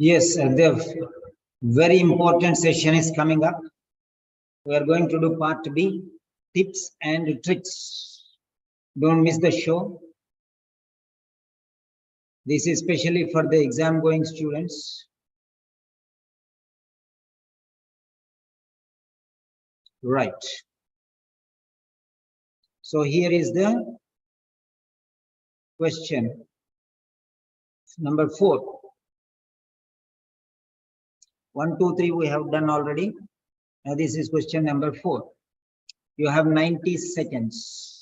Yes, the very important session is coming up. We are going to do part B, tips and tricks. Don't miss the show. This is especially for the exam going students. Right. So here is the question. Number 4. 1, 2, 3 we have done already. Now this is question number 4. You have 90 seconds.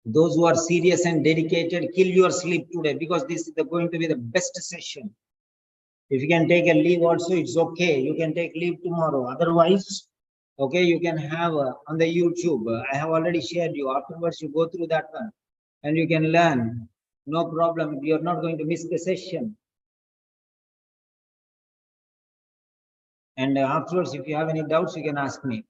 Those who are serious and dedicated, kill your sleep today because this is going to be the best session. If you can take a leave also, it's okay. You can take leave tomorrow. Otherwise, okay, you can have on the YouTube. I have already shared you. Afterwards, you go through that one and you can learn. No problem. You're not going to miss the session. And afterwards, if you have any doubts, you can ask me.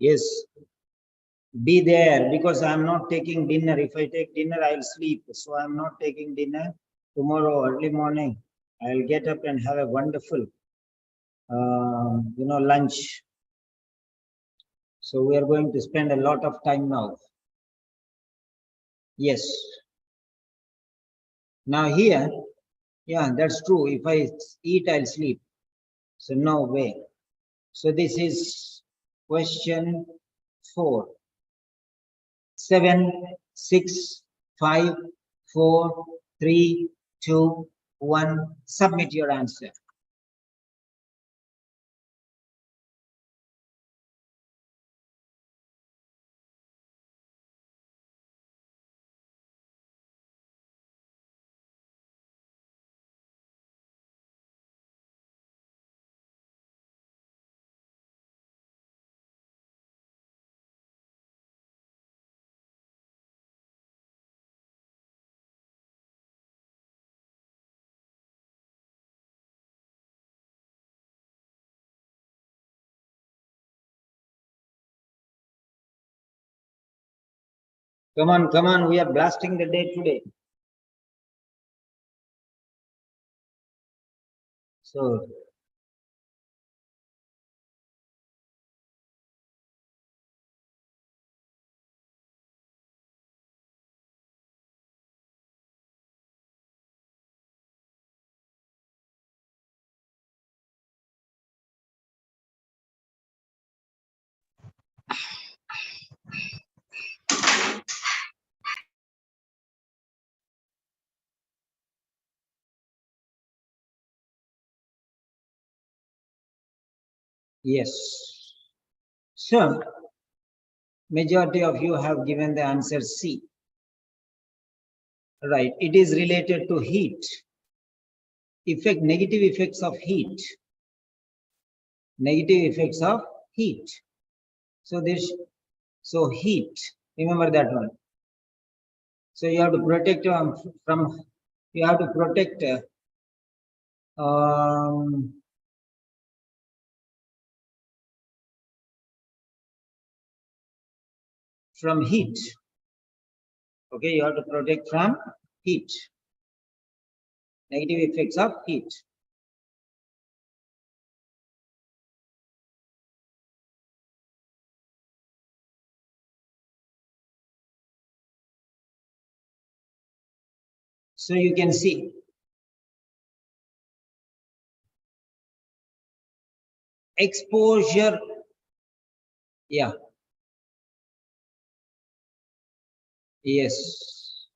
Yes, be there, because I'm not taking dinner. If I take dinner, I'll sleep. So I'm not taking dinner. Tomorrow early morning, I'll get up and have a wonderful, lunch. So we are going to spend a lot of time now. Yes. Now here, yeah, that's true. If I eat, I'll sleep. So no way. So this is question 4. 7, 6, 5, 4, 3, 2, 1. Submit your answer. Come on, we are blasting the day today. So, yes. So, majority of you have given the answer C. Right, it is related to heat. Negative effects of heat. Negative effects of heat. So heat, remember that one. So you have to protect you have to protect from heat. Okay, you have to protect from heat. Negative effects of heat. So you can see exposure. Yeah. Yes.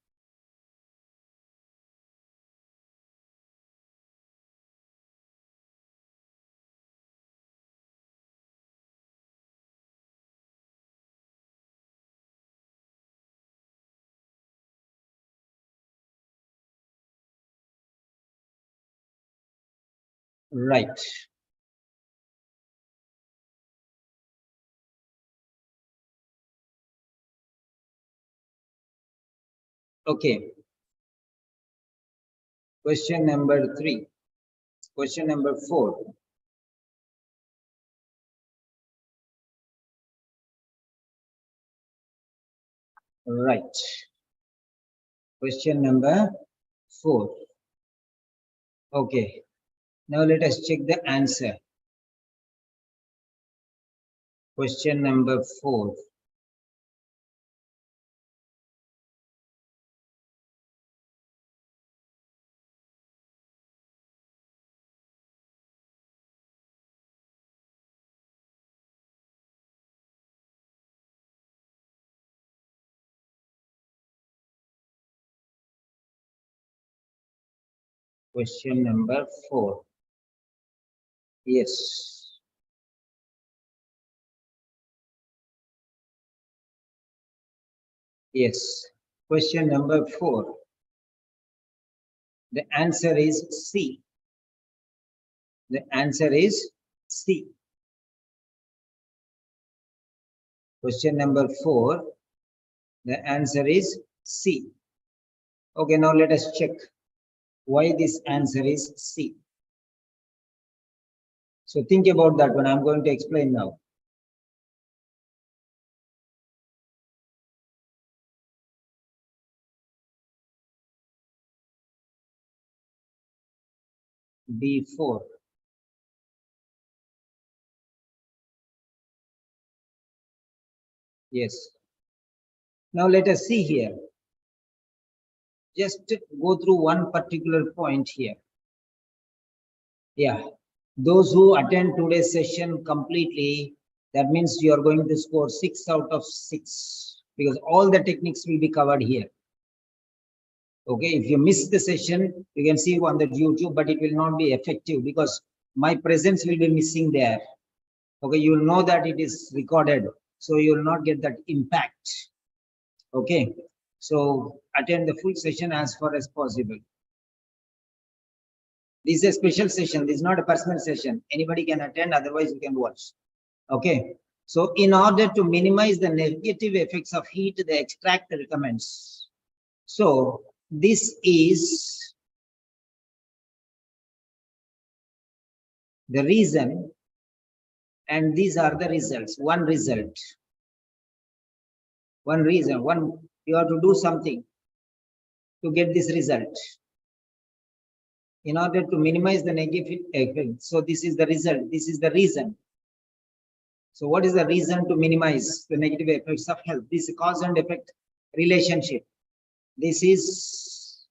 Right. Okay. Question number 3. Question number 4. Right. Question number 4. Okay. Now let us check the answer. Question number 4. Question number 4. Yes. Yes. Question number 4. The answer is C. The answer is C. Question number 4. The answer is C. Okay, now let us check why this answer is C. So think about that one. I'm going to explain now. B4. Yes. Now let us see here. Just go through one particular point here. Yeah. Those who attend today's session completely, that means you are going to score 6 out of 6 because all the techniques will be covered here. Okay, if you miss the session, you can see on the YouTube, but it will not be effective because my presence will be missing there. Okay, you will know that it is recorded, so you will not get that impact. Okay, so attend the full session as far as possible. This is a special session. This is not a personal session. Anybody can attend, otherwise you can watch. Okay, so in order to minimize the negative effects of heat, the extract recommends. So this is the reason, and these are the results. One result, one reason, one, you have to do something to get this result in order to minimize the negative effect. So this is the result, this is the reason. So what is the reason to minimize the negative effects of health? This is cause and effect relationship. This is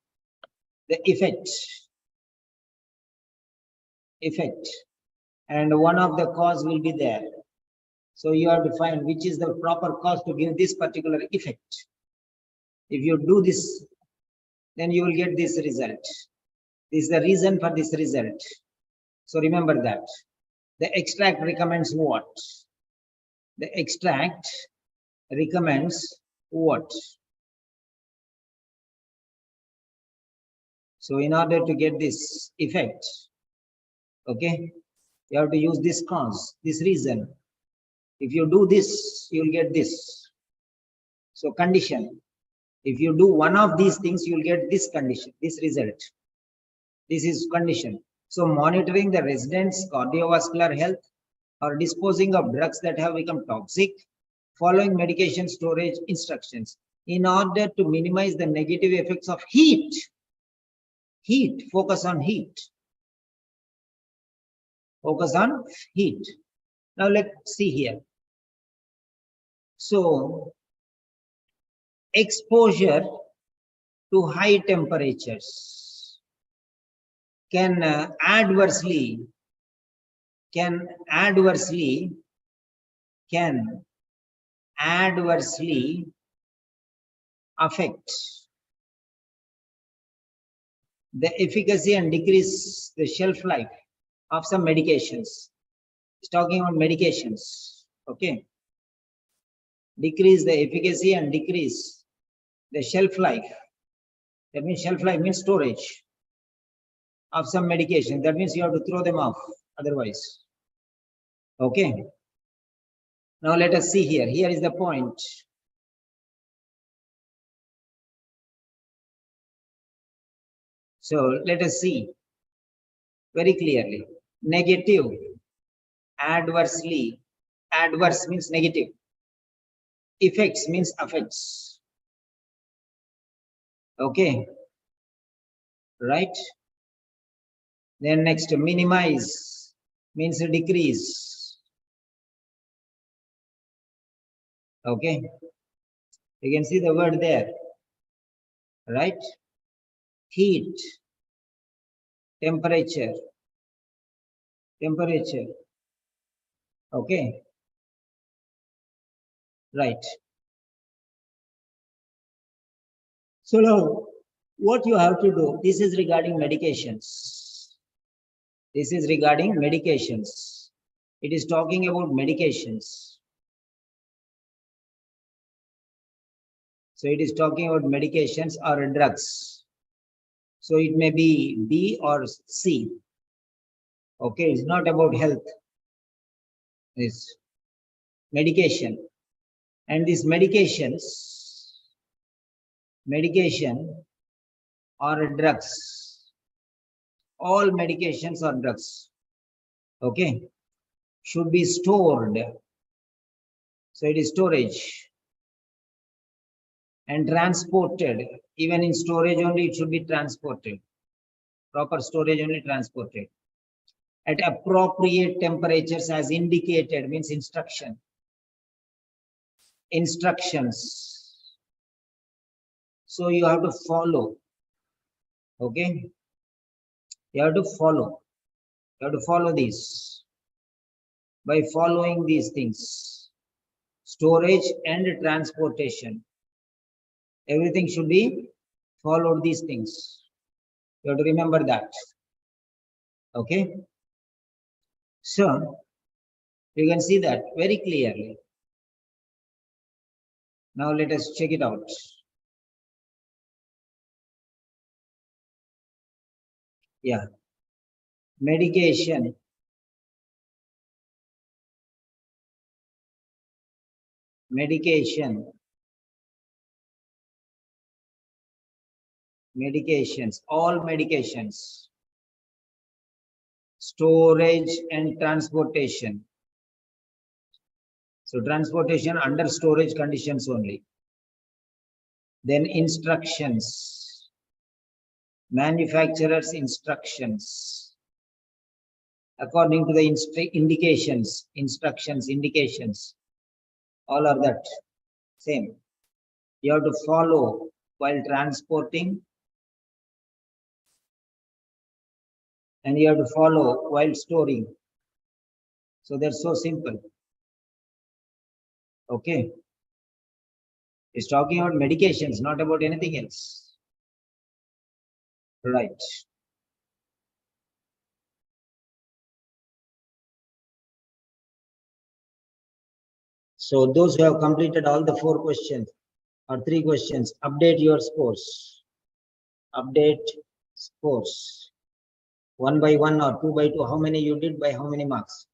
the effect, and one of the cause will be there. So you have to find which is the proper cause to give this particular effect. If you do this, then you will get this result. This is the reason for this result. So remember that. The extract recommends what? The extract recommends what? So in order to get this effect, okay, you have to use this cause, this reason. If you do this, you will get this. So condition. If you do one of these things, you will get this condition, this result. This is condition. So monitoring the residents' cardiovascular health or disposing of drugs that have become toxic, following medication storage instructions in order to minimize the negative effects of heat. Heat, focus on heat. Focus on heat. Now let's see here. So exposure to high temperatures can adversely affect the efficacy and decrease the shelf life of some medications. It's talking about medications. Okay. Decrease the efficacy and decrease the shelf life. That means shelf life means storage of some medication. That means you have to throw them off otherwise. Okay. Now let us see here. Here is the point. So let us see very clearly. Negative, adversely, adverse means negative. Effects means affects. Okay. Right. Then next, minimize means decrease. Okay. You can see the word there. Right. Heat, temperature. Okay. Right. So now what you have to do, this is regarding medications. This is regarding medications. It is talking about medications. So it is talking about medications or drugs. So it may be B or C. Okay, it's not about health. It's medication. And these medication or drugs. All medications or drugs. Okay, should be stored. So it is storage. And transported. Even in storage only, it should be transported. Proper storage only transported. At appropriate temperatures as indicated means instruction. Instructions. So you have to follow. Okay. You have to follow. You have to follow these. By following these things, storage and transportation, everything should be followed these things. You have to remember that. Okay. So you can see that very clearly. Now let us check it out. Yeah. Medication. Medication. Medications. All medications. Storage and transportation. So transportation under storage conditions only. Then instructions. Manufacturer's instructions. According to the indications, instructions, indications. All are that same. You have to follow while transporting, and you have to follow while storing. So they're so simple. Okay. It's talking about medications, not about anything else. Right. So those who have completed all the 4 questions or 3 questions, update your scores. Update scores. 1 by 1 or 2 by 2. How many you did by how many marks?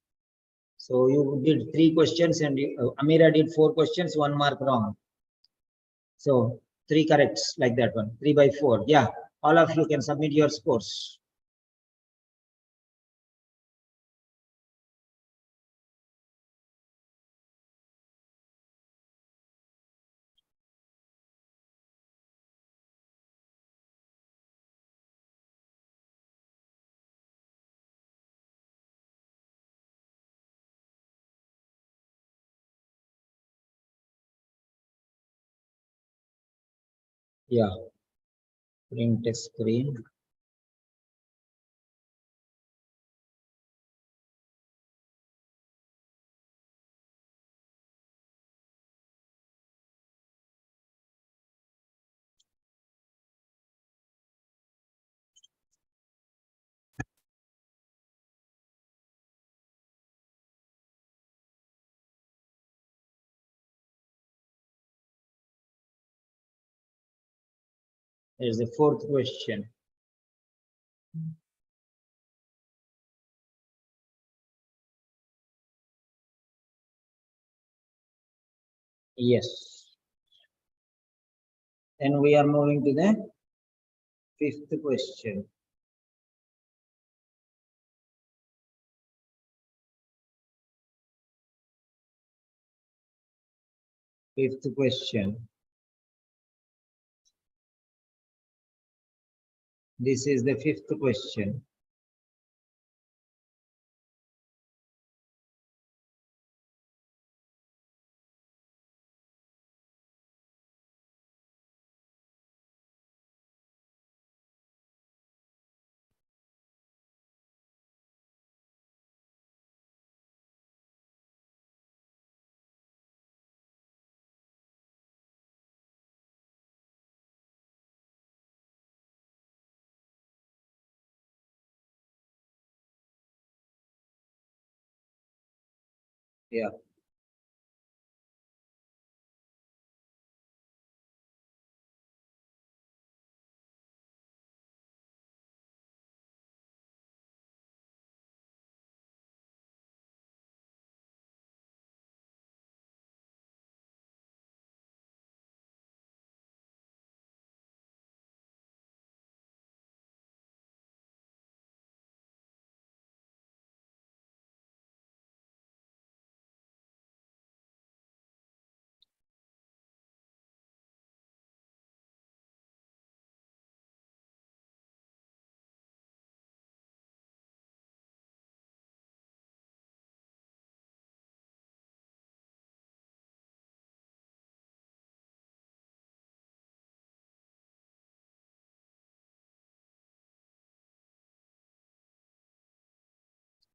So you did 3 questions and Amira did 4 questions, 1 mark wrong. So 3 corrects like that one. 3 by 4. Yeah. All of you can submit your scores. Yeah. Print a screen. There's the 4th question. Yes. Then we are moving to the 5th question. 5th question. This is the 5th question. Yeah.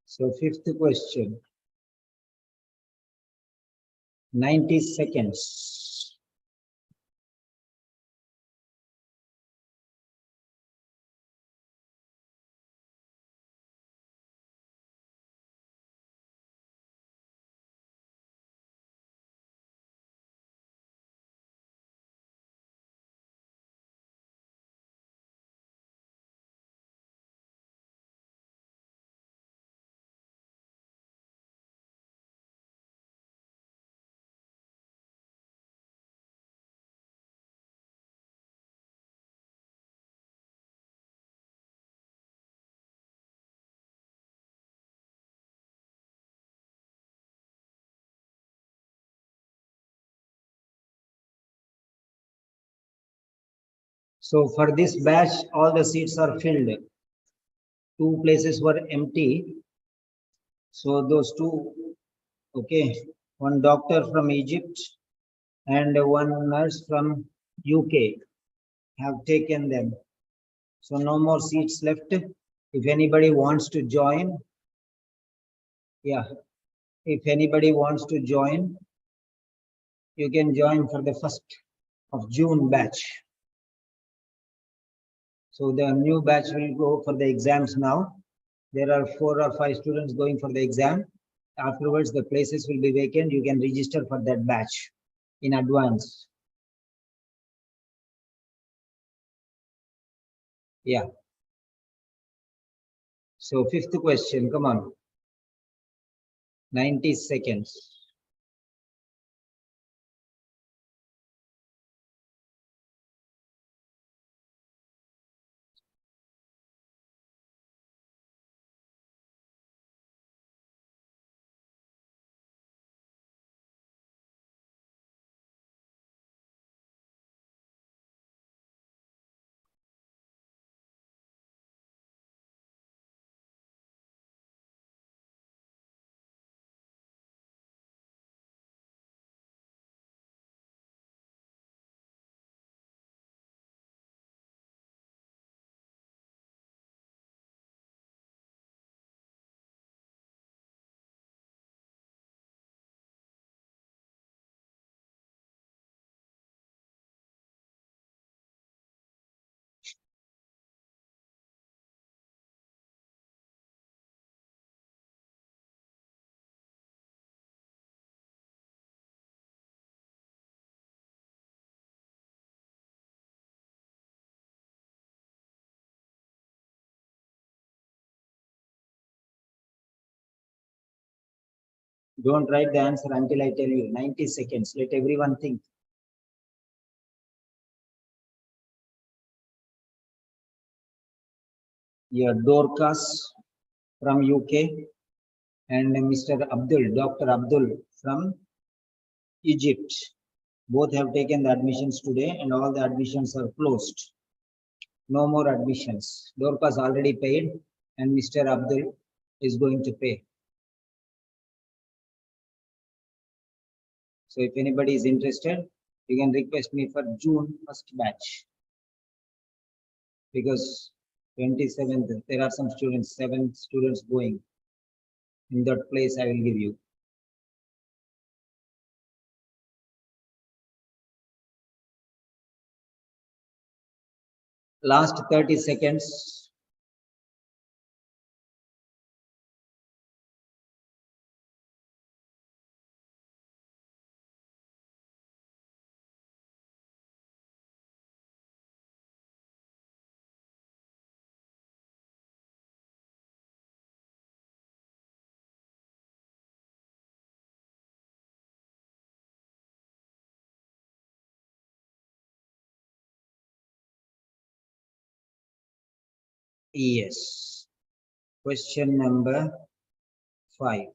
So fifth question, 90 seconds. So for this batch, all the seats are filled. 2 places were empty. So those two, okay, one doctor from Egypt and one nurse from UK have taken them. So no more seats left. If anybody wants to join, yeah, if anybody wants to join, you can join for the 1st of June batch. So the new batch will go for the exams now. There are 4 or 5 students going for the exam. Afterwards, the places will be vacant. You can register for that batch in advance. Yeah. So fifth question, come on. 90 seconds. Don't write the answer until I tell you. 90 seconds. Let everyone think. Yeah, Dorcas from UK and Mr. Abdul, Dr. Abdul from Egypt. Both have taken the admissions today and all the admissions are closed. No more admissions. Dorcas already paid and Mr. Abdul is going to pay. So if anybody is interested, you can request me for June 1st batch. Because 27th, there are some students, 7 students going. In that place, I will give you. Last 30 seconds. Yes. Question number 5.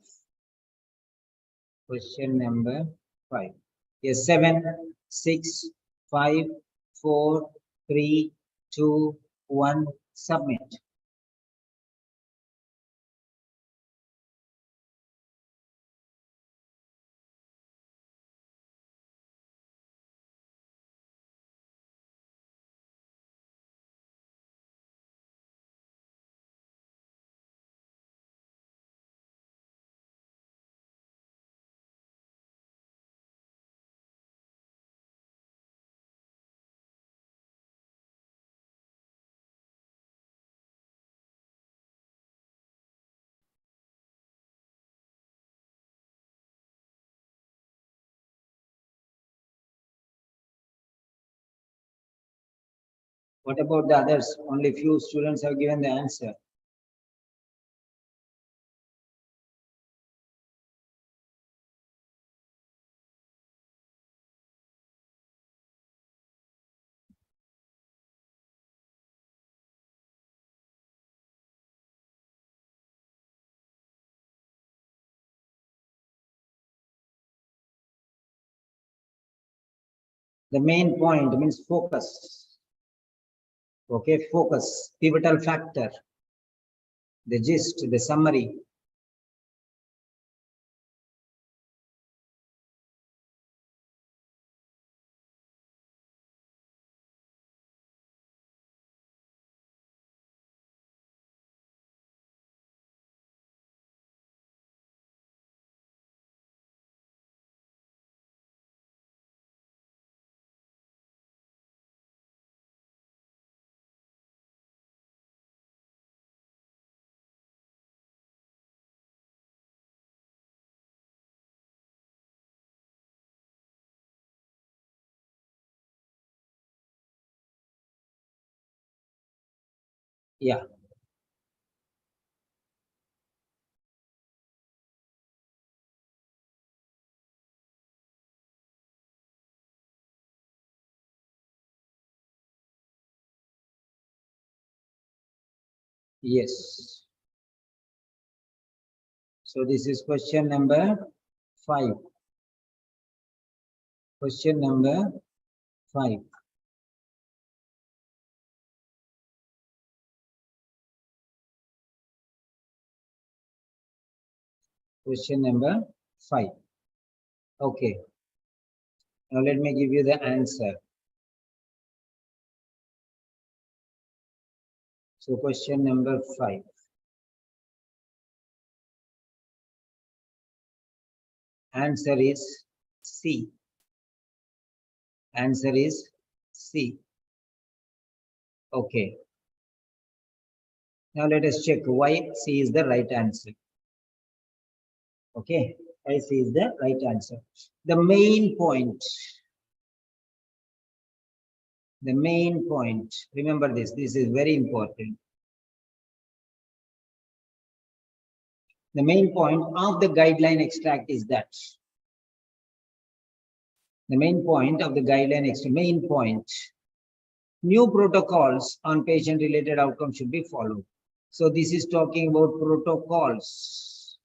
Question number 5. Yes, 7, 6, 5, 4, 3, 2, 1. Submit. What about the others? Only few students have given the answer. The main point means focus. Okay, focus, pivotal factor, the gist, the summary. Yeah. Yes. So this is question number 5. Question number 5. Question number 5. Okay. Now let me give you the answer. So question number 5. Answer is C. Answer is C. Okay. Now let us check why C is the right answer. Okay. Why C is the right answer. The main point. The main point. Remember this. This is very important. The main point of the guideline extract is that the main point of the guideline extract, main point, new protocols on patient related outcomes should be followed. So this is talking about protocols.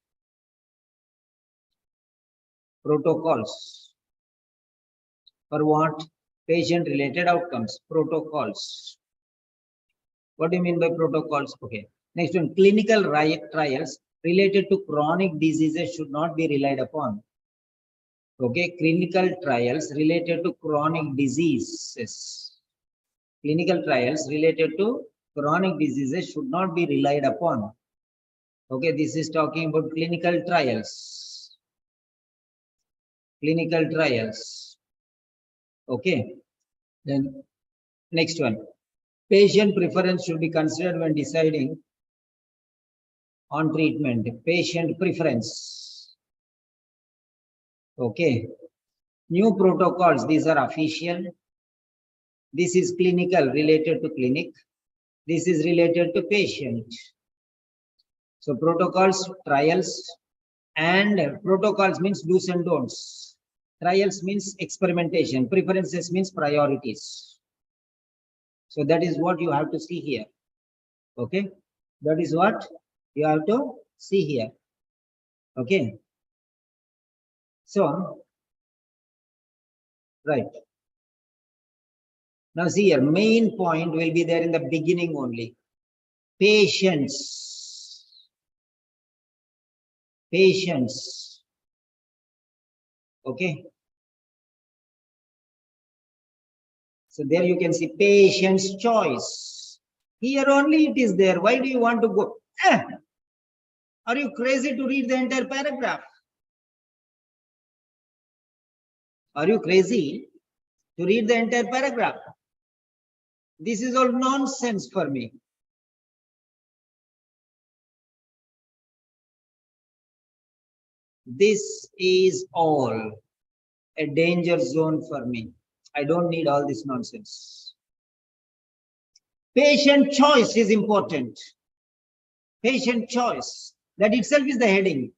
Protocols. For what? Patient related outcomes. Protocols. What do you mean by protocols? Okay. Next one, clinical trials related to chronic diseases should not be relied upon. Okay, clinical trials related to chronic diseases. Clinical trials related to chronic diseases should not be relied upon. Okay, this is talking about clinical trials. Clinical trials. Okay, then next one. Patient preference should be considered when deciding on treatment. Patient preference. Okay. New protocols, these are official. This is clinical, related to clinic. This is related to patient. So protocols, trials, and protocols means do's and don'ts. Trials means experimentation. Preferences means priorities. So that is what you have to see here. Okay. That is what you have to see here. Okay. So, right. Now see here, main point will be there in the beginning only. Patience. Patience. Okay. So there you can see patient's choice. Here only it is there. Why do you want to go? Are you crazy to read the entire paragraph? Are you crazy to read the entire paragraph? This is all nonsense for me. This is all a danger zone for me. I don't need all this nonsense. Patient choice is important. Patient choice. That itself is the heading.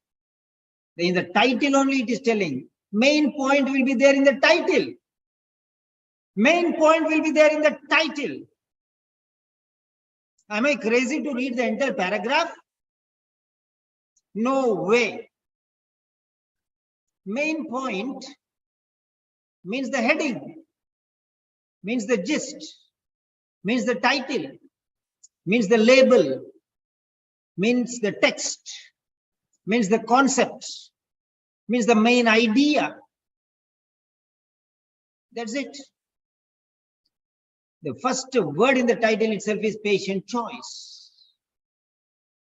In the title only it is telling. Main point will be there in the title. Main point will be there in the title. Am I crazy to read the entire paragraph? No way. Main point means the heading, means the gist, means the title, means the label, means the text, means the concept, means the main idea. That's it. The first word in the title itself is patient choice.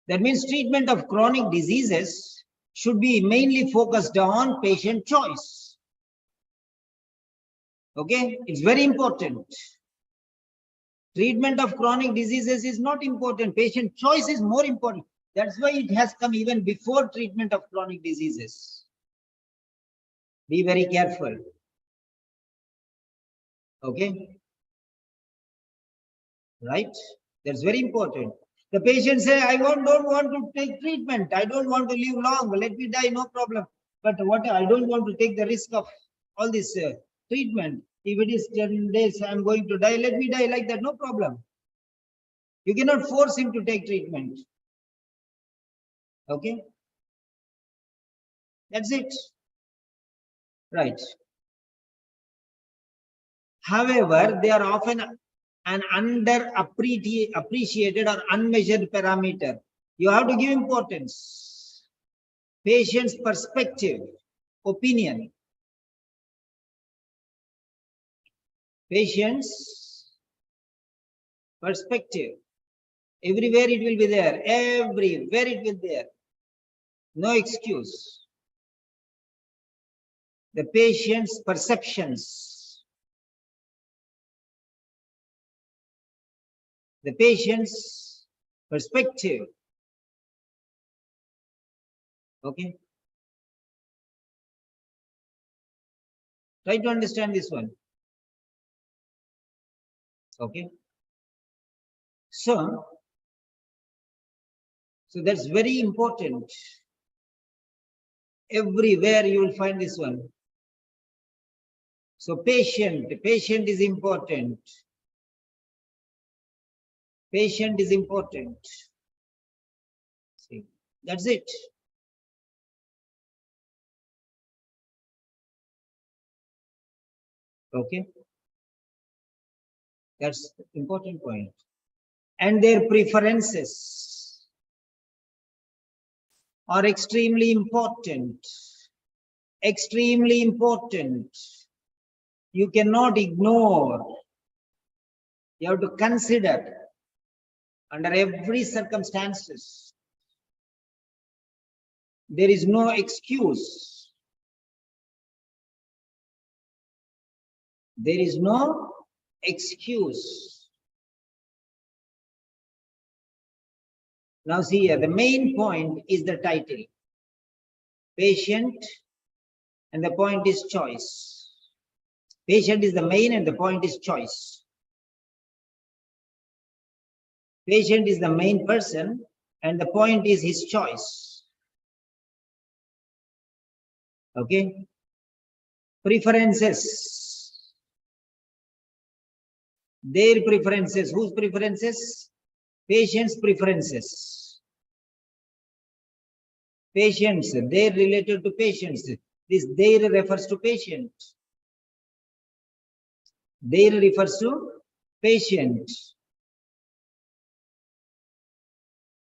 That means treatment of chronic diseases should be mainly focused on patient choice. Okay, it's very important. Treatment of chronic diseases is not important. Patient choice is more important. That's why it has come even before treatment of chronic diseases. Be very careful. Okay. Right? That's very important. The patient say, I don't want to take treatment. I don't want to live long. Let me die, no problem. But what I don't want to take the risk of all this treatment. If it is 10 days, I'm going to die. Let me die like that. No problem. You cannot force him to take treatment. Okay. That's it. Right. However, they are often an underappreciated or unmeasured parameter. You have to give importance. Patient's perspective, opinion. Patient's perspective. Everywhere it will be there. Everywhere it will be there. No excuse. The patient's perceptions. The patient's perspective. Okay. Try to understand this one. Okay. So that's very important. Everywhere you will find this one. So patient is important. Patient is important. See, that's it. Okay. That's the important point. And their preferences are extremely important. Extremely important. You cannot ignore. You have to consider under every circumstances. There is no excuse. There is no excuse. Now see here, the main point is the title. Patient, and the point is choice. Patient is the main and the point is choice. Patient is the main person and the point is his choice. Okay. Preferences. Their preferences. Whose preferences? Patient's preferences. Patients. They related to patients. This they refers to patient. They refers to patient.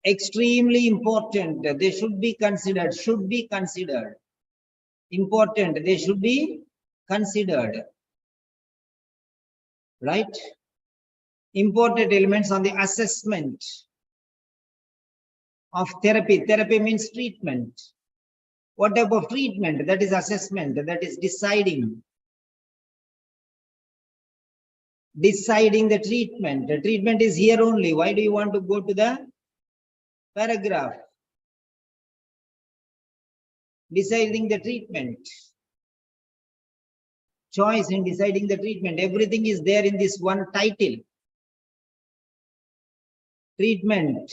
Extremely important. They should be considered. Should be considered. Important. They should be considered. Right? Important elements on the assessment of therapy. Therapy means treatment. What type of treatment? That is assessment. That is deciding. Deciding the treatment. The treatment is here only. Why do you want to go to the paragraph? Deciding the treatment. Choice in deciding the treatment. Everything is there in this one title. Treatment.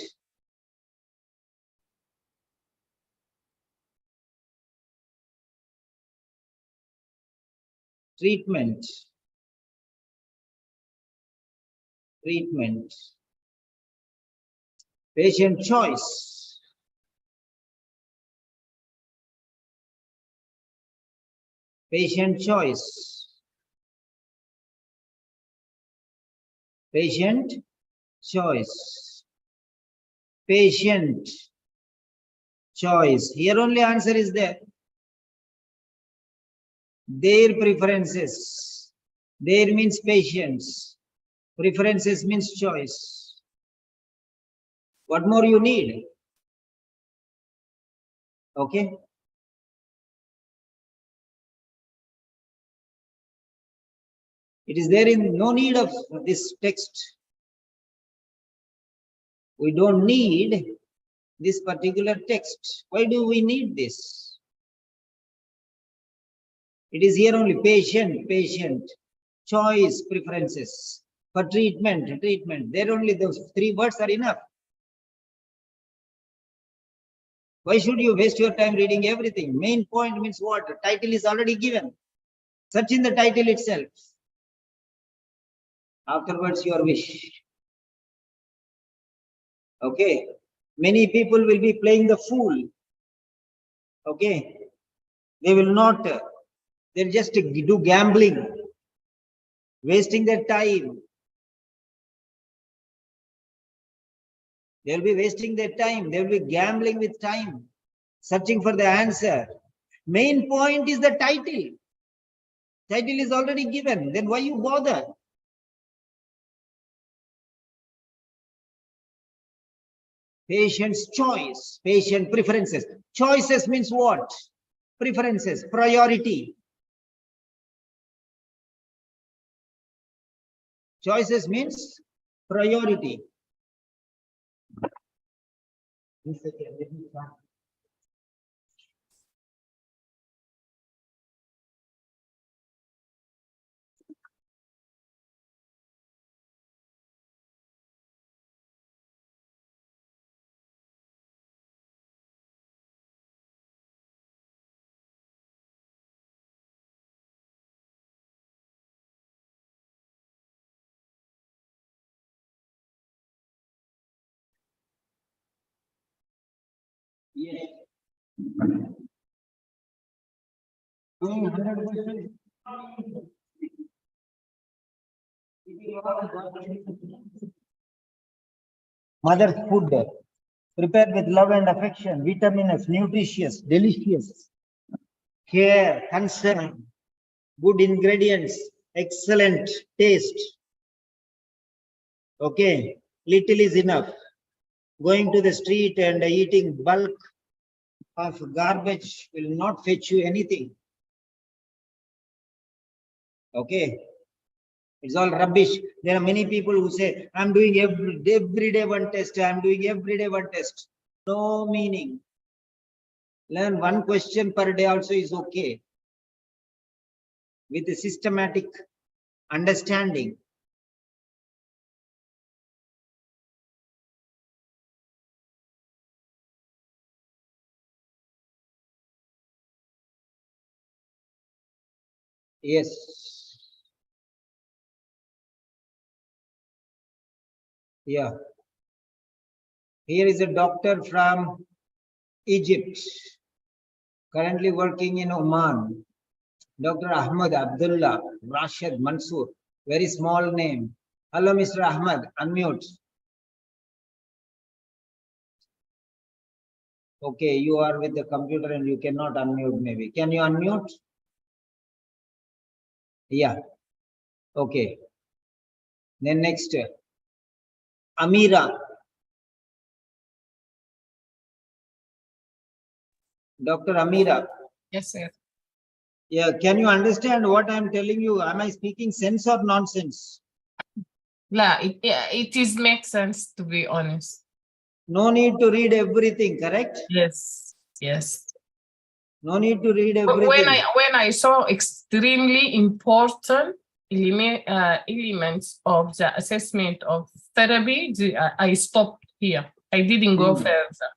Treatment. Treatment. Patient choice. Patient choice. Patient choice. Patient choice. Here only answer is there. Their preferences. Their means patience. Preferences means choice. What more you need? Okay. It is there in no need of this text. We don't need this particular text. Why do we need this? It is here only patient, patient, choice, preferences. For treatment, treatment. There only those three words are enough. Why should you waste your time reading everything? Main point means what? The title is already given. Search in the title itself. Afterwards, your wish. Okay. Many people will be playing the fool. Okay. They will not, they'll just do gambling, wasting their time. They'll be wasting their time. They'll be gambling with time, searching for the answer. Main point is the title. Title is already given. Then why you bother? Patient's choice, patient preferences. Choices means what? Preferences, priority. Choices means priority. Yes. Doing 100%. Mother's food prepared with love and affection, vitaminous, nutritious, delicious, care, concern, good ingredients, excellent taste. Okay, little is enough. Going to the street and eating bulk of garbage will not fetch you anything. Okay, it's all rubbish. There are many people who say, I'm doing every day one test, I'm doing every day one test. No meaning. Learn one question per day also is okay. With a systematic understanding. Yes. Yeah. Here is a doctor from Egypt, currently working in Oman. Dr. Ahmad Abdullah Rashid Mansoor, very small name. Hello, Mr. Ahmad, unmute. Okay, you are with the computer and you cannot unmute maybe. Can you unmute? Yeah. Okay. Then next, Amira. Dr. Amira. Yes, sir. Yeah, can you understand what I'm telling you? Am I speaking sense or nonsense? Yeah, it is makes sense, to be honest. No need to read everything, correct? Yes, yes. No need to read But everything. when I saw extremely important elements of the assessment of therapy, I stopped here. I didn't go Hmm. further.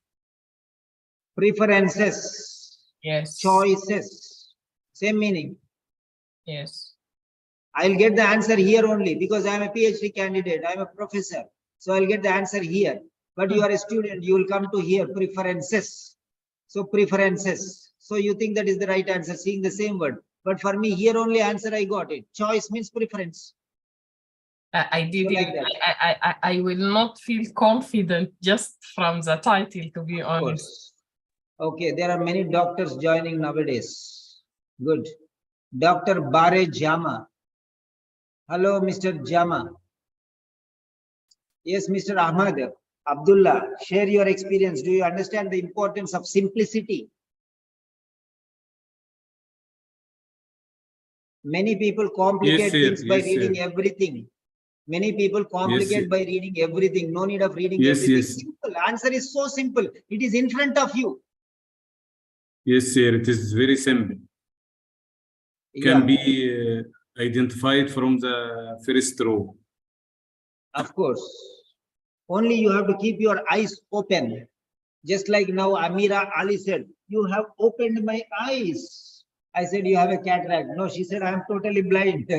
Preferences, Yes. choices, same meaning. Yes. I'll get the answer here only because I'm a PhD candidate, I'm a professor. So I'll get the answer here. But you are a student, you will come to here, preferences. So preferences. So you think that is the right answer, seeing the same word. But for me, here only answer I got it. Choice means preference. I didn't. like that. I will not feel confident just from the title, to be Of honest. course. Okay, there are many doctors joining nowadays. Good. Dr. Bare Jama. Hello, Mr. Jama. Yes, Mr. Ahmad. Abdullah, share your experience. Do you understand the importance of simplicity? Many people complicate things by reading everything. Many people complicate by reading everything. No need of reading everything. Simple. Answer is so simple. It is in front of you. Yes, sir. It is very simple. Can be identified from the first row. Of course. Only you have to keep your eyes open. Just like now Amira Ali said, you have opened my eyes. I said, you have a cataract. No, she said, I am totally blind.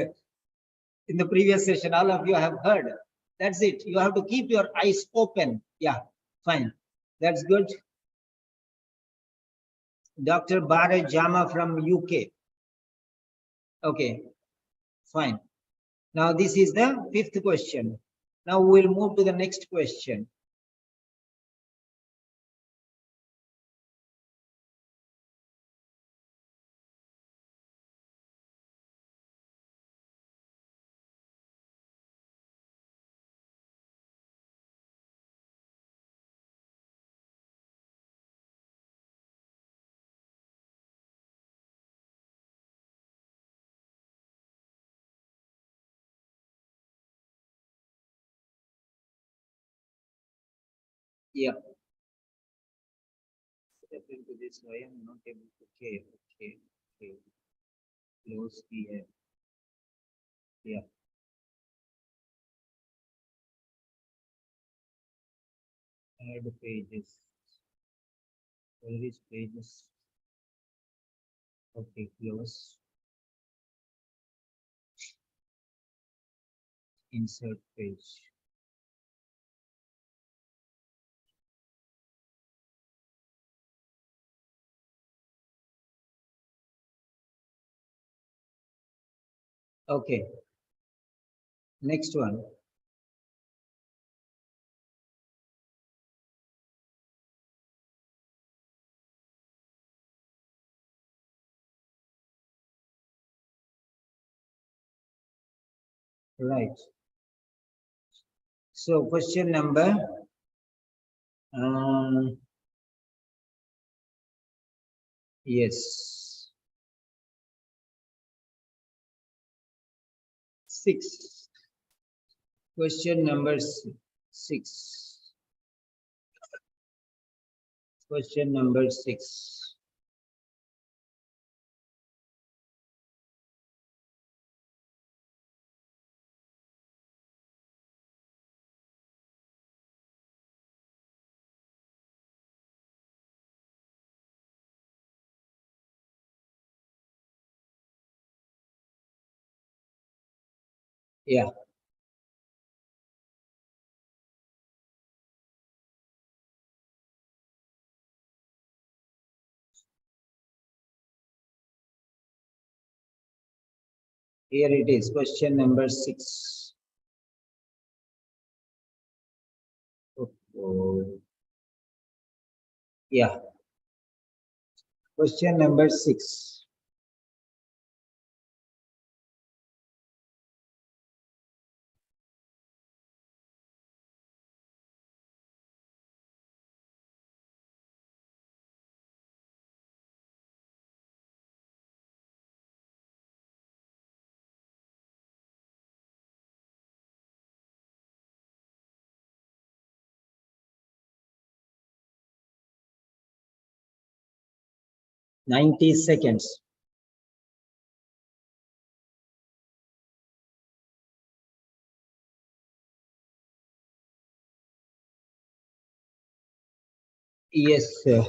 In the previous session, all of you have heard. That's it. You have to keep your eyes open. Yeah, fine. That's good. Dr. Bare Jama from UK. Okay, fine. Now this is the fifth question. Now we'll move to the next question. Yeah. Step into this way. I'm not able to. Okay. Close here. Yeah. Add pages. Where is pages? Okay, close. Insert page. Okay. Next one. Right. So question number yes. 6. Question number 6. Question number 6. Yeah. Here it is, question number 6. Oh. Yeah. Question number 6. Ninety seconds. Yes, sir.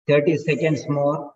Thirty seconds more.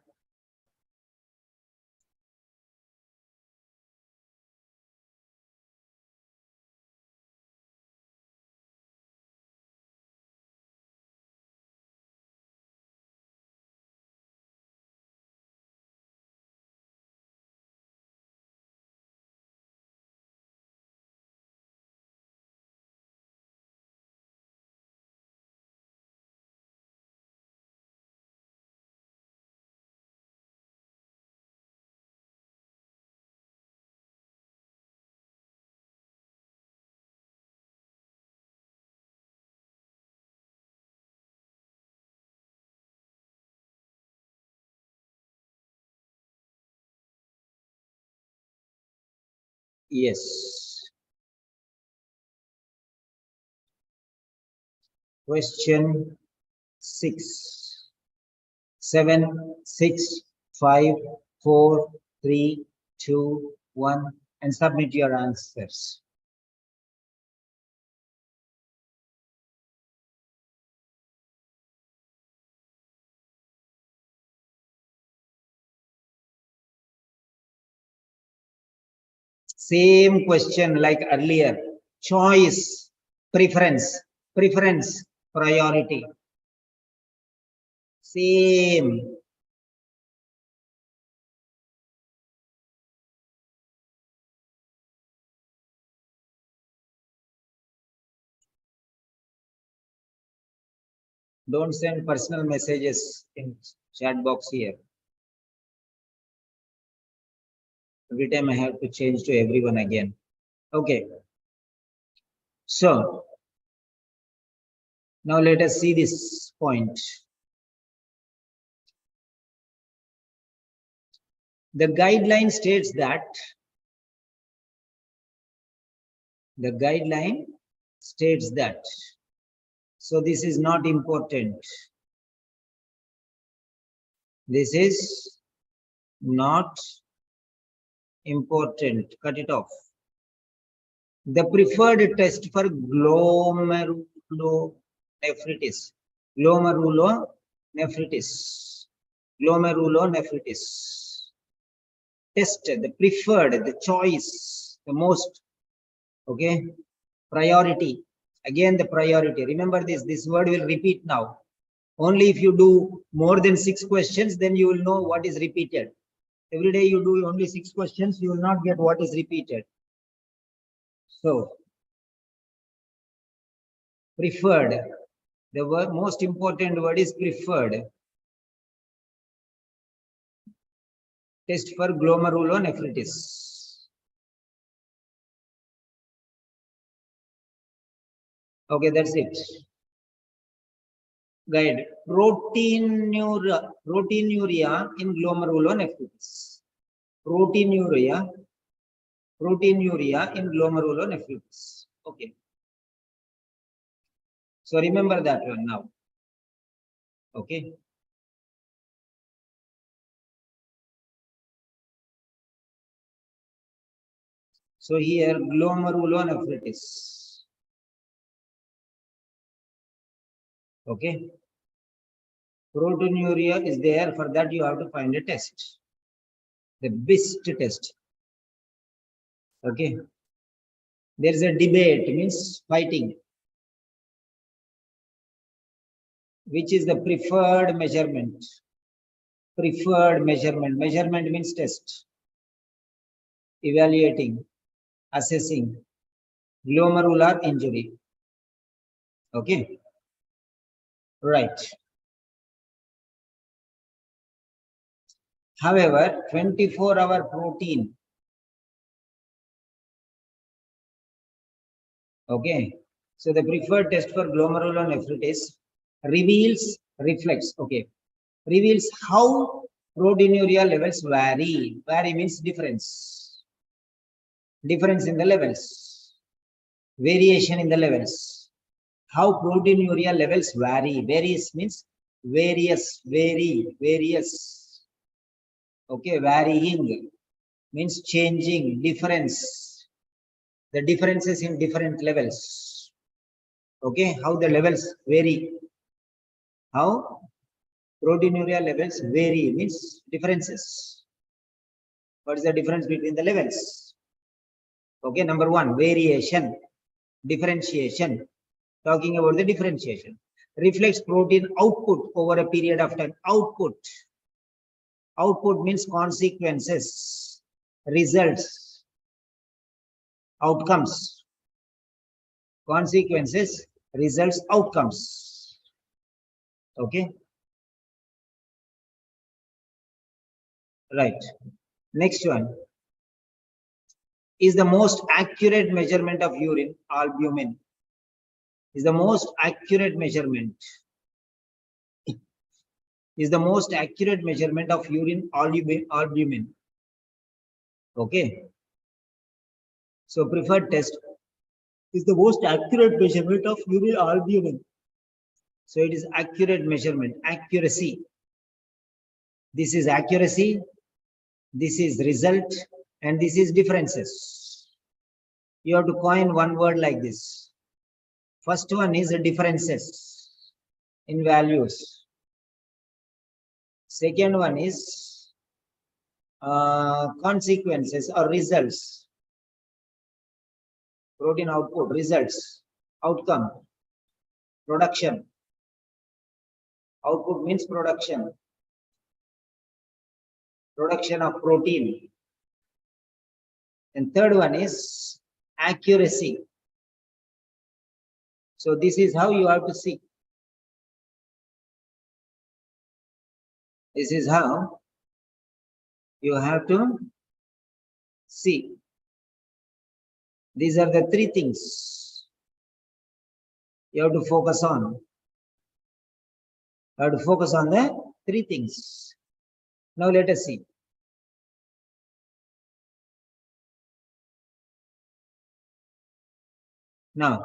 Yes. Question 6, 7, 6, 5, 4, 3, 2, 1, and submit your answers. Same question like earlier. Choice, preference, priority. Same. Don't send personal messages in chat box here. Every time I have to change to everyone again. Okay. So now let us see this point. The guideline states that so this is not important. This is not important. Cut it off. The preferred test for glomerulonephritis. Test, the preferred, the choice, the most, okay, priority. Again, the priority. Remember this word will repeat now. Only if you do more than 6 questions, then you will know what is repeated. Every day you do only 6 questions, you will not get what is repeated. So Preferred. The word, most important word is preferred. Test for glomerulonephritis. Okay, that's it. Guide. Proteinuria in glomerulonephritis. Proteinuria in glomerulonephritis. Okay. So remember that one now. Okay. So here glomerulonephritis. Okay. Proteinuria is there. For that you have to find a test. The best test. Okay. There is a debate, means fighting. Which is the preferred measurement? Preferred measurement. Measurement means test. Evaluating, assessing glomerular injury. Okay. Right. However, 24-hour protein. Okay. So the preferred test for glomerulonephritis reveals, reflects, okay, reveals how proteinuria levels vary. Vary means difference. Difference in the levels. Variation in the levels. How proteinuria levels vary. Varies means various, various. Okay, varying means changing, difference. The differences in different levels. Okay, how the levels vary. How proteinuria levels vary means differences. What is the difference between the levels? Okay, number one, variation, differentiation. Talking about the differentiation. Reflects protein output over a period of time. Output. Output means consequences, results, outcomes. Consequences, results, outcomes. Okay. Right. Next one is the most accurate measurement of urine albumin. Is the most accurate measurement. Is the most accurate measurement of urine albumin. Okay. So preferred test is the most accurate measurement of urine albumin. So it is accurate measurement, accuracy. This is accuracy, this is result, and this is differences. You have to coin one word like this. First one is differences in values. Second one is consequences or results. Protein output, results, outcome, production. Output means production. Production of protein. And third one is accuracy. So this is how you have to see. This is how you have to see. These are the three things you have to focus on. You have to focus on the three things. Now let us see. Now,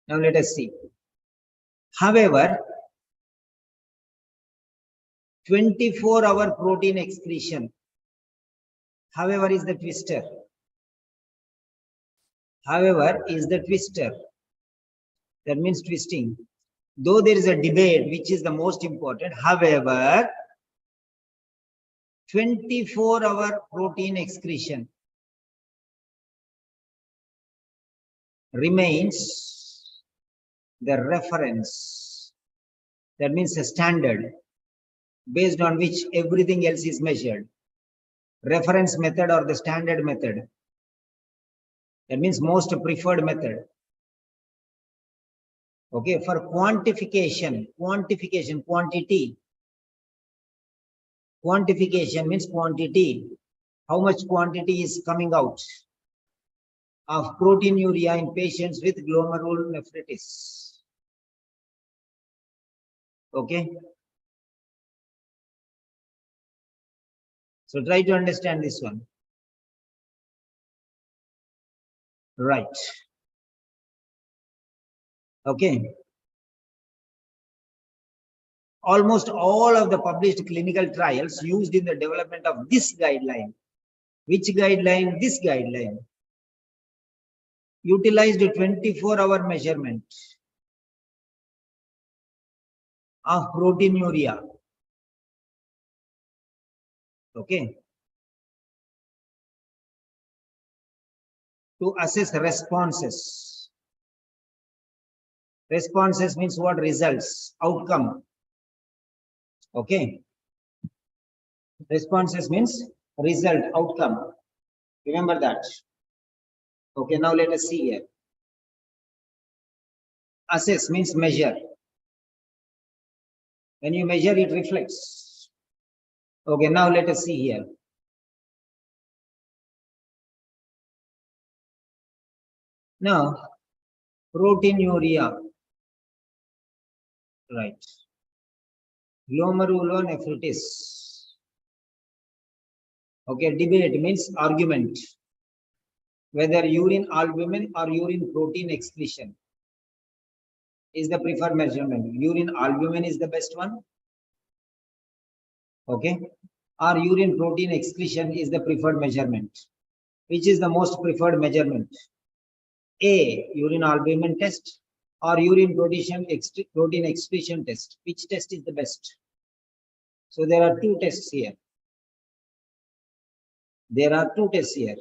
let us see. However, 24-hour protein excretion. However is the twister. However is the twister. That means twisting. Though there is a debate which is the most important, however, 24-hour protein excretion remains the reference. That means a standard. based on which everything else is measured. Reference method or the standard method. That means most preferred method. Okay, for quantification, quantity. Quantification means quantity. How much quantity is coming out of proteinuria in patients with glomerulonephritis. Okay. So try to understand this one. Right. Okay. Almost all of the published clinical trials used in the development of this guideline. Which guideline? This guideline. Utilized a 24-hour measurement of proteinuria. Okay. To assess responses. Responses means what? Results, outcome. Okay. Responses means result, outcome. Remember that. Okay, now let us see here. Assess means measure. When you measure, it reflects. Okay, now let us see here. Now, proteinuria. Right. Glomerulonephritis. Okay, debate means argument. Whether urine albumin or urine protein excretion is the preferred measurement. Urine albumin is the best one. Okay. Or urine protein excretion is the preferred measurement. Which is the most preferred measurement? A, urine albumin test or urine protein excretion test. Which test is the best? So there are two tests here. There are two tests here.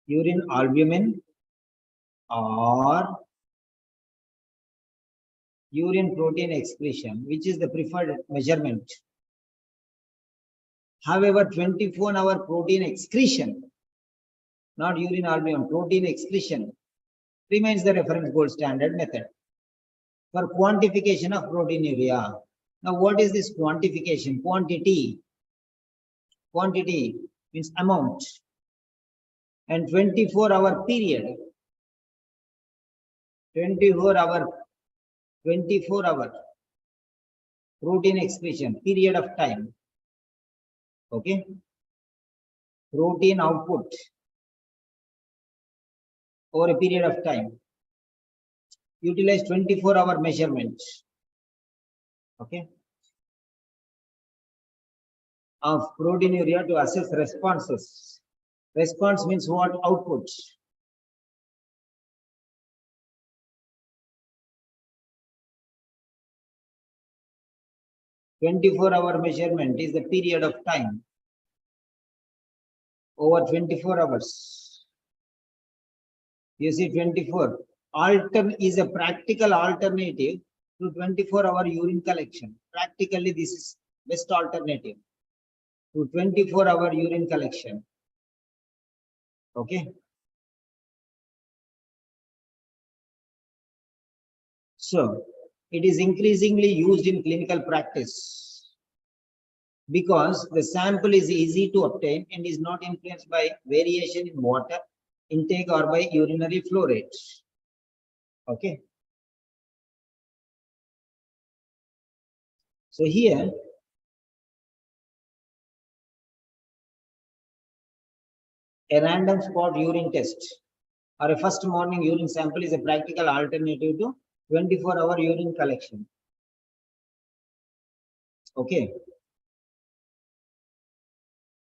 Urine albumin or urine protein excretion, which is the preferred measurement. However, 24-hour protein excretion, not urine albumin, protein excretion remains the reference gold standard method for quantification of proteinuria. Now, what is this quantification? Quantity. Quantity means amount. And 24-hour period. 24-hour protein excretion, period of time. Okay. Protein output over a period of time. Utilize 24-hour measurement. Okay. Of proteinuria to assess responses. Response means what? Output. (24-hour) measurement is the period of time over 24 hours. You see 24. Is a practical alternative to 24-hour urine collection. Practically, this is best alternative to 24-hour urine collection. Okay. So, it is increasingly used in clinical practice because the sample is easy to obtain and is not influenced by variation in water intake or by urinary flow rate. Okay. So here, a random spot urine test or a first morning urine sample is a practical alternative to 24-hour urine collection. Okay.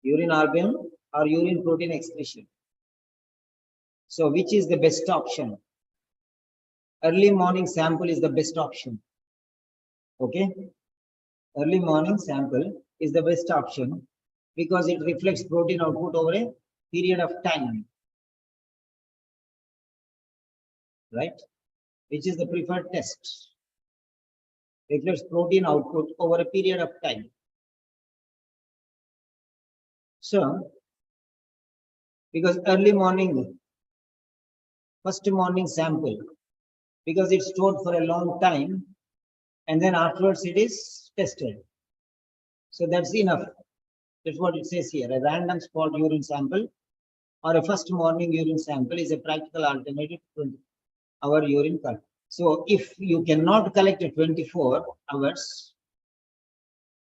Urine albumin or urine protein excretion. So which is the best option? Early morning sample is the best option. Okay. Early morning sample is the best option because it reflects protein output over a period of time. Right? Which is the preferred test. reflects protein output over a period of time. So, because early morning, first morning sample, because it's stored for a long time, and then afterwards it is tested. So that's enough. That's what it says here. A random spot urine sample or a first morning urine sample is a practical alternative to our urine cut. So if you cannot collect a 24 hours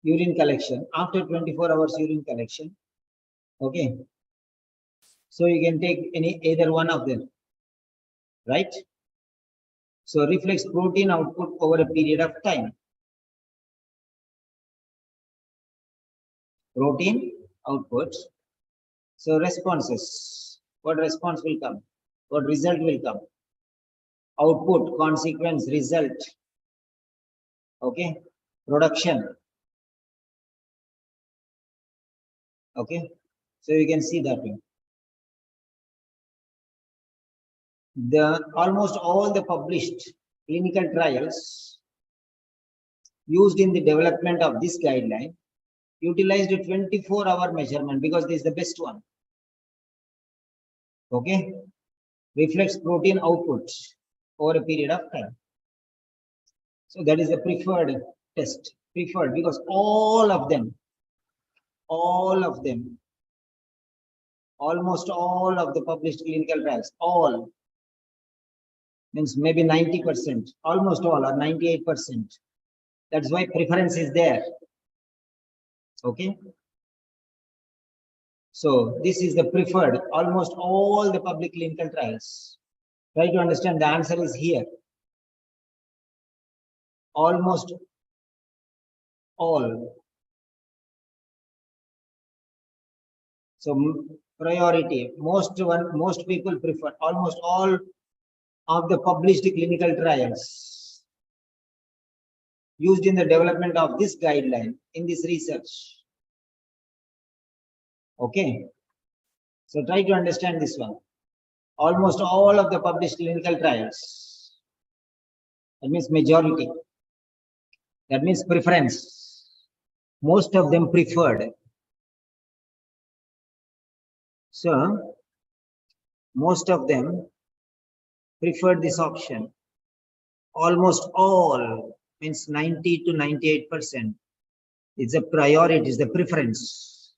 urine collection, after 24 hours urine collection, okay, so you can take either one of them, right? So reflects protein output over a period of time. Protein output. So responses. What response will come? What result will come? Output, consequence, result. Okay. Production. Okay. So you can see that one. Almost all the published clinical trials used in the development of this guideline utilized a 24-hour measurement because this is the best one. Okay. Reflects protein output over a period of time. So that is the preferred test. Preferred because all of them, almost all of the published clinical trials, all means maybe 90%, almost all or 98%. That's why preference is there. Okay. So this is the preferred, almost all the public clinical trials. Try to understand the answer is here. Almost all. So priority, most people prefer, almost all of the published clinical trials used in the development of this guideline in this research. Okay. So try to understand this one. Almost all of the published clinical trials. That means majority. That means preference. Most of them preferred. So most of them preferred this option. Almost all means 90 to 98%. It's a priority, it's the preference.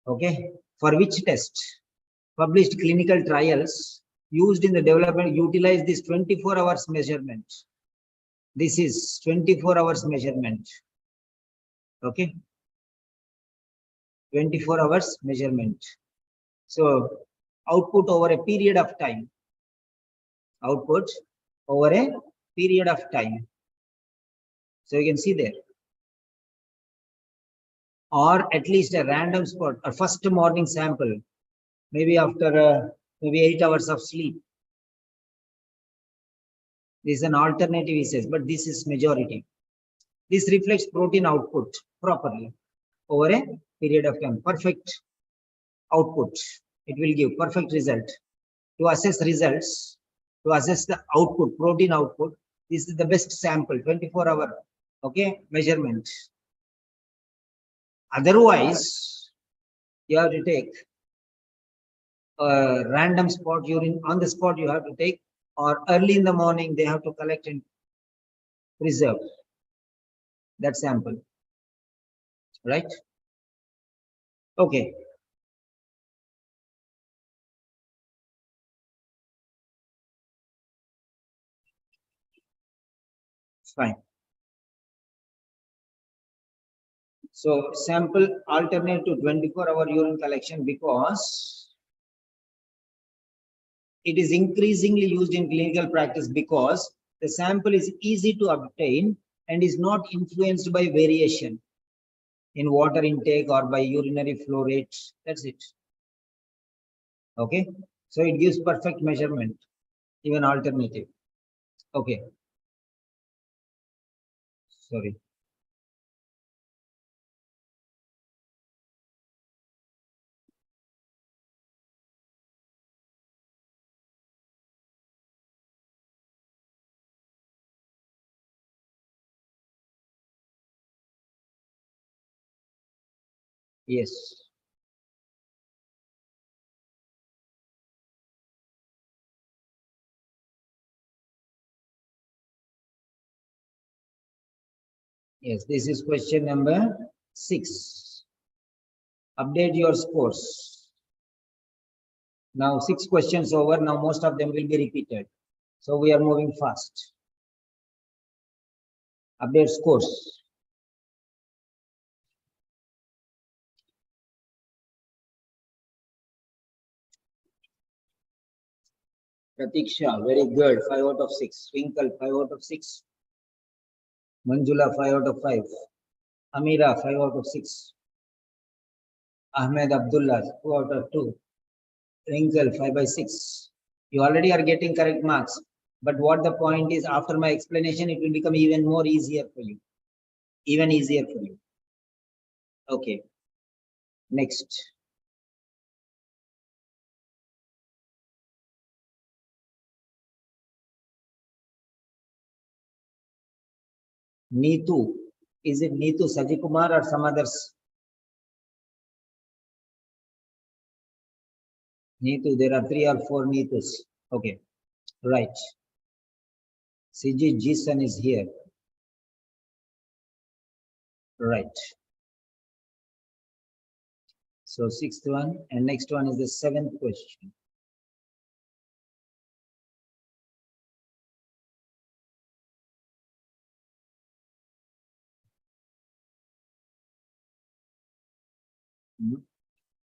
Okay. For which test? Published clinical trials used in the development utilize this 24 hours measurement. This is 24 hours measurement. Okay. 24 hours measurement. So output over a period of time. Output over a period of time. So you can see there. Or at least a random spot, a first morning sample, maybe after maybe 8 hours of sleep. This is an alternative, he says, but this is majority. This reflects protein output properly over a period of time. Perfect output. It will give perfect result. To assess results, to assess the output, protein output, this is the best sample, 24-hour, okay, measurement. Otherwise, you have to take a random spot urine on the spot you have to take, or early in the morning they have to collect and preserve that sample, right? Okay. Fine. So sample alternate to 24-hour urine collection because it is increasingly used in clinical practice because the sample is easy to obtain and is not influenced by variation in water intake or by urinary flow rates. That's it. Okay. So it gives perfect measurement, even alternative. Okay. Sorry. Yes. Yes, this is question number 6. Update your scores. Now 6 questions over. Now most of them will be repeated. So we are moving fast. Update scores. Pratiksha, very good. 5 out of 6. Twinkle, 5 out of 6. Manjula, 5 out of 5. Amira, 5 out of 6. Ahmed Abdullah, 2 out of 2. Twinkle, 5 by 6. You already are getting correct marks. But what the point is, after my explanation, it will become even more easier for you. Even easier for you. Okay. Next. Neetu. Is it Neetu Sajikumar or some others? Neetu, there are 3 or 4 Neetus. Okay. Right. CG Jason is here. Right. So 6th one, and next one is the 7th question.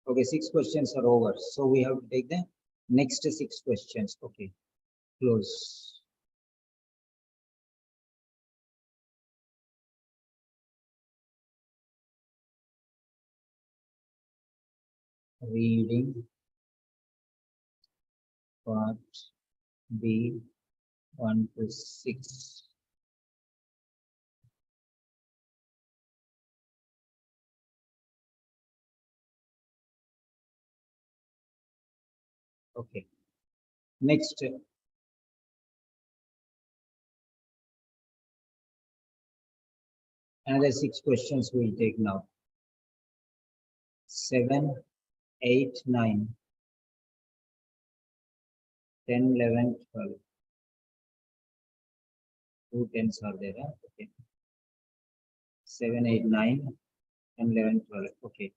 Okay, 6 questions are over. So we have to take the next 6 questions. Okay, close. Reading part B 1 to 6. Okay. Next. Another 6 questions we'll take now. 7, 8, 9, 10, 11, 12. 2 tens are there. Huh? Okay. 7, 8, 9, 10, 11, 12. Okay.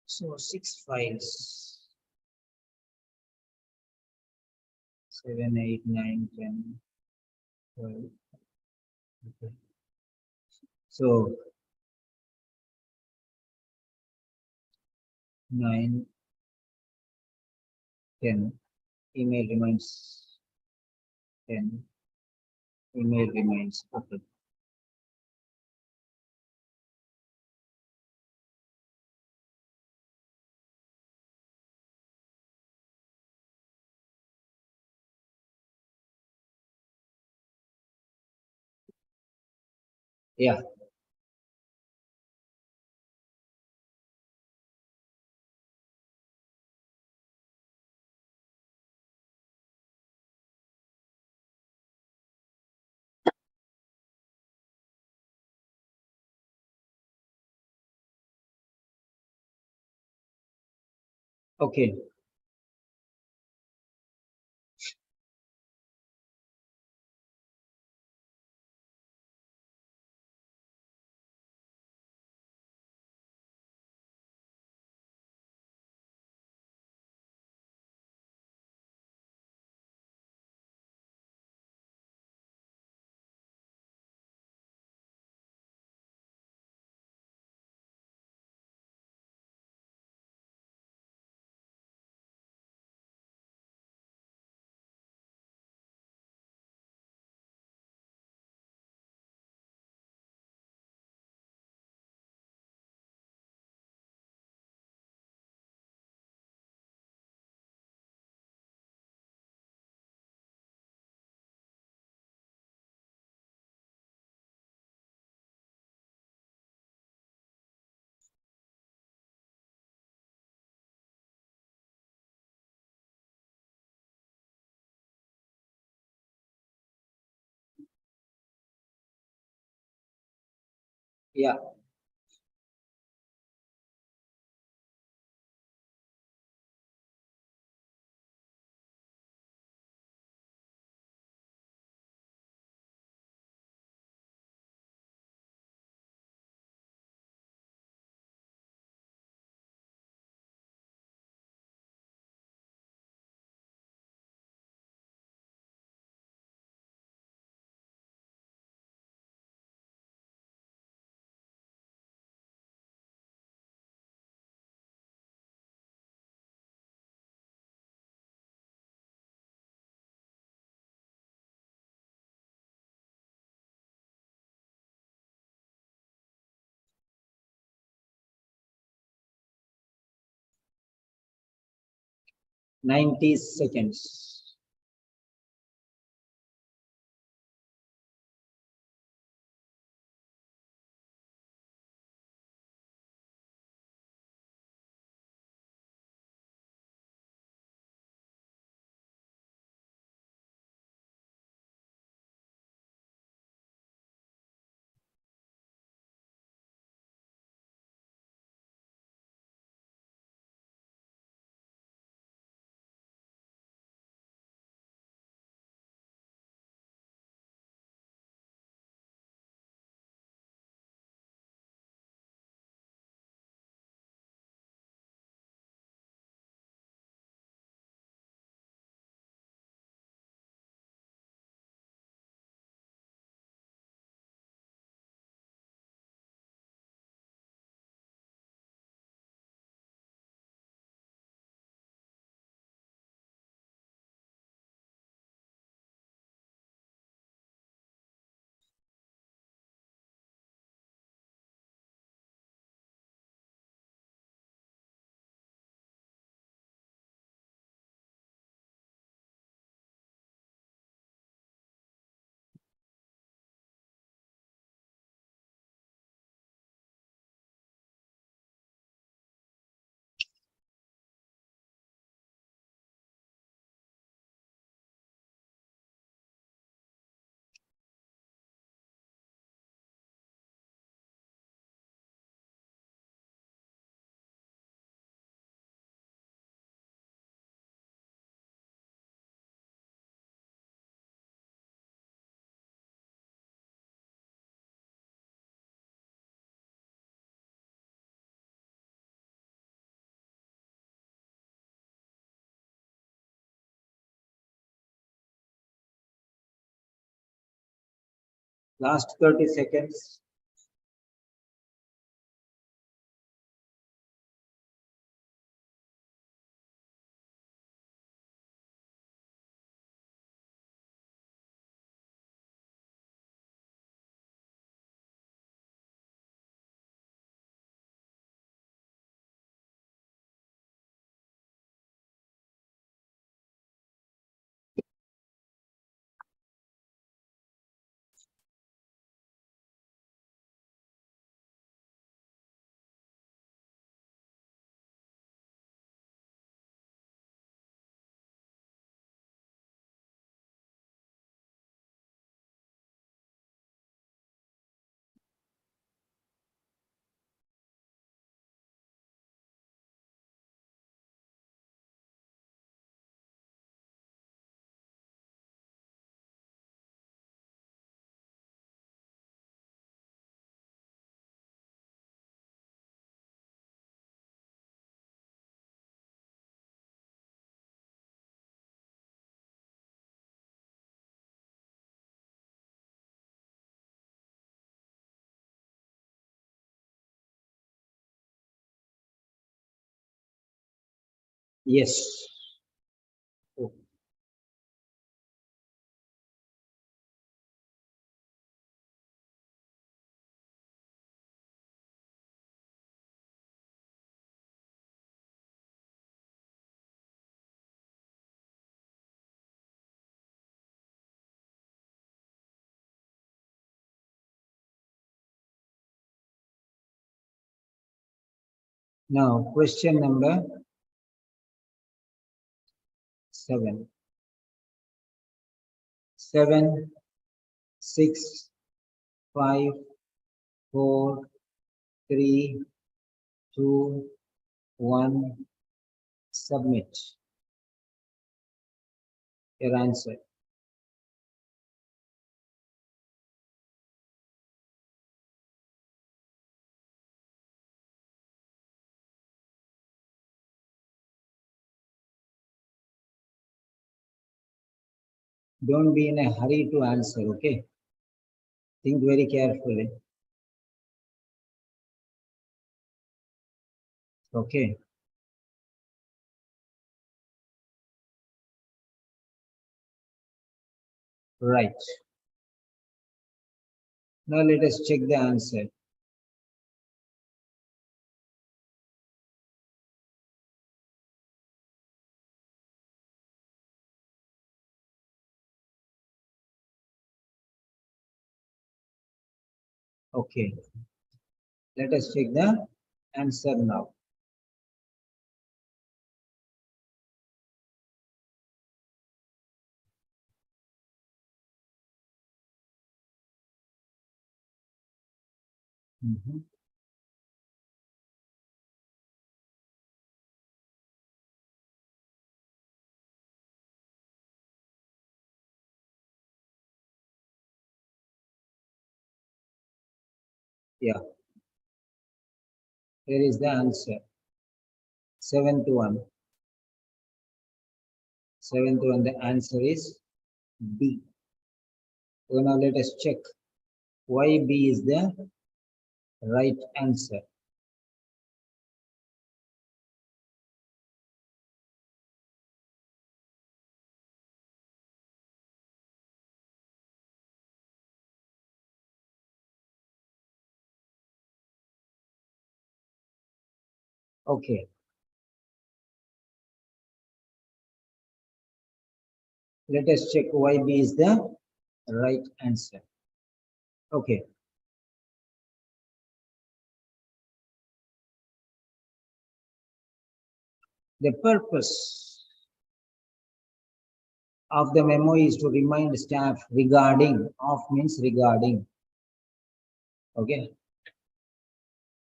So 6 files. 7, 8, 9, 10, 12. Okay. So 9, 10. Email remains 10. Email remains. Okay. Yeah. Okay. Yeah. Ninety seconds. Last 30 seconds. Yes. Oh. Now, question number 7. 7, 6, 5, 4, 3, 2, 1. Submit your answer. Don't be in a hurry to answer, okay? Think very carefully. Okay. Right. Now let us check the answer. Okay. Let us check the answer now. Mhm. Yeah. Here is the answer. 7 to 1. 7 to 1. The answer is B. So now let us check why B is the right answer. Okay. Let us check why B is the right answer. Okay. The purpose of the memo is to remind staff regarding, of means regarding. Okay.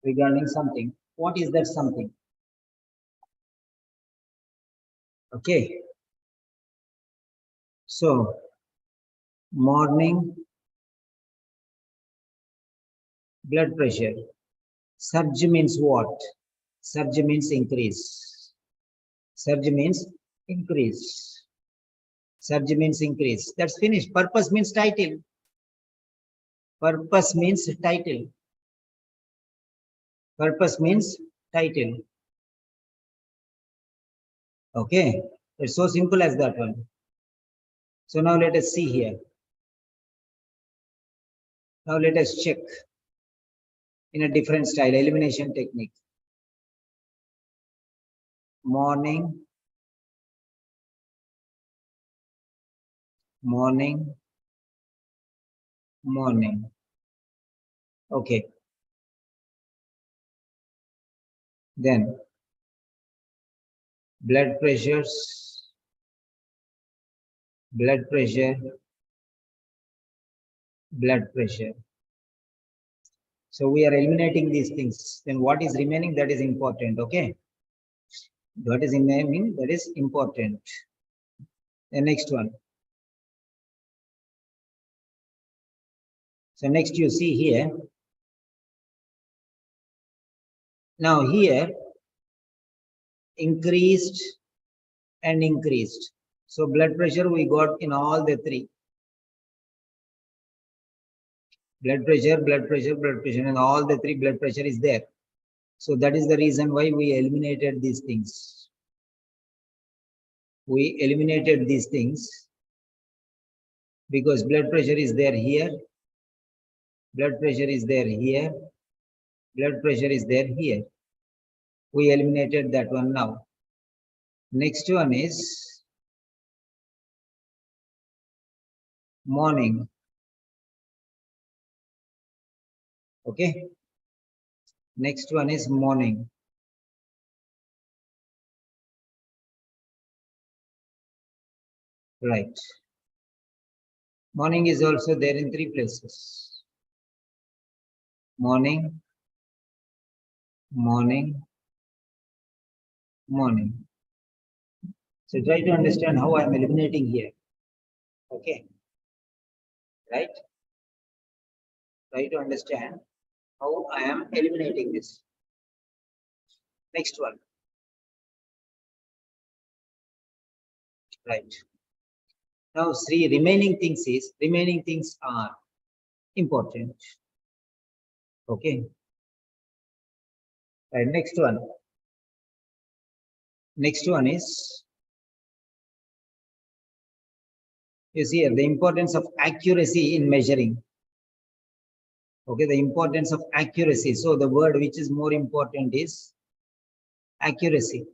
Regarding something. What is that something? Okay. So, morning blood pressure. Surge means what? Surge means increase. Surge means increase. Surge means increase. That's finished. Purpose means title. Purpose means title. Purpose means title. Okay. It's so simple as that one. So now let us see here. Now let us check in a different style, elimination technique. Morning, morning, morning. Okay. Then blood pressures, blood pressure, blood pressure. So we are eliminating these things. Then what is remaining? That is important. Okay. What is remaining? That is important. The next one. So next you see here. Now here, increased and increased. So blood pressure we got in all the three. Blood pressure, blood pressure, blood pressure, and all the three blood pressure is there. So that is the reason why we eliminated these things. We eliminated these things because blood pressure is there here, blood pressure is there here, blood pressure is there here. We eliminated that one now. Next one is morning. Okay. Next one is morning. Right. Morning is also there in three places. morning, morning, morning. So try to understand how I am eliminating here. Okay. Right? Try to understand how I am eliminating this. Next one. Right. Now, three remaining things are important. Okay. Right. Next one. Next one is, you see here, the importance of accuracy in measuring. Okay, the importance of accuracy. So the word which is more important is accuracy.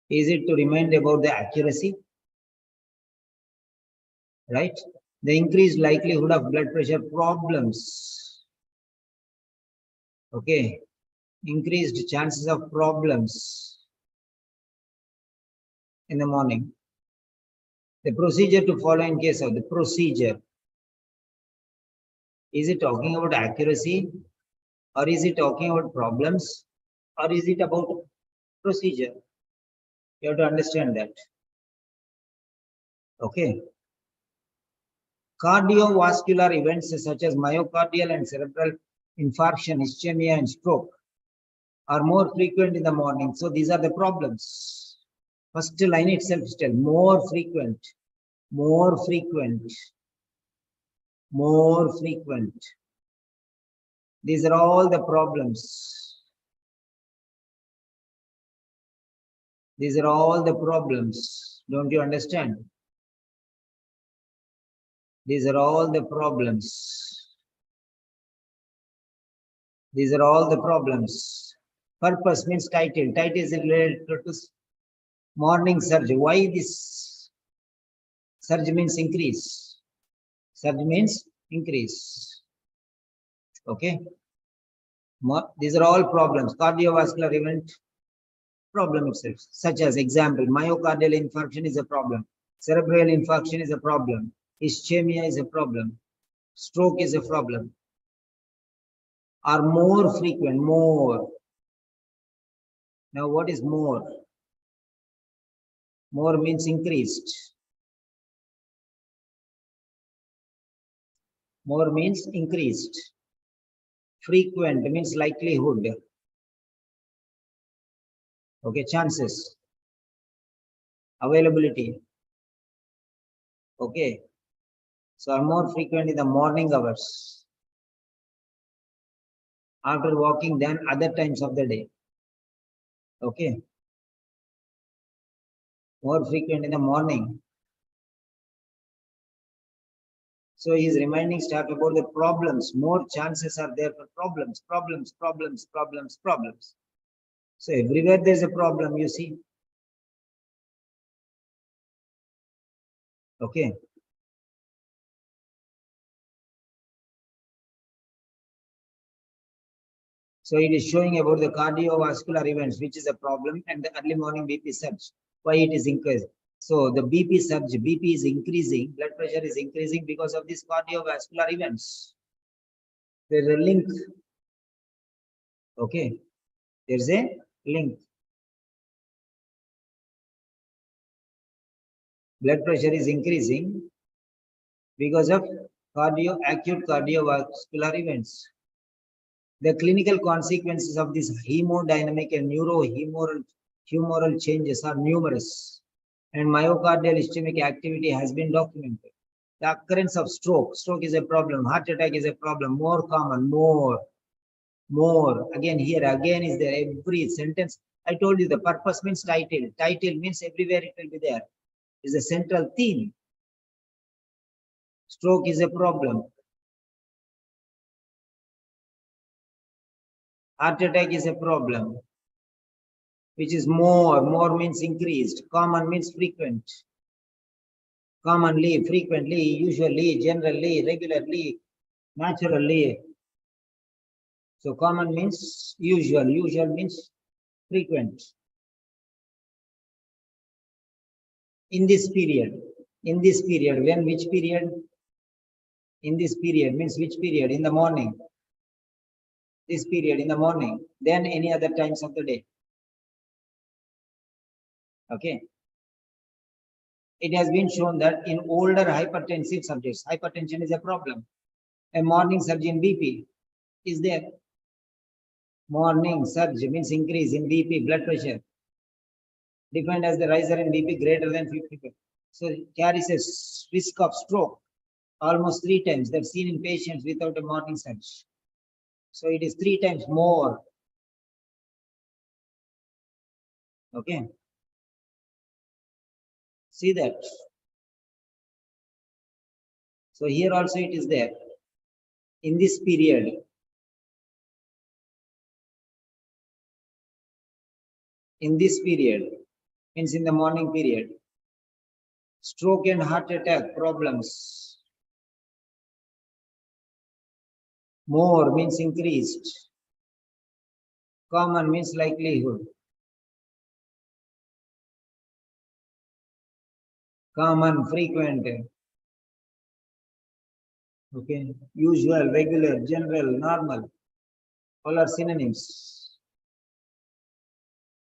Is it to remind about the accuracy? Right? The increased likelihood of blood pressure problems. Okay. Increased chances of problems in the morning. The procedure to follow in case of the procedure. Is it talking about accuracy, or is it talking about problems, or is it about procedure? You have to understand that. Okay. Cardiovascular events such as myocardial and cerebral infarction, ischemia, and stroke are more frequent in the morning. So these are the problems. First line itself is tell more frequent, more frequent, more frequent. These are all the problems. These are all the problems. Don't you understand? These are all the problems. These are all the problems. Purpose means title. Title is related to morning surge. Why this? Surge means increase. Surge means increase. Okay. These are all problems. Cardiovascular event problem itself, such as example, myocardial infarction is a problem. Cerebral infarction is a problem. Ischemia is a problem. Stroke is a problem. Are more frequent, more. Now what is more? More means increased. More means increased. Frequent means likelihood. Okay, chances. Availability. Okay. So are more frequent in the morning hours after walking than other times of the day. Okay. More frequent in the morning. So he is reminding staff about the problems. More chances are there for problems. So everywhere there is a problem, you see. Okay. So it is showing about the cardiovascular events, which is a problem, and the early morning BP surge, why it is increased. So the BP surge, BP is increasing, blood pressure is increasing because of these cardiovascular events. There is a link. Okay. There is a link. Blood pressure is increasing because of acute cardiovascular events. The clinical consequences of these hemodynamic and neurohumoral changes are numerous, and myocardial ischemic activity has been documented. The occurrence of stroke is a problem, heart attack is a problem, more common, more. Again here, again is there, every sentence. I told you the purpose means title. Title means everywhere it will be there. Is a central theme. Stroke is a problem. Heart attack is a problem, which is more. More means increased. Common means frequent. Commonly, frequently, usually, generally, regularly, naturally. So common means usual. Usual means frequent. In this period, when which period? in this period, means which period? In the morning. This period in the morning, then any other times of the day. Okay. It has been shown that in older hypertensive subjects, hypertension is a problem. A morning surge in BP is there. Morning surge means increase in BP, blood pressure, defined as the riser in BP greater than 50. So it carries a risk of stroke almost 3 times that's seen in patients without a morning surge. So it is 3 times more. Okay. See that. So here also it is there. In this period, means in the morning period, stroke and heart attack problems more means increased, common means likelihood, common, frequent, okay, usual, regular, general, normal, all are synonyms.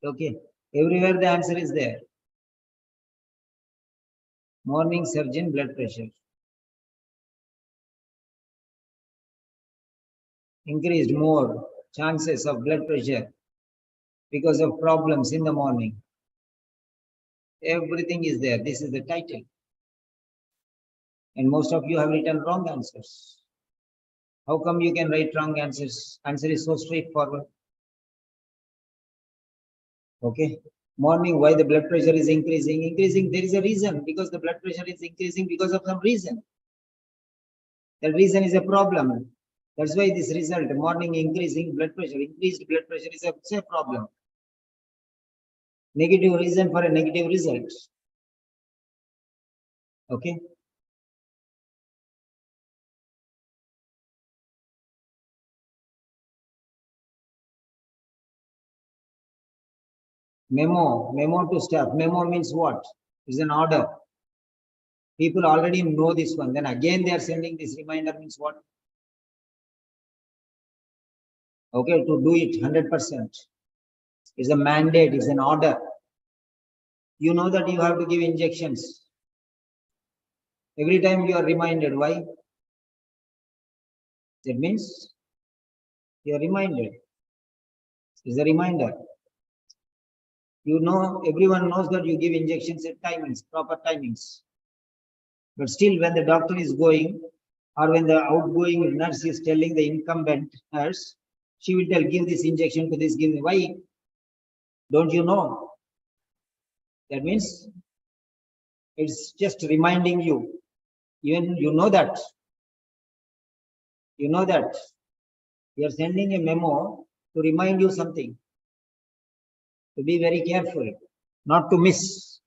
Okay, everywhere the answer is there. Morning surge in blood pressure. Increased more chances of blood pressure because of problems in the morning. Everything is there. This is the title. And most of you have written wrong answers. How come you can write wrong answers? Answer is so straightforward. Okay. Morning, why the blood pressure is increasing? Increasing, there is a reason, because the blood pressure is increasing because of some reason. That reason is a problem. That's why this result, morning increasing blood pressure, increased blood pressure is a problem. Negative reason for a negative result. Okay. Memo to staff. Memo means what? It's an order. People already know this one. Then again they are sending this reminder means what? Okay, to do it 100%. It's a mandate, it's an order. You know that you have to give injections. Every time you are reminded. Why? That means you are reminded. It's a reminder. You know, everyone knows that you give injections at timings, proper timings. But still, when the doctor is going, or when the outgoing nurse is telling the incumbent nurse, she will tell, give this injection to this, give me. Why? Don't you know? That means it's just reminding you. Even you know that. You know that. We are sending a memo to remind you something. To be very careful, not to miss.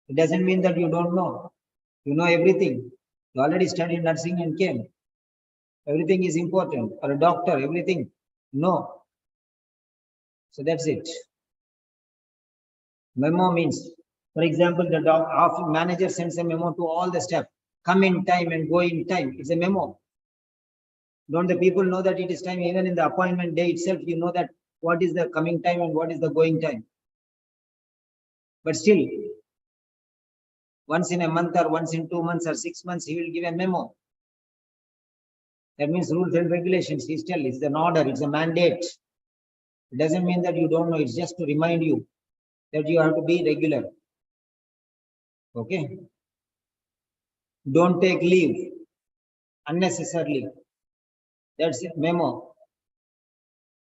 It doesn't mean that you don't know. You know everything. You already studied nursing and came. Everything is important. For a doctor, everything. No. So that's it. Memo means, for example, the manager sends a memo to all the staff. Come in time and go in time. It's a memo. Don't the people know that it is time? Even in the appointment day itself, you know that what is the coming time and what is the going time. But still, once in a month or once in 2 months or 6 months, he will give a memo. That means rules and regulations. He's telling it's an order, it's a mandate. It doesn't mean that you don't know. It's just to remind you that you have to be regular. Okay. Don't take leave unnecessarily. That's a memo.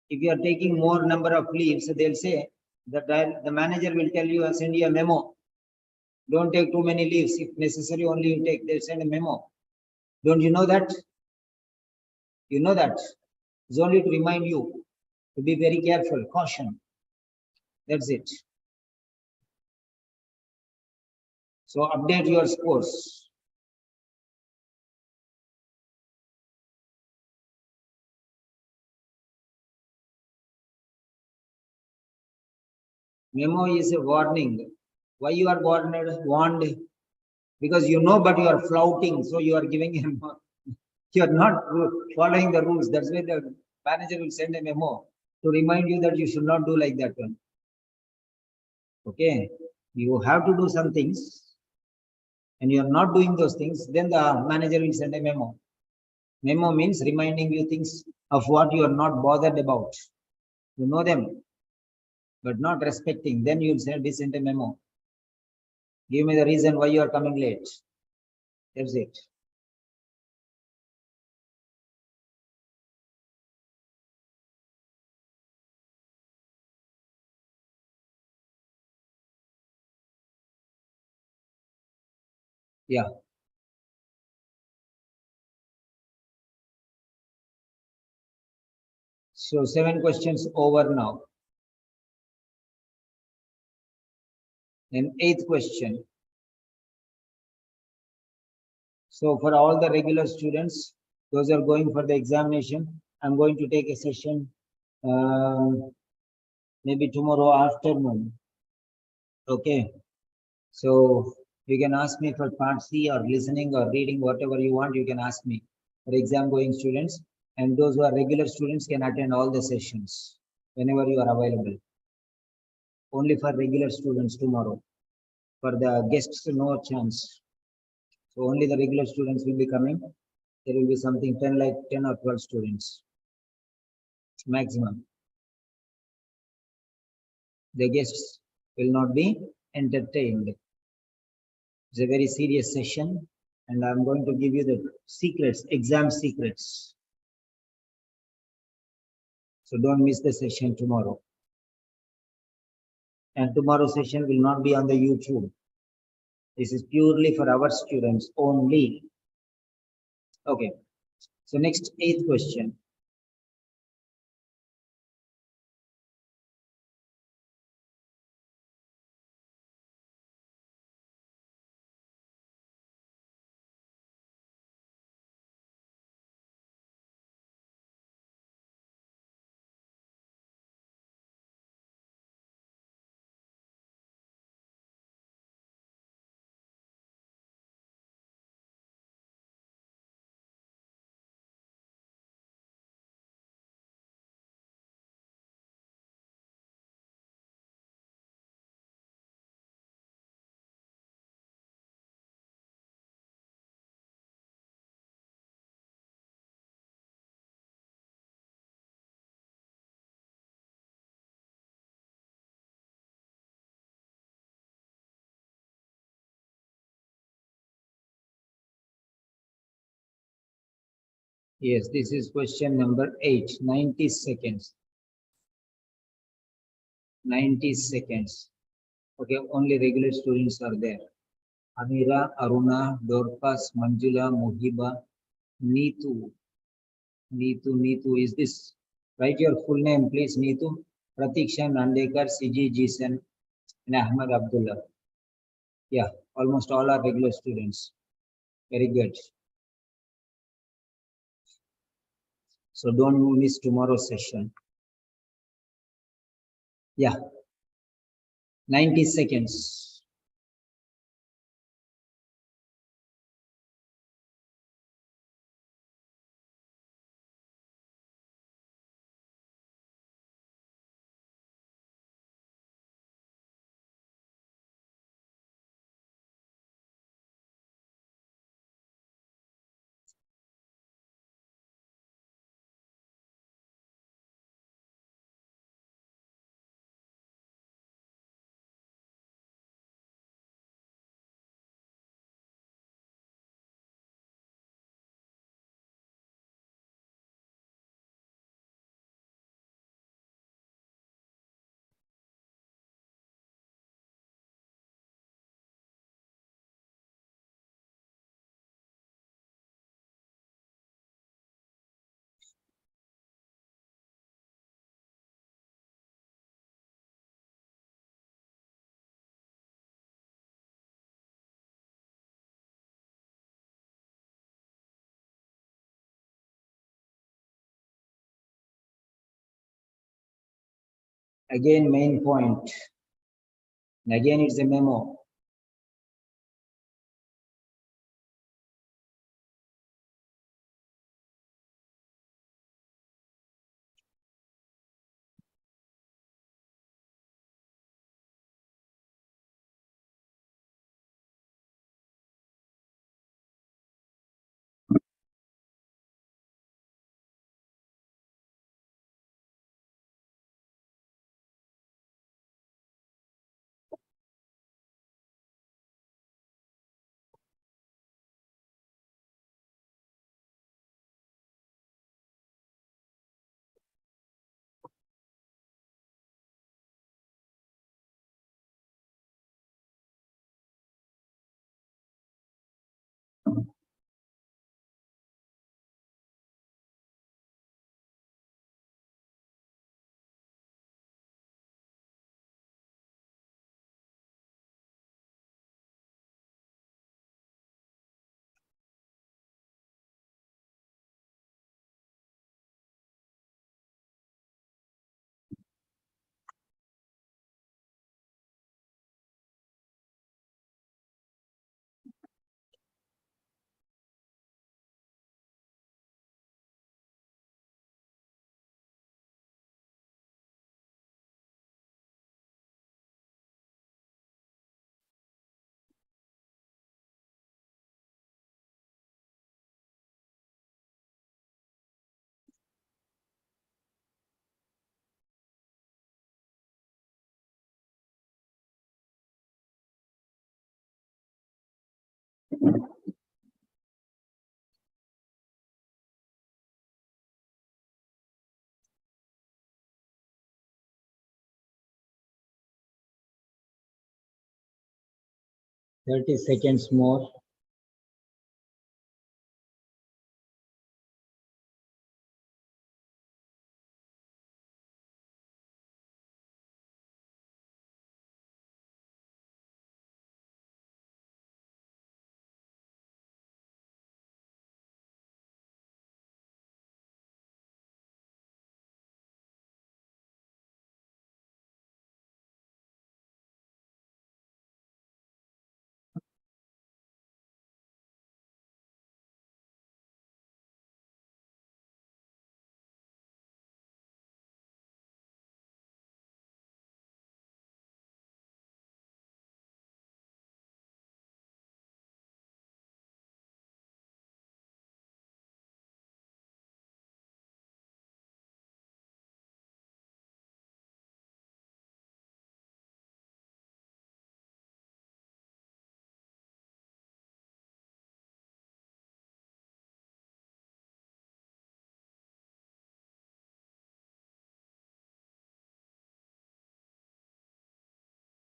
If you are taking more number of leaves, they'll say that the manager will tell you, send you a memo. Don't take too many leaves. If necessary, only you take. They'll send a memo. Don't you know that? You know that. It's only to remind you to be very careful, caution. That's it. So update your scores. Memo is a warning. Why you are warned? Because you know, but you are flouting. So you are giving him You're not following the rules. That's why the manager will send a memo to remind you that you should not do like that one. Okay, you have to do some things and you are not doing those things, then the manager will send a memo. Memo means reminding you things of what you are not bothered about. You know them, but not respecting. Then you'll send a memo. Give me the reason why you are coming late. That's it. Yeah. So 7 questions over now. And 8th question. So for all the regular students, those are going for the examination, I'm going to take a session maybe tomorrow afternoon. Okay. So you can ask me for part C or listening or reading, whatever you want, you can ask me. For exam going students, and those who are regular students can attend all the sessions whenever you are available. Only for regular students tomorrow. For the guests, no chance. So only the regular students will be coming. There will be something 10 or 12 students maximum. The guests will not be entertained. It's a very serious session, and I'm going to give you the secrets, exam secrets. So don't miss the session tomorrow. And tomorrow's session will not be on the YouTube. This is purely for our students only. Okay. So next, 8th question. Yes, this is question number 8, 90 seconds. 90 seconds. Okay, only regular students are there. Amira, Aruna, Dorcas, Manjula, Mohiba, Neetu. Neetu, is this? Write your full name, please, Neetu. Pratiksha Nandekar, CG Jason, and Ahmad Abdullah. Yeah, almost all are regular students. Very good. So don't miss tomorrow's session. Yeah, 90 seconds. Again, main point. And again, it's a memo. 30 seconds more.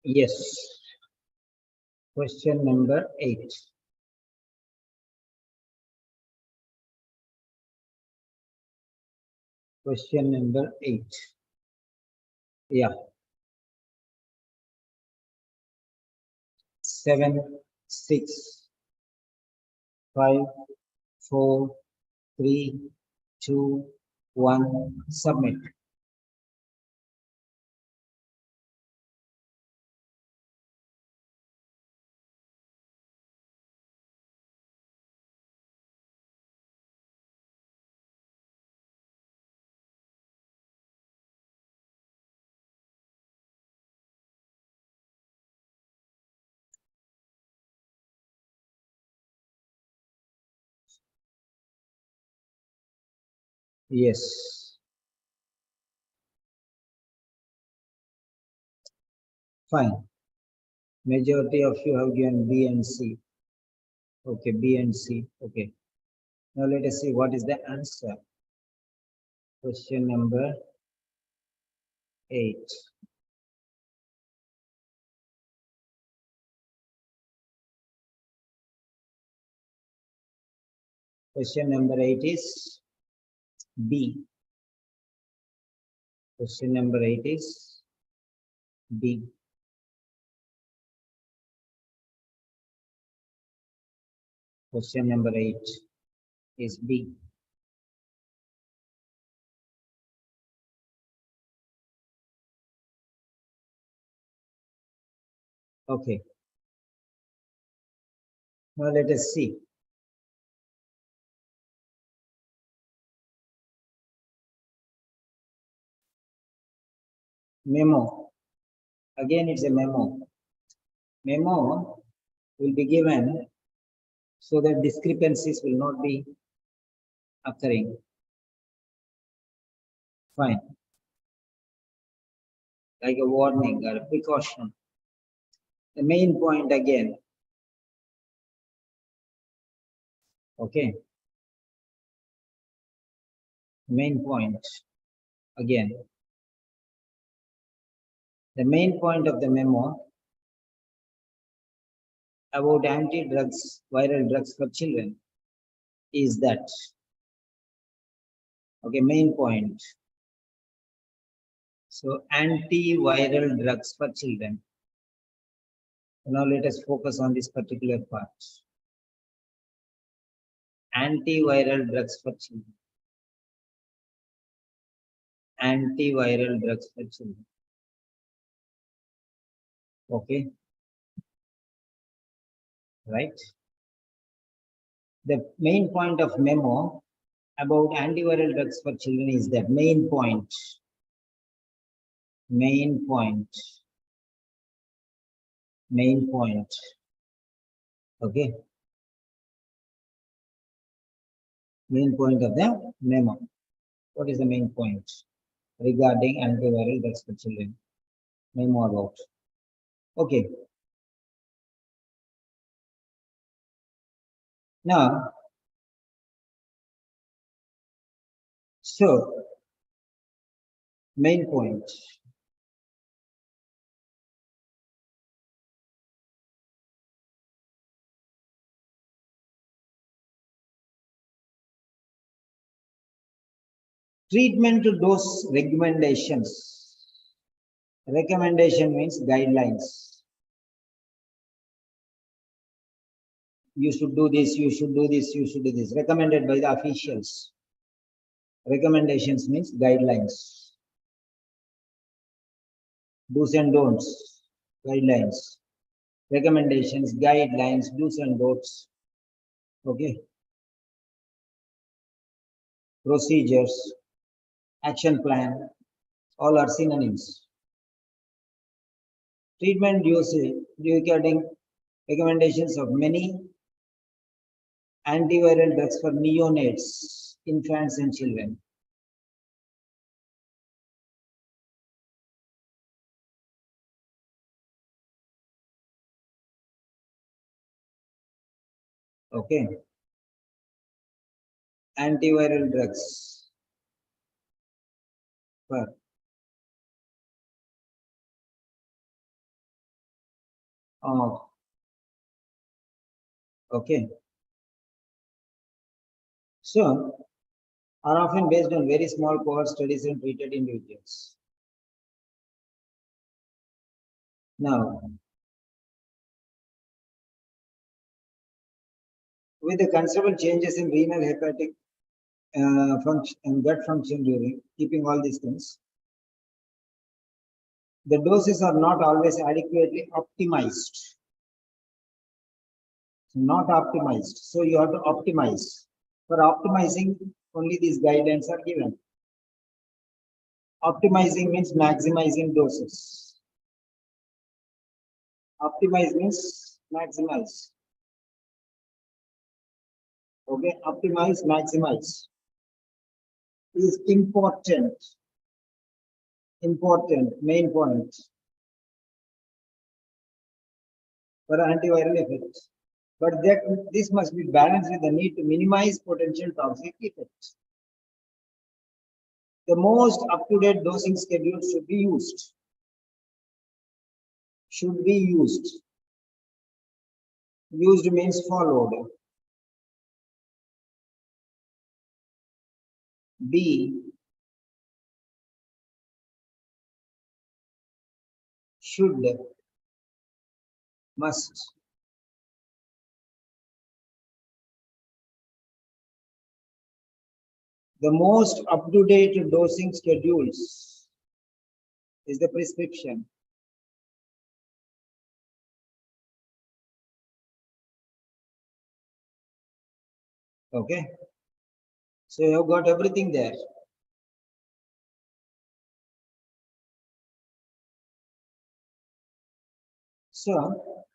Yes. Question number 8. Question number 8. Yeah. 7, 6, 5, 4, 3, 2, 1. Submit. Yes. Fine. Majority of you have given B and C. Okay, B and C. Okay. Now let us see what is the answer. Question number 8. Question number 8 is B. Question number 8 is B. Question number 8 is B. Okay. Now let us see. Memo. Again, it's a memo. Memo will be given so that discrepancies will not be occurring. Fine. Like a warning or a precaution. The main point again. Okay. Main point again. The main point of the memo about anti-drugs, viral drugs for children is that, okay, main point. So antiviral drugs for children. Now let us focus on this particular part. Antiviral drugs for children. Antiviral drugs for children. Okay. Right. The main point of memo about antiviral drugs for children is that main point. Main point. Main point. Okay. Main point of the memo. What is the main point regarding antiviral drugs for children? Memo about. Okay. Now, so main point. Treatment dose recommendations. Recommendation means guidelines. You should do this, you should do this, you should do this. Recommended by the officials. Recommendations means guidelines. Do's and don'ts, guidelines. Recommendations, guidelines, do's and don'ts. Okay. Procedures, action plan, all are synonyms. Treatment usage, regarding recommendations of many antiviral drugs for neonates, infants and children. Okay. Antiviral drugs for okay. So, are often based on very small cohort studies and treated individuals. Now, with the considerable changes in renal, hepatic function and gut function during keeping all these things, the doses are not always adequately optimized. Not optimized. So you have to optimize. For optimizing, only these guidelines are given. Optimizing means maximizing doses. Optimize means maximize. Okay, optimize, maximize is important. Important, main point for antiviral effects. But this must be balanced with the need to minimize potential toxic effects. The most up-to-date dosing schedule should be used. Should be used. Used means followed. B. Should. Must. The most up-to-date dosing schedules is the prescription. Okay. So you have got everything there. So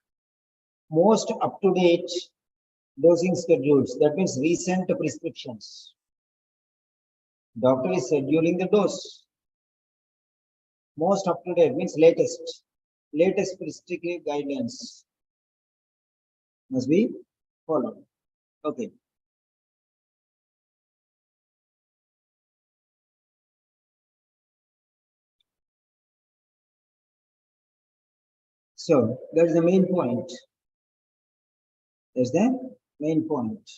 most up-to-date dosing schedules, that means recent prescriptions. Doctor is scheduling the dose. Most up-to-date means latest prescriptive guidelines must be followed. Okay. So that's the main point. That's the main point.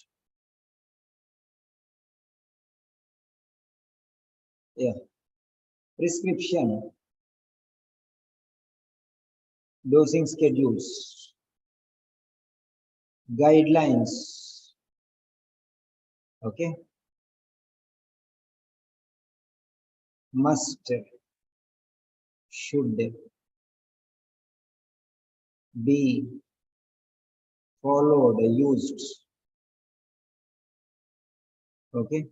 Yeah. Prescription, dosing schedules, guidelines. Okay. Must, should be followed, used. Okay.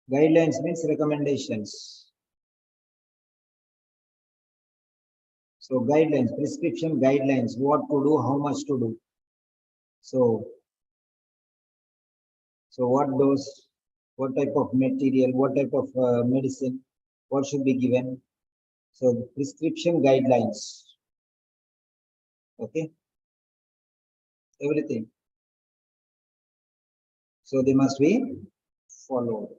Guidelines means recommendations. So guidelines, prescription guidelines, what to do, how much to do. So what dose, what type of material, what type of medicine, what should be given. So prescription guidelines. Okay. Everything. So they must be followed.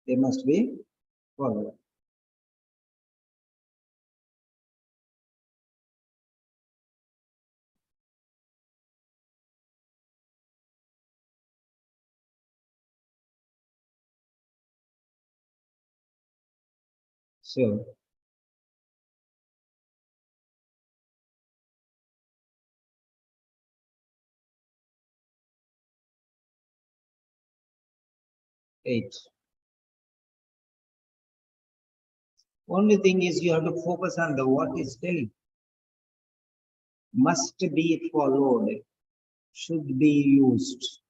They must be followed. So eight. Only thing is you have to focus on the what is telling. Must be followed, should be used.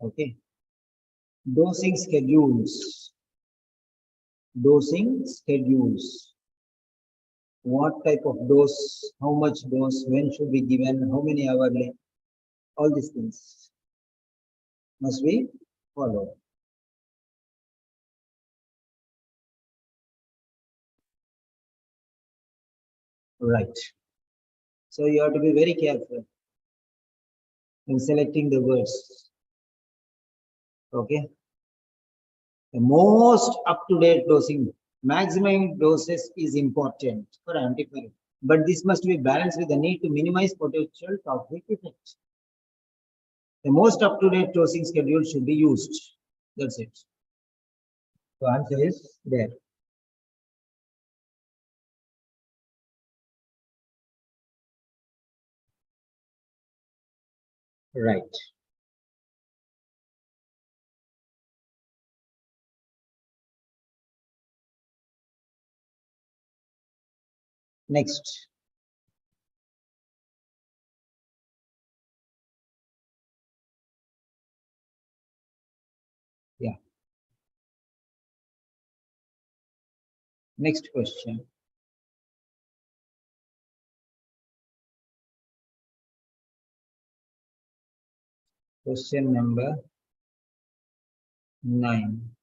Okay. Dosing schedules. Dosing schedules. What type of dose, how much dose, when should be given, how many hourly, all these things must be followed. Right. So you have to be very careful in selecting the words. Okay. The most up-to-date dosing, maximum doses is important for antiviral, but this must be balanced with the need to minimize potential toxic effects. The most up-to-date dosing schedule should be used. That's it. So answer is there. Right. Next. Yeah. Next question. Question number 9.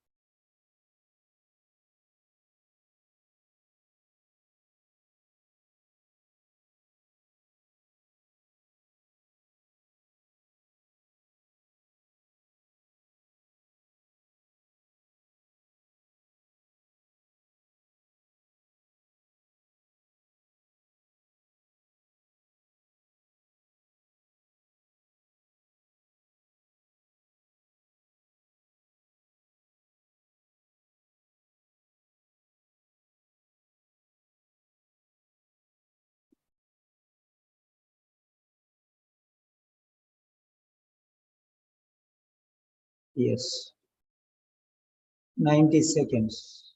Yes. 90 seconds.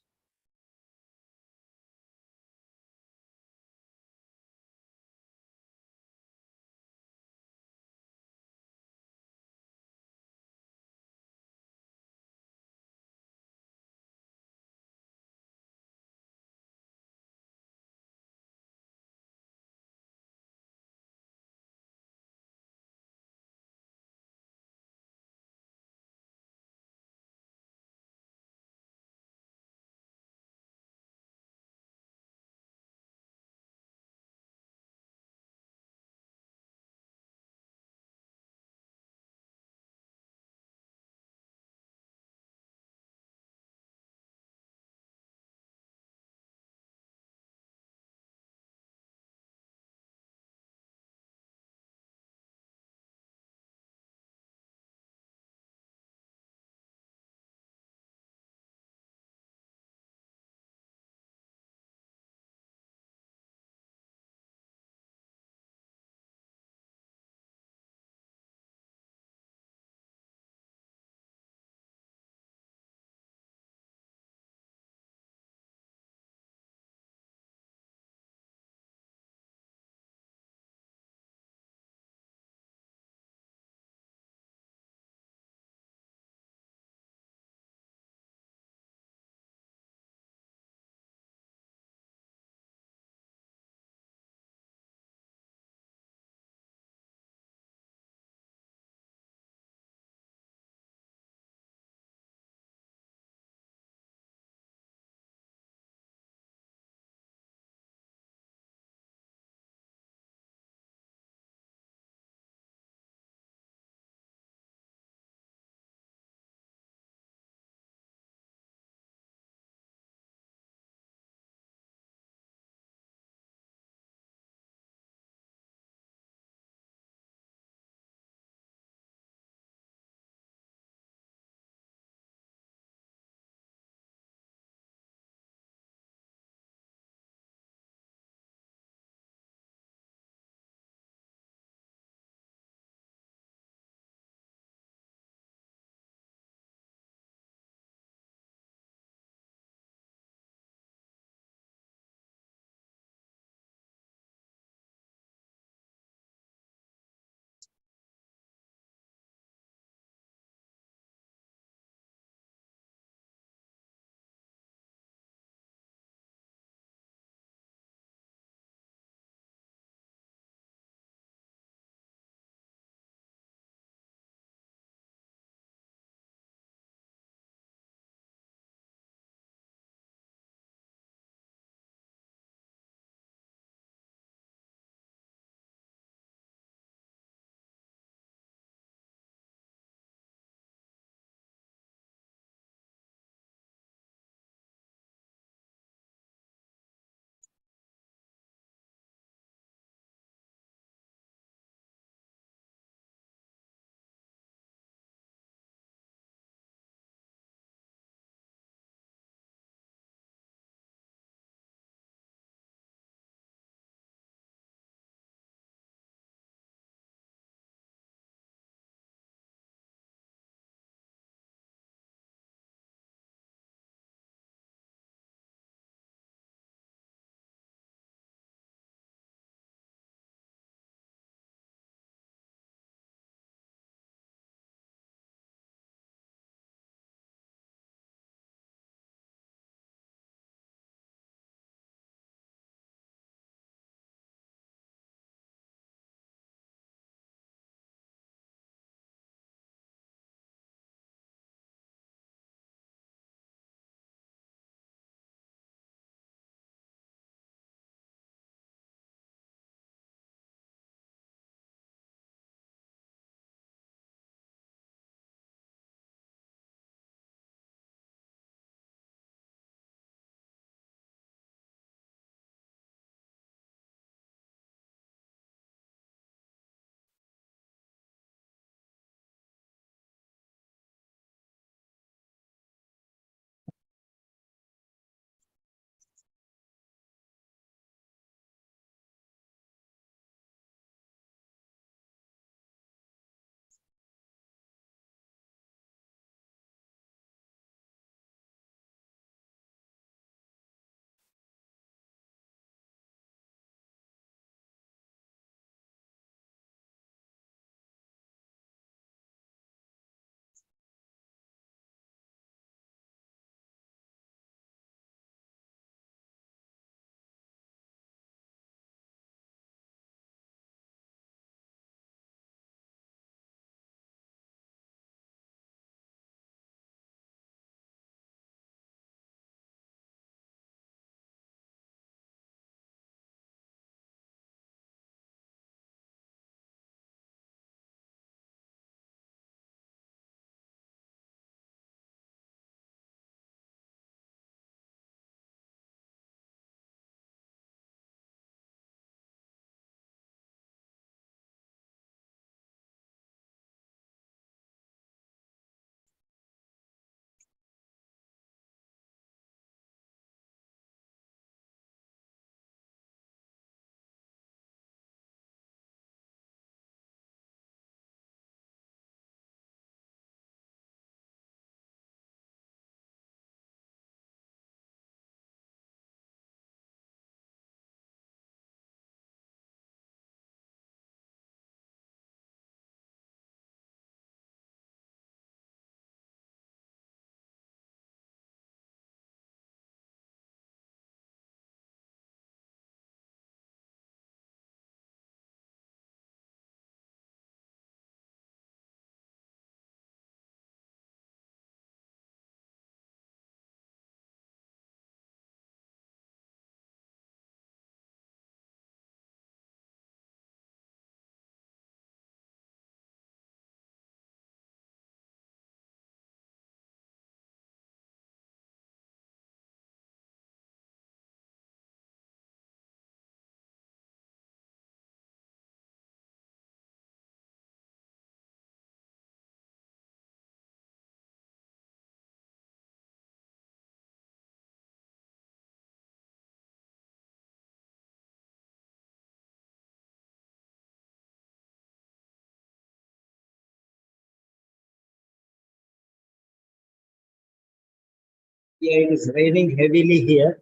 Yeah, it is raining heavily here.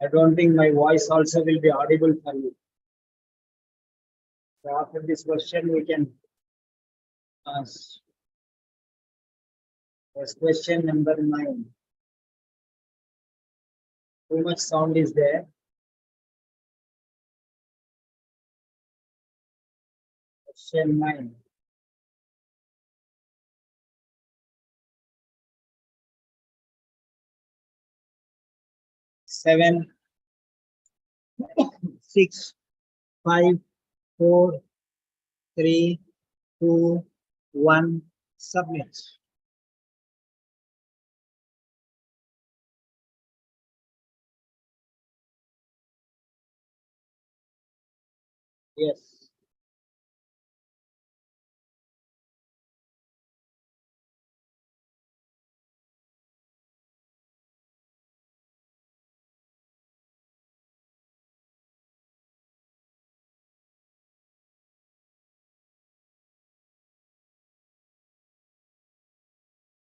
I don't think my voice also will be audible for you. So after this question, we can ask. Yes, question number 9. Too much sound is there. Question 9. Seven, 6, 5, 4, 3, 2, 1. Submit. Yes.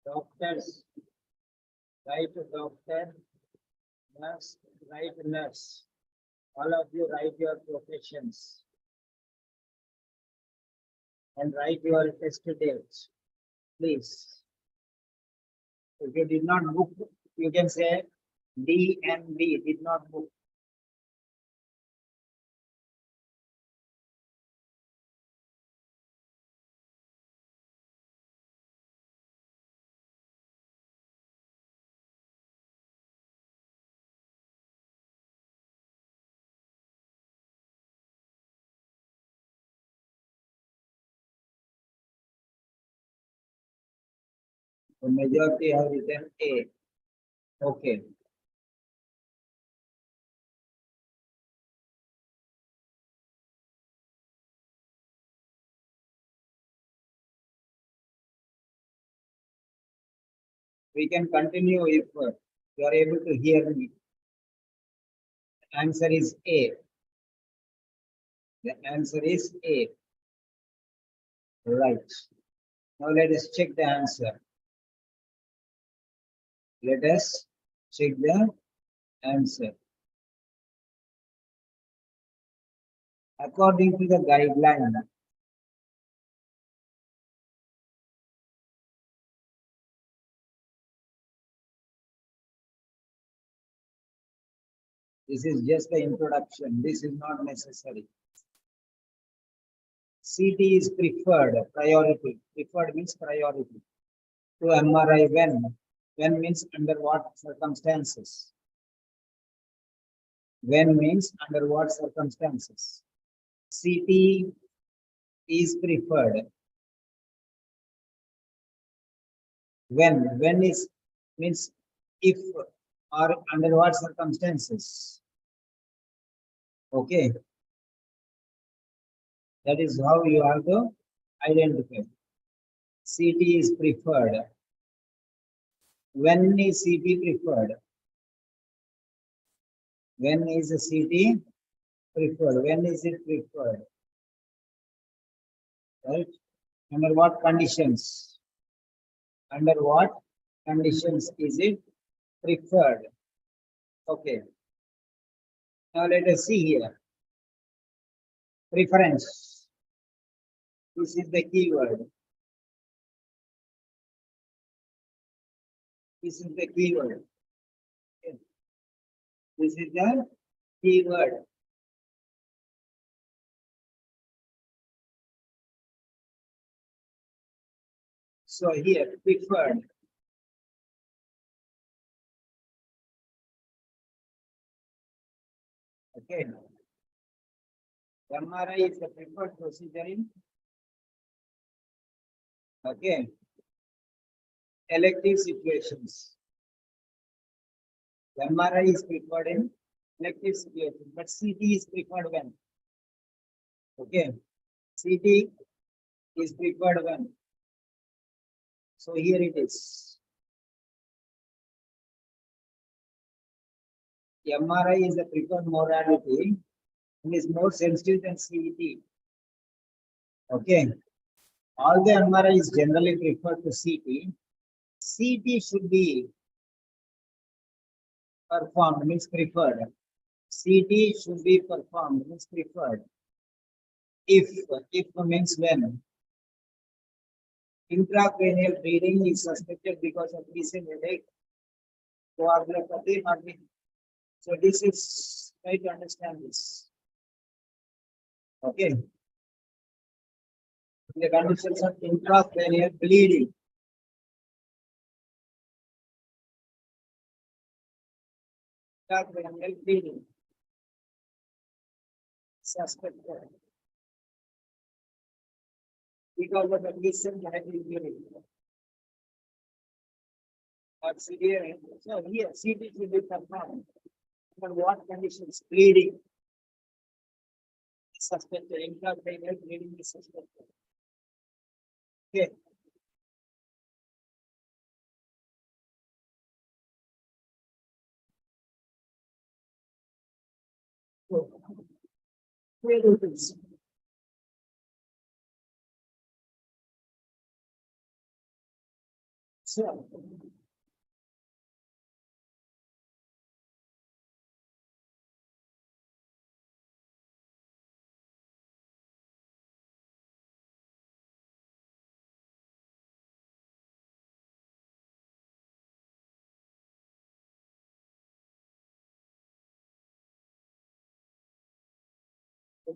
Doctors, write doctor, nurse, write nurse. All of you write your professions and write your test dates, please. If you did not book, you can say D and B did not book. The majority have written A. Okay. We can continue if you are able to hear me. The answer is A. The answer is A. Right. Now let us check the answer. Let us check the answer. According to the guideline, this is just the introduction. This is not necessary. CT is preferred, priority. Preferred means priority. To MRI when? When means under what circumstances? When means under what circumstances? CT is preferred. When is means if or under what circumstances? Okay. That is how you have to identify. CT is preferred. When is CT preferred? When is a CT preferred? When is it preferred? Right? Under what conditions? Under what conditions is it preferred? Okay. Now let us see here. Preference. This is the keyword. This is the keyword. Okay. This is the keyword. So here, preferred. Okay. MRI is the preferred procedure in elective situations. MRI is preferred in elective situations, but CT is preferred when? Okay. CT is preferred when? So here it is. MRI is the preferred modality and is more sensitive than CT. Okay. All the MRI is generally preferred to CT. CT should be performed, means preferred. CT should be performed, means preferred. If means when intracranial bleeding is suspected because of recent headache, coagulopathy, or so this is try to understand this. Okay. The conditions of intracranial bleeding. Intracranial bleeding. Suspected. Because of a recent head injury. Or severe. So here, CT should be performed. Under what conditions? Bleeding. Suspected. Intracranial bleeding is suspected. Okay. So, where it is. So,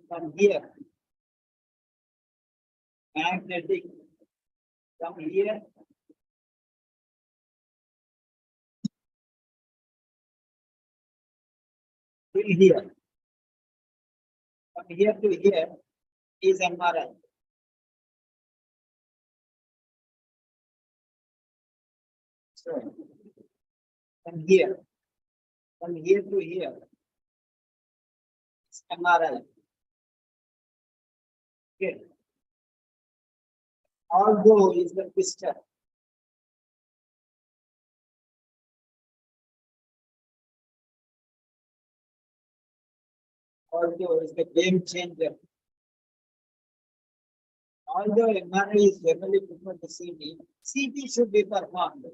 from here, magnetic, from here, till here. From here to here is MRI. So, from here to here, it's MRI. Okay. Although is the twister. Although is the game changer. Although MRI is generally preferred to CT, CT should be performed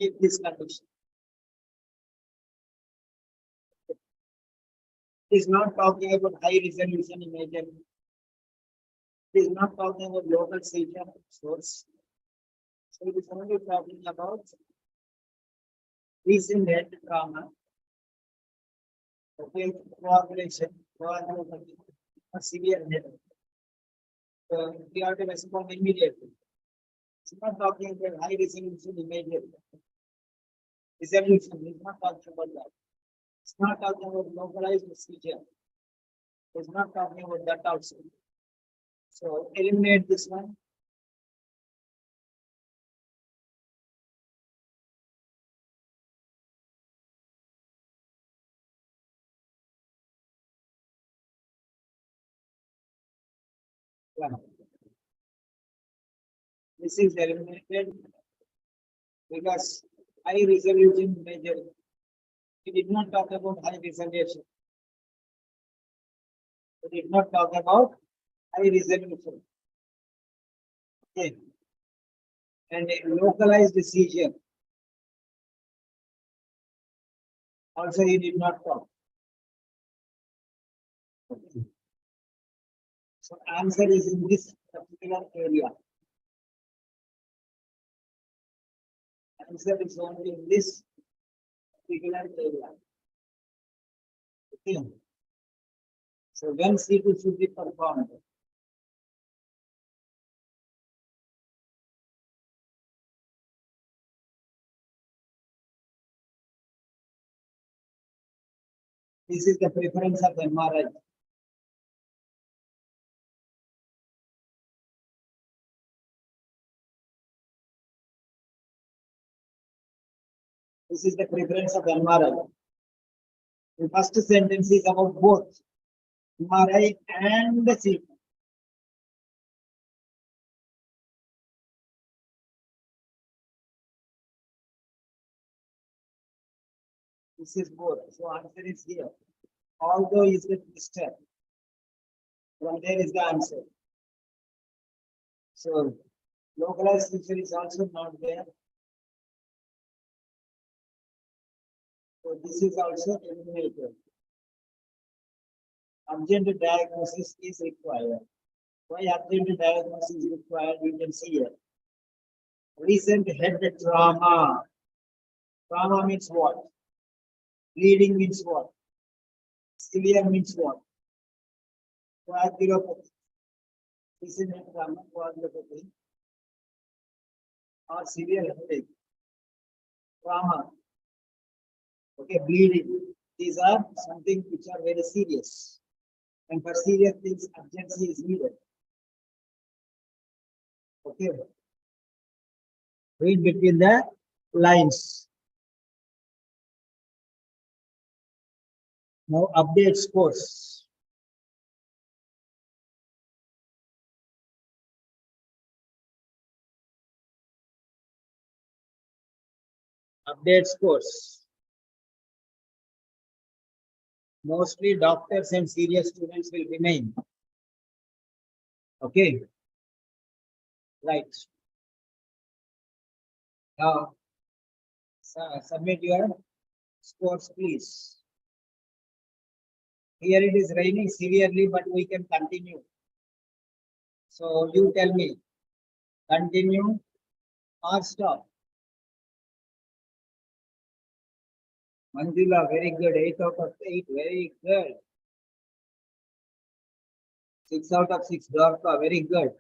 in this condition. It is not talking about high resolution imaging. It is not talking about local seizure source. So it is only talking about recent head trauma. Okay, coagulation, coagulopathy, or severe head. So we have to respond immediately. It's not talking about high resolution imaging. Resolution is not talking about that. It's not talking about localized seizure. It's not talking about that also. So eliminate this one. Yeah. This is eliminated because high resolution measure. We did not talk about high resolution. We did not talk about high resolution. Okay. And a localized seizure. Also, he did not talk. Okay. So answer is in this particular area. Answer is only in this particular area. Okay. So when C2 should be performed? This is the preference of MRI. This is the preference of MRI. The first sentence is about both MRI and the CT. This is both. So answer is here. Although is the twister. From there is the answer. So Localized feature is also not there. So this is also eliminated. Urgent diagnosis is required. Why urgent diagnosis is required? You can see here. Recent head trauma. Trauma means what? Bleeding means what? Severe means what? Coagulopathy. Recent head trauma, coagulopathy, or severe headache. Trauma. Okay, bleeding. These are something which are very serious. And for serious things, urgency is needed. Okay. Read between the lines. Now update scores. Update scores. Mostly doctors and serious students will remain. Okay. Right. Now, submit your scores, please. Here it is raining severely, but we can continue. So you tell me, continue or stop. Manjula, very good. 8 out of 8, very good. 6 out of 6, Dorka, very good.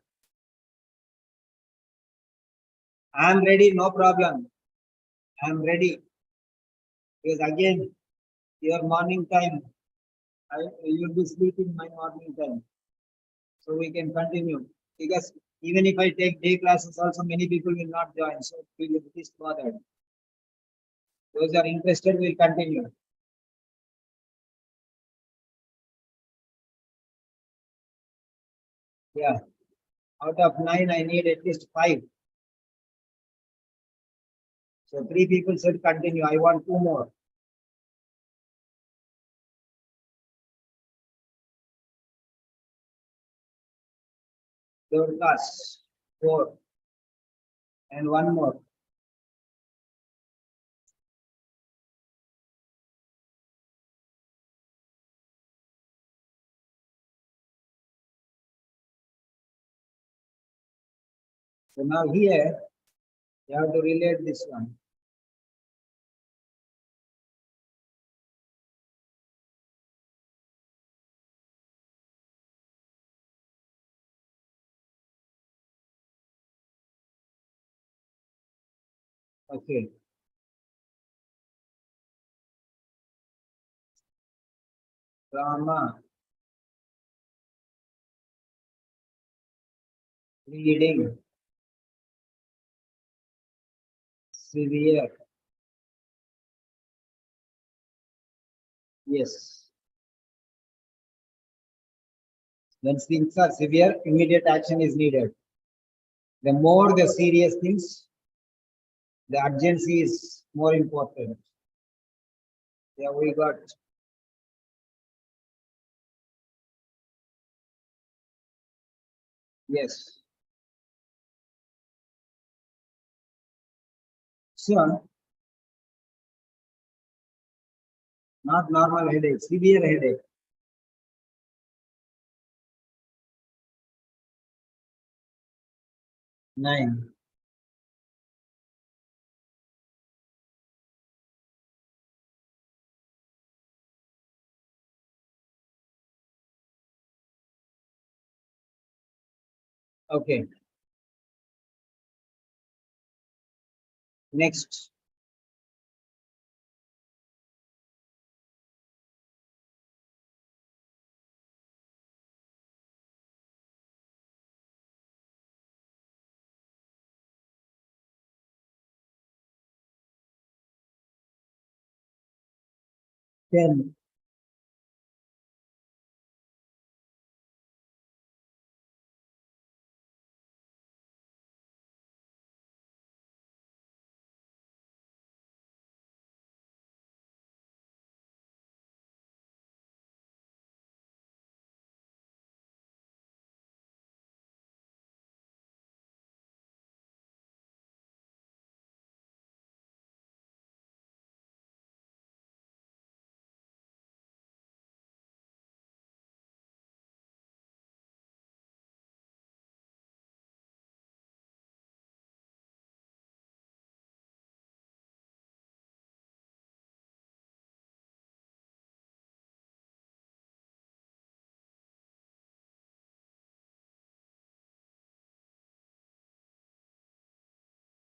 I am ready, no problem. I am ready. Because again, your morning time, you'll be sleeping my morning time. So we can continue. Because even if I take day classes, also many people will not join. So please bother. Those are interested will continue. Yeah. Out of 9, I need at least 5. So 3 people should continue. I want 2 more. Third class, 4. And 1 more. So now here, you have to relate this one. Okay. Trauma, bleeding, severe. Yes. When things are severe, immediate action is needed. The more the serious things, the urgency is more important. Yeah, we got. Yes. So, not normal headache, severe headache. 9. Okay. Next. Then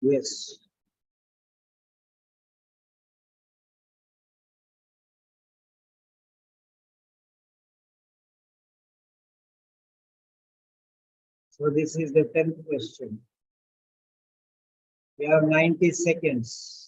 Yes. So this is the 10th question. We have 90 seconds.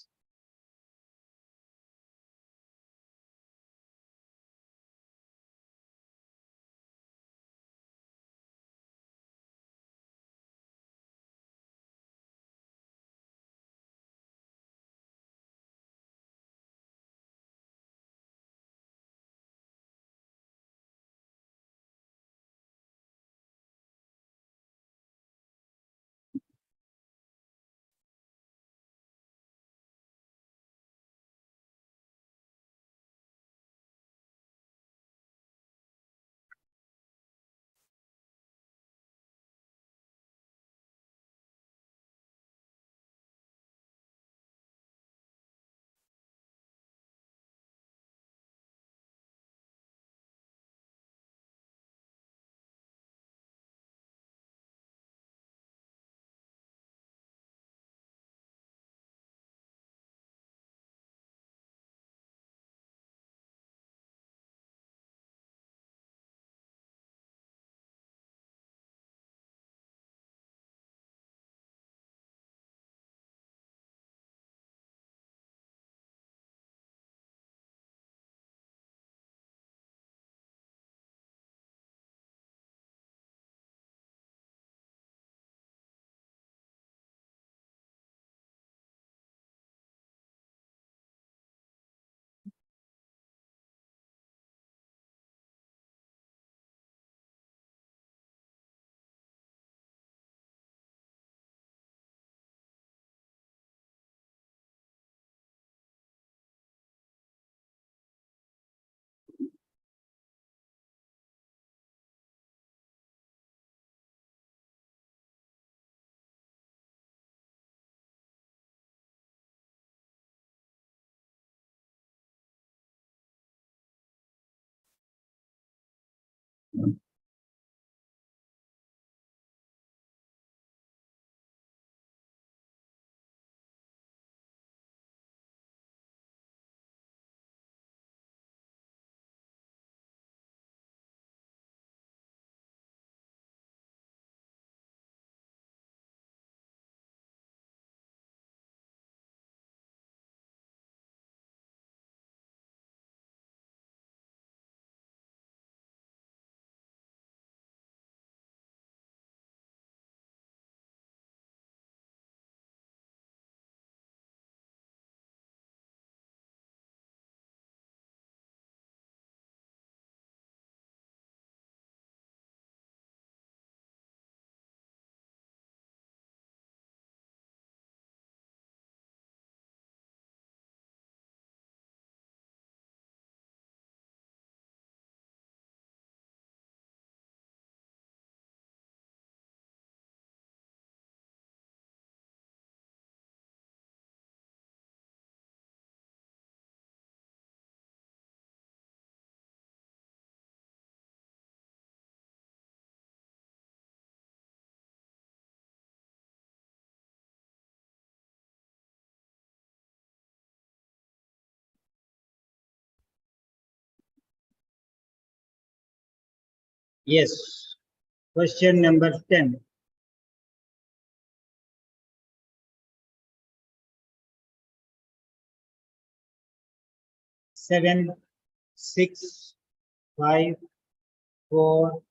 Yes. Question number 10. Seven, 6, 5, 4,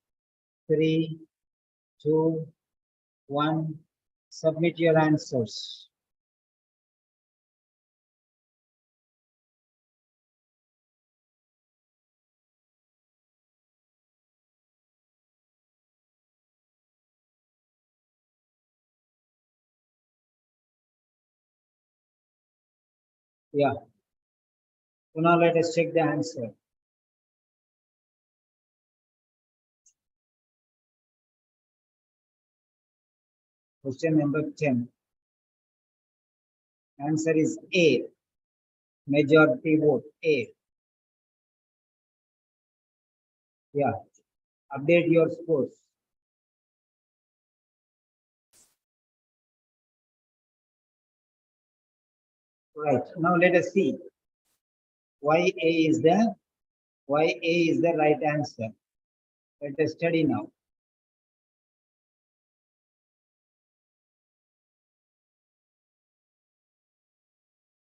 3, 2, 1. Submit your answers. Yeah. So now let us check the answer. Question number 10. Answer is A. Majority vote A. Yeah. Update your scores. Right. Now let us see. Why A is the right answer. Let us study now.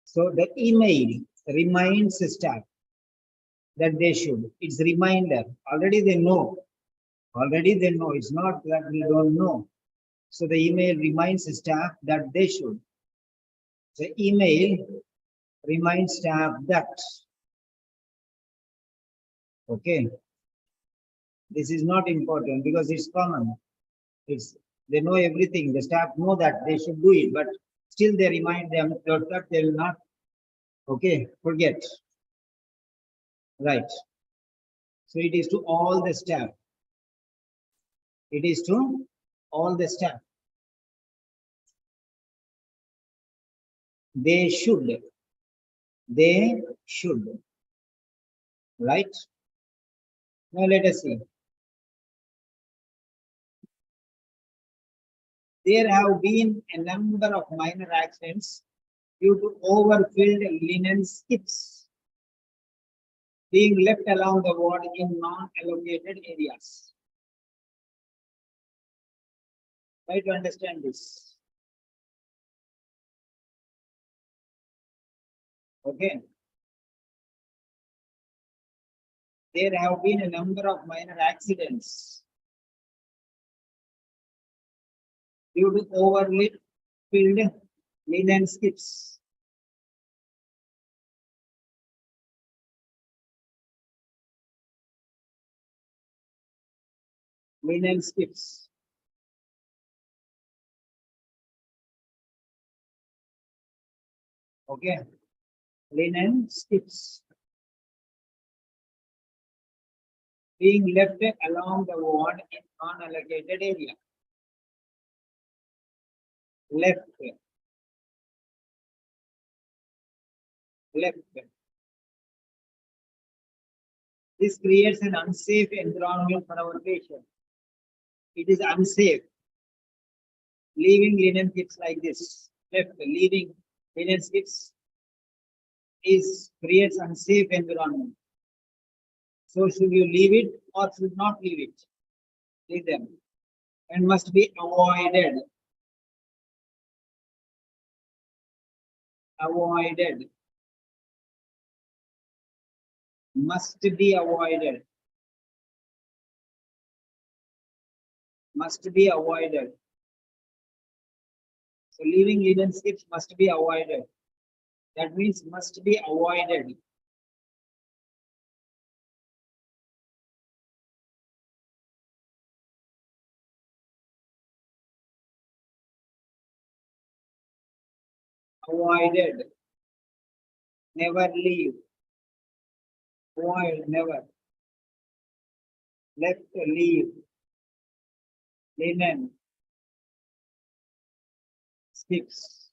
So the email reminds staff that they should. It's reminder. Already they know. Already they know. It's not that we don't know. So the email reminds staff that they should. The email reminds staff that. Okay. This is not important because it's common. It's they know everything. The staff know that they should do it, but still they remind them that they will not. Okay, forget. Right. So it is to all the staff. It is to all the staff. They should. They should. Right. Now let us see. There have been a number of minor accidents due to overfilled linen skips being left along the ward in non-allocated areas. Try to understand this. Okay. There have been a number of minor accidents due to overfilled linen skips. Linen skips. Okay. Linen skips being left along the ward in non-allocated area. Left. This creates an unsafe environment for our patient. It is unsafe. Leaving linen skips like this, leaving linen skips creates unsafe environment. So should you leave it or should not leave it? Leave them. And must be avoided. Avoided. Must be avoided. Must be avoided. So leaving linen skips must be avoided. That means must be avoided. Avoided. Never leave. Avoid, never. Left, leave. Linen. Skips.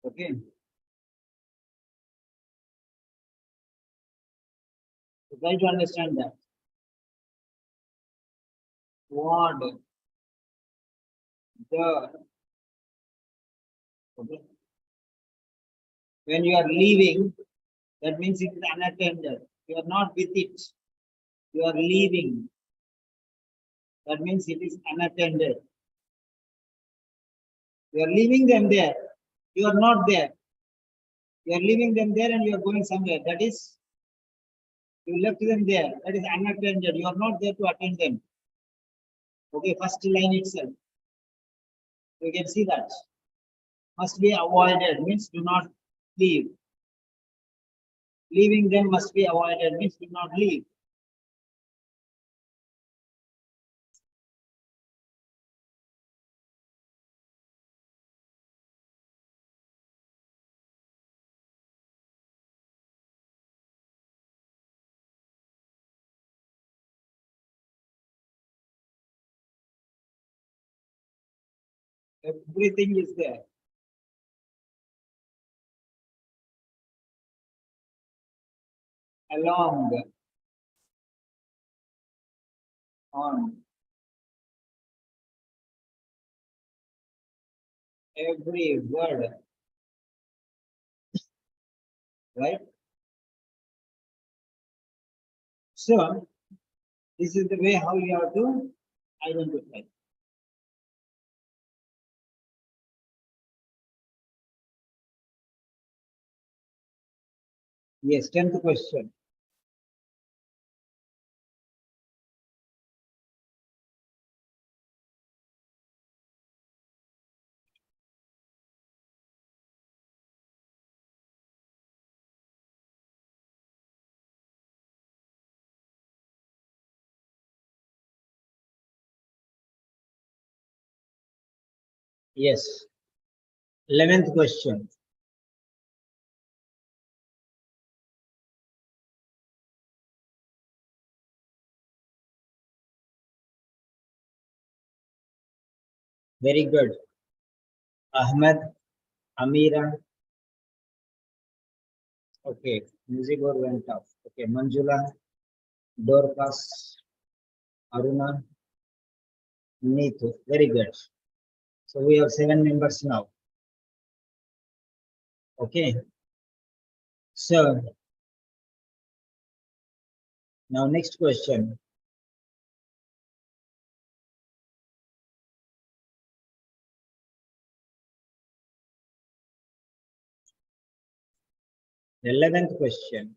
Okay. So try to understand that. Ward. The. Okay. When you are leaving, that means it is unattended. You are not with it. You are leaving. That means it is unattended. You are leaving them there. You are not there. You are leaving them there and you are going somewhere. That is, you left them there. That is unattended. You are not there to attend them. Okay, first line itself. You can see that. Must be avoided means do not leave. Leaving them must be avoided means do not leave. Everything is there. Along, on, every word right? So this is the way how you have to identify. Yes, 10th question. Yes. 11th question. Very good. Ahmed, Amira. Okay. Music board went off. Okay. Manjula, Dorcas, Aruna, Neetu. Very good. So we have 7 members now. Okay. So now next question. The 11th question.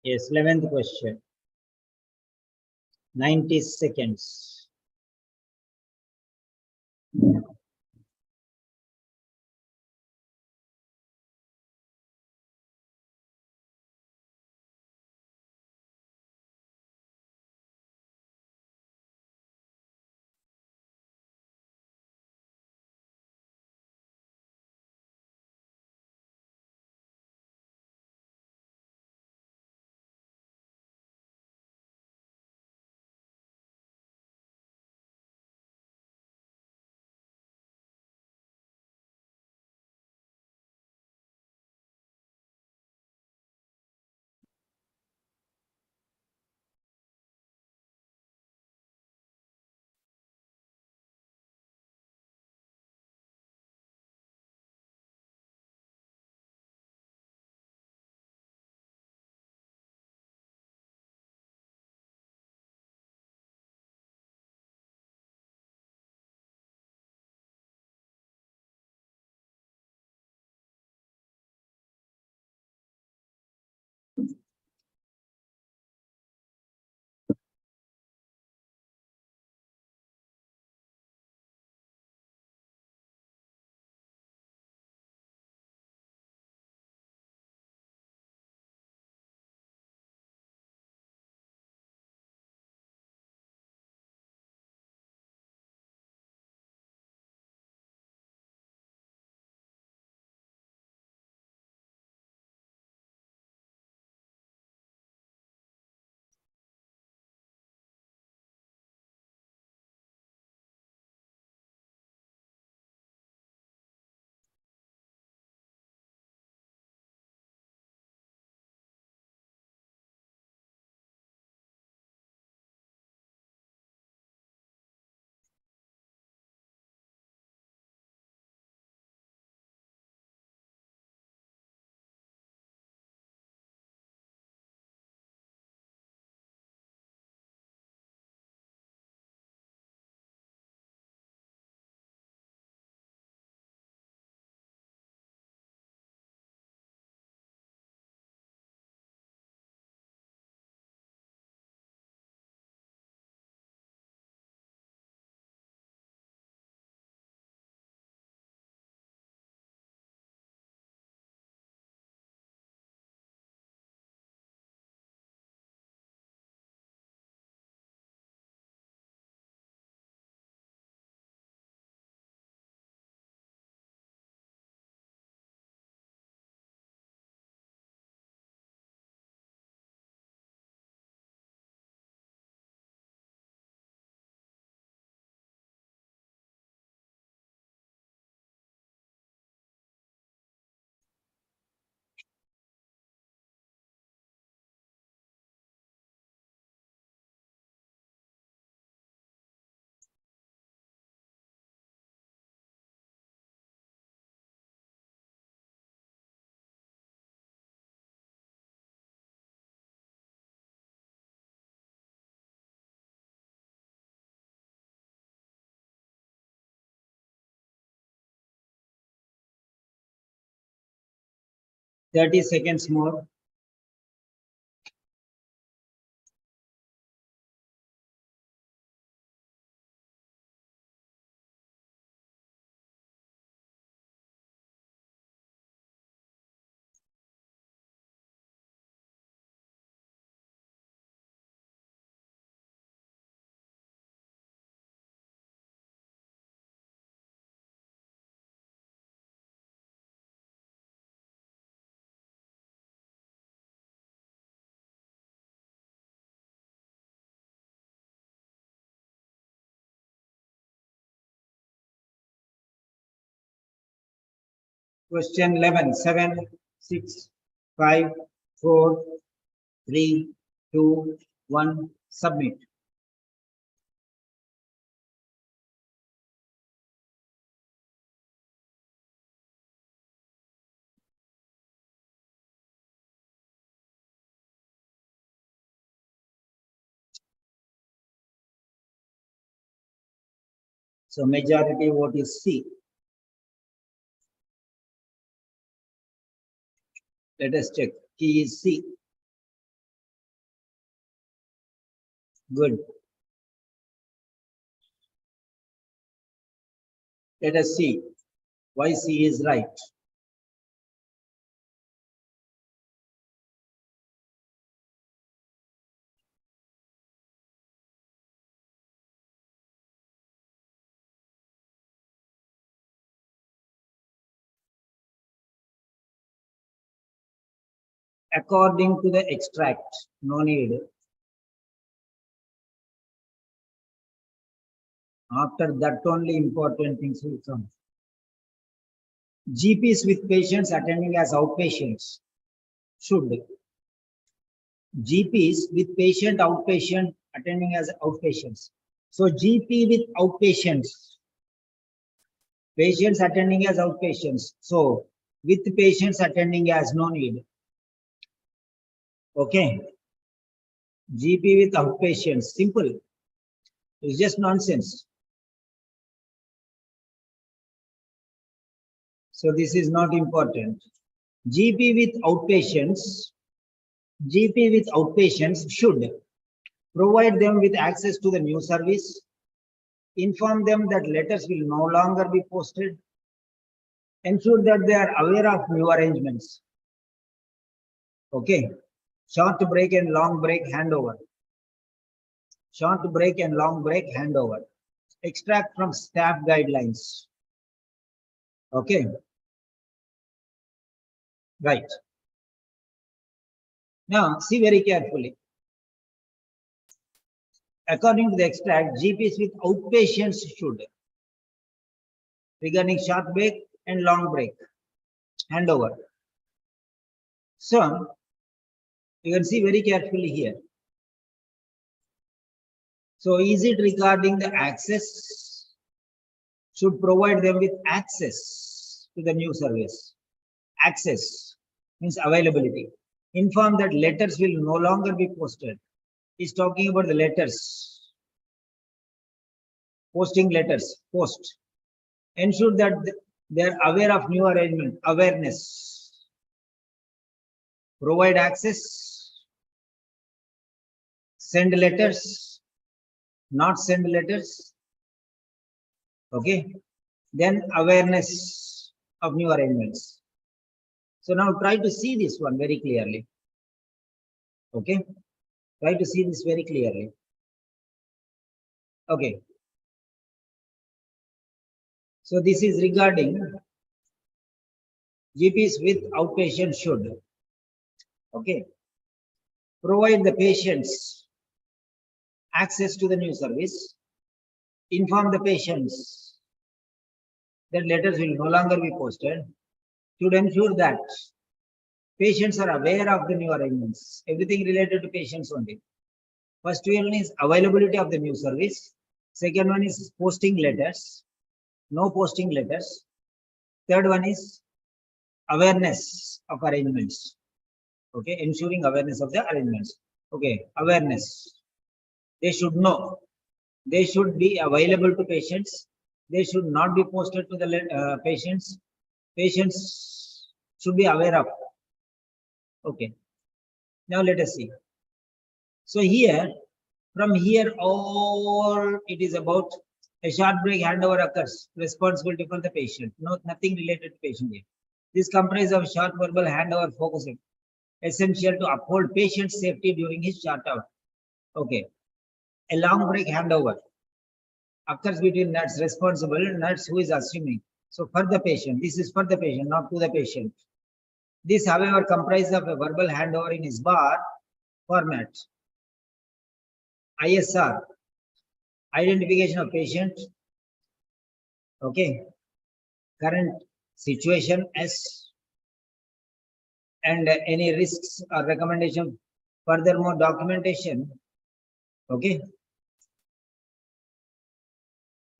Yes, 11th question. 90 seconds. 30 seconds more. Question 11, 7, 6, 5, 4, 3, 2, 1, submit. So majority vote is C. Let us check. Key is C. Good. Let us see why C is right. According to the extract, no need. After that only important things will come. GPs with patients attending as outpatients should. GPs with outpatient attending as outpatients. So GP with outpatients, patients attending as outpatients. So with patients attending as no need. Okay. GP with outpatients, simple. It's just nonsense. So this is not important. GP with outpatients should provide them with access to the new service, inform them that letters will no longer be posted, ensure that they are aware of new arrangements. Okay. Short break and long break handover. Short break and long break handover. Extract from staff guidelines. Okay. Right. Now, see very carefully. According to the extract, GPs with outpatients should. Regarding short break and long break handover. So, you can see very carefully here. So, is it regarding the access? Should provide them with access to the new service. Access means availability. Inform that letters will no longer be posted. He's talking about the letters. Posting letters, post. Ensure that they are aware of new arrangement, awareness. Provide access. Send letters. Not send letters. Okay. Then awareness of new arrangements. So now try to see this one very clearly. Okay. Try to see this very clearly. Okay. So this is regarding GPs with outpatient should. Okay. Provide the patients access to the new service. Inform the patients that letters will no longer be posted. Should ensure that patients are aware of the new arrangements. Everything related to patients only. First one is availability of the new service. Second one is posting letters. No posting letters. Third one is awareness of arrangements. Okay, ensuring awareness of the arrangements. Okay, awareness. They should know. They should be available to patients. They should not be posted to the patients. Patients should be aware of Okay. Now let us see. So here, from here, all it is about a short break handover occurs. Responsibility for the patient. No, nothing related to patient here. This comprises of short verbal handover focusing, essential to uphold patient safety during his short out. Okay. A long break handover occurs between nurse responsible and nurse who is assuming. So for the patient, this is for the patient, not to the patient. This, however, comprises of a verbal handover in his bar format. ISR, identification of patient. Okay. Current situation S and any risks or recommendation. Furthermore, documentation. Okay.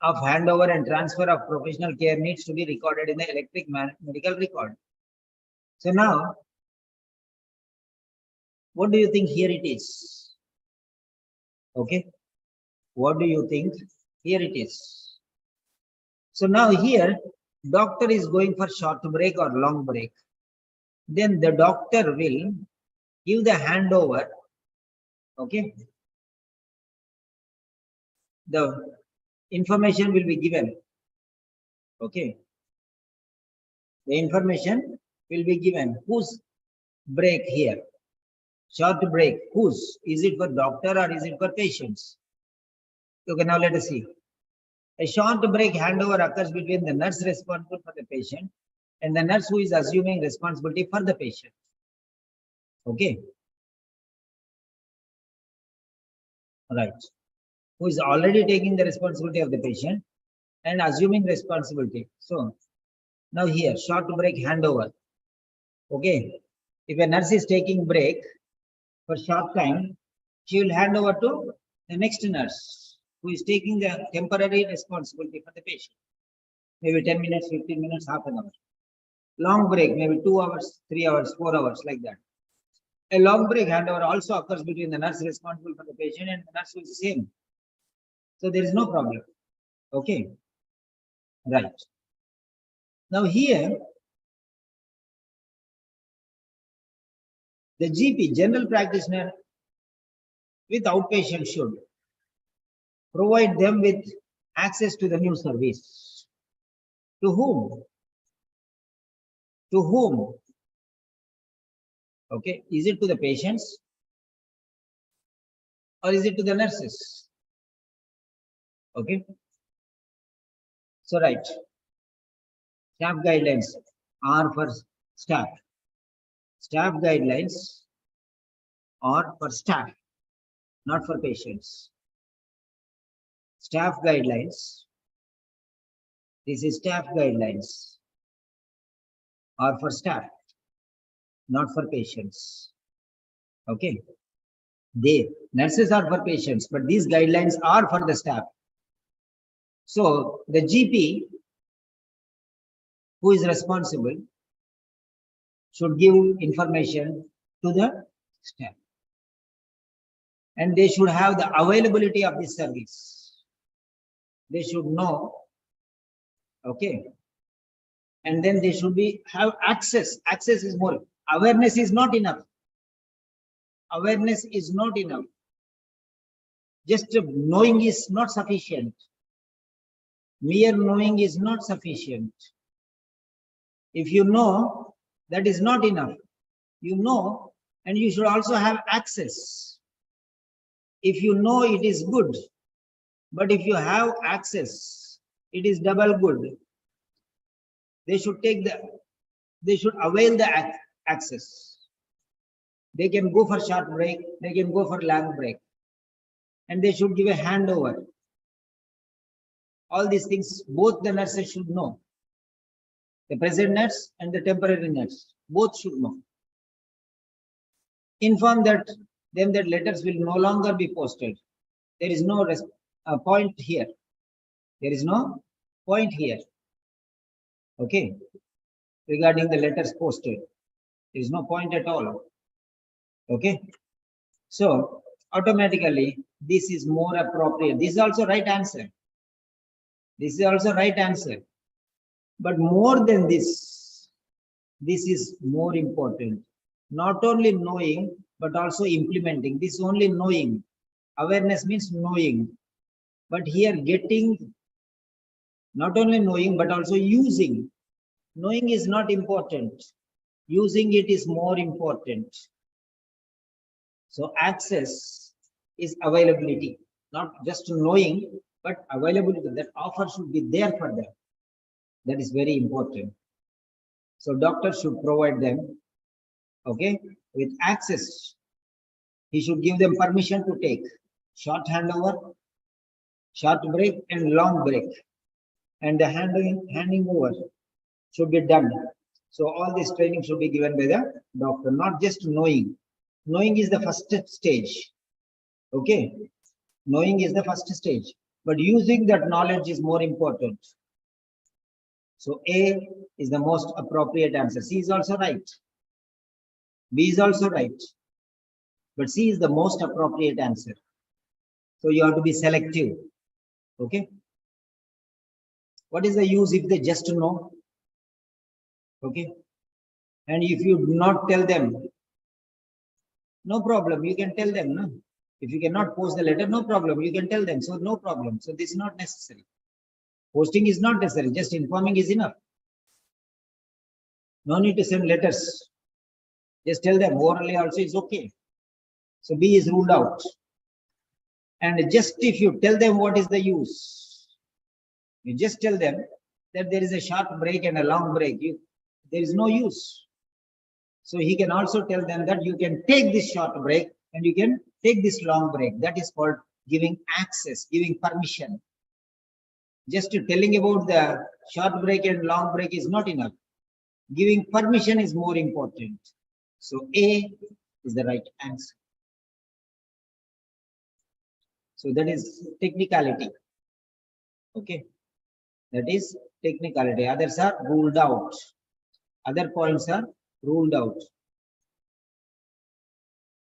Of handover and transfer of professional care needs to be recorded in the electric medical record. So now, what do you think here it is? Okay. What do you think? Here it is. So now here, doctor is going for short break or long break. Then the doctor will give the handover. Okay. The information will be given. Okay. The information will be given. Whose break here? Short break. Whose? Is it for doctor or is it for patients? Okay, now let us see. A short break handover occurs between the nurse responsible for the patient and the nurse who is assuming responsibility for the patient. Okay. Right. Who is already taking the responsibility of the patient and assuming responsibility. So now here, short break handover. Okay. If a nurse is taking break for short time, she will hand over to the next nurse who is taking the temporary responsibility for the patient. Maybe 10 minutes, 15 minutes, half an hour. Long break, maybe 2 hours, 3 hours, 4 hours, like that. A long break handover also occurs between the nurse responsible for the patient and the nurse who is the same. So there is no problem. Okay. Right. Now here, the GP, general practitioner with outpatient should provide them with access to the new service. To whom? To whom? Okay. Is it to the patients or is it to the nurses? Okay. So right. Staff guidelines are for staff. Staff guidelines are for staff, not for patients. Staff guidelines. This is staff guidelines are for staff, not for patients. Okay. Nurses are for patients, but these guidelines are for the staff. So the GP who is responsible should give information to the staff. And they should have the availability of this service. They should know. Okay. And then they should have access. Access is more. Awareness is not enough. Awareness is not enough. Just knowing is not sufficient. Mere knowing is not sufficient. If you know, that is not enough. You know, and you should also have access. If you know, it is good. But if you have access, it is double good. They should avail the access. They can go for short break, they can go for long break. And they should give a handover. All these things, both the nurses should know. The present nurse and the temporary nurse, both should know. Inform them that letters will no longer be posted. There is no point here. There is no point here. Okay. Regarding the letters posted, there is no point at all. Okay. So automatically, this is more appropriate. This is also right answer. This is also right answer. But more than this is more important. not only knowing, but also implementing. This is only knowing. Awareness means knowing. But here getting, not only knowing, but also using. Knowing is not important. Using it is more important. So access is availability, not just knowing, but availability. That offer should be there for them. That is very important. So doctor should provide them, okay, with access. He should give them permission to take short handover, short break, and long break. And the handing over should be done. So all this training should be given by the doctor, not just knowing. Knowing is the first stage. Okay. Knowing is the first stage, but using that knowledge is more important. So A is the most appropriate answer. C is also right. B is also right. But C is the most appropriate answer. So you have to be selective. Okay. What is the use if they just know? Okay. And if you do not tell them, no problem. You can tell them, no? If you cannot post the letter, no problem. You can tell them. So no problem. So this is not necessary. Posting is not necessary. Just informing is enough. No need to send letters. Just tell them orally also is okay. So B is ruled out. And just if you tell them what is the use, you just tell them that there is a short break and a long break. There is no use. So he can also tell them that you can take this short break and you can take this long break. That is called giving access, giving permission. Just telling about the short break and long break is not enough. Giving permission is more important. So A is the right answer. So that is technicality. Okay. That is technicality. Others are ruled out. Other points are ruled out.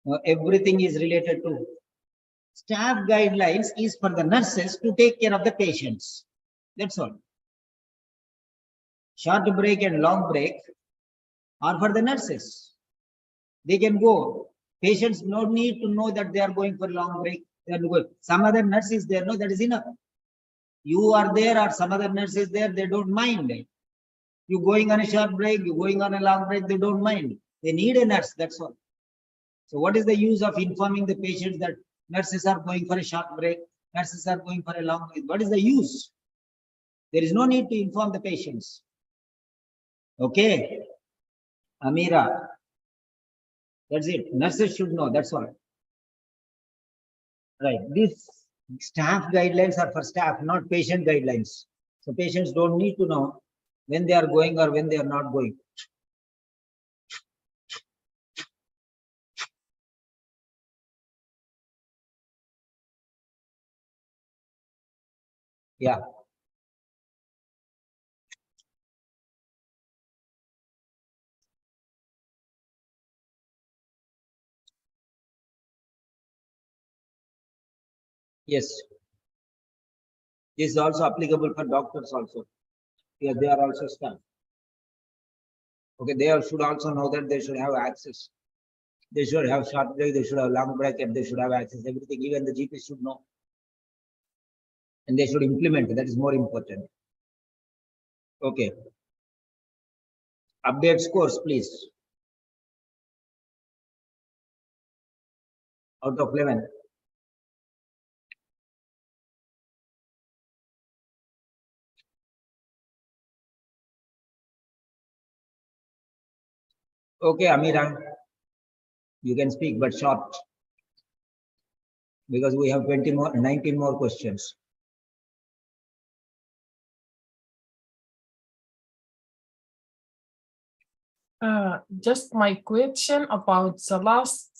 Now, everything is related to staff guidelines is for the nurses to take care of the patients. That's all. Short break and long break are for the nurses. They can go. Patients no need to know that they are going for long break. They are going. Some other nurse is there. No, that is enough. You are there or some other nurse is there. They don't mind. You going on a short break, you going on a long break. They don't mind. They need a nurse. That's all. So what is the use of informing the patients that nurses are going for a short break, nurses are going for a long break? What is the use? There is no need to inform the patients. Okay. Amira. That's it. Nurses should know. That's all. Right. These staff guidelines are for staff, not patient guidelines. So patients don't need to know when they are going or when they are not going. Yeah. Yes. This is also applicable for doctors also. Yeah, they are also staff. Okay, they should also know that they should have access. They should have short break, they should have long break, and they should have access. Everything, even the GP should know. And they should implement it. That is more important. Okay. Update scores, please. Out of 11. Okay, Amira, you can speak, but short. Because we have 19 more questions. Just my question about the last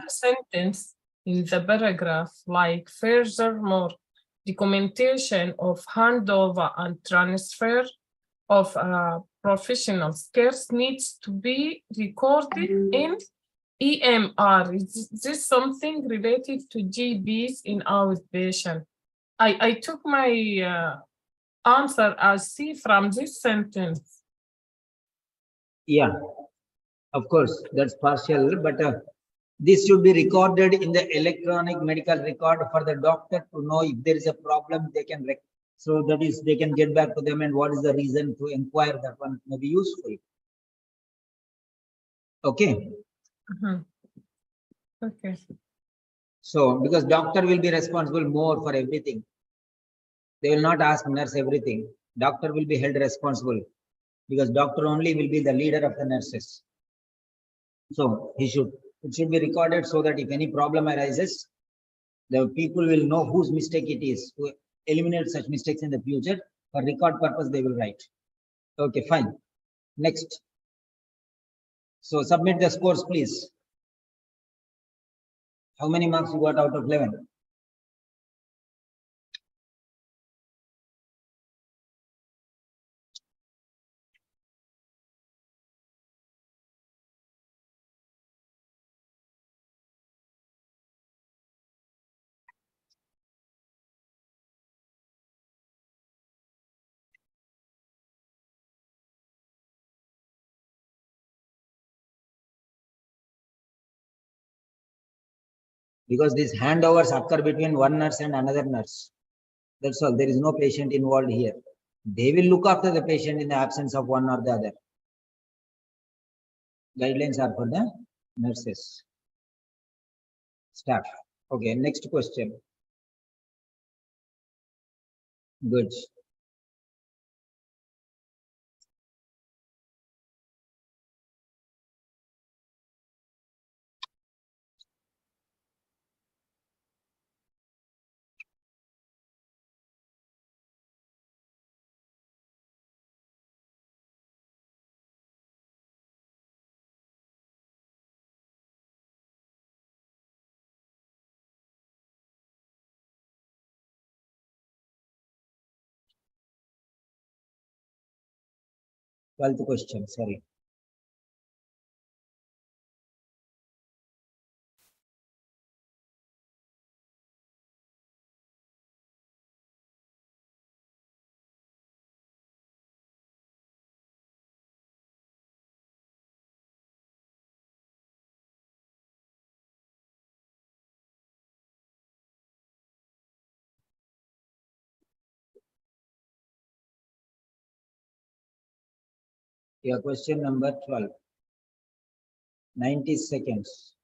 sentence in the paragraph, like furthermore, documentation of handover and transfer of professional skills needs to be recorded in EMR. Is this something related to GBs in outpatient? I took my answer as C from this sentence. Yeah, of course, that's partial, but this should be recorded in the electronic medical record for the doctor to know if there is a problem, they can so that is, they can get back to them and what is the reason to inquire. That one may be useful. Okay, Mhm. Okay. so because doctor will be responsible more for everything. They will not ask nurse everything. Doctor will be held responsible because doctor only will be the leader of the nurses. So it should be recorded so that if any problem arises, the people will know whose mistake it is to eliminate such mistakes in the future. For record purpose, they will write. Okay, fine. Next. So submit the scores, please. How many marks you got out of 11? Because these handovers occur between one nurse and another nurse. That's all. There is no patient involved here. They will look after the patient in the absence of one or the other. Guidelines are for the nurses, staff. Okay, next question. Good. Twelfth question, sorry. Yeah, question number 12. 90 seconds.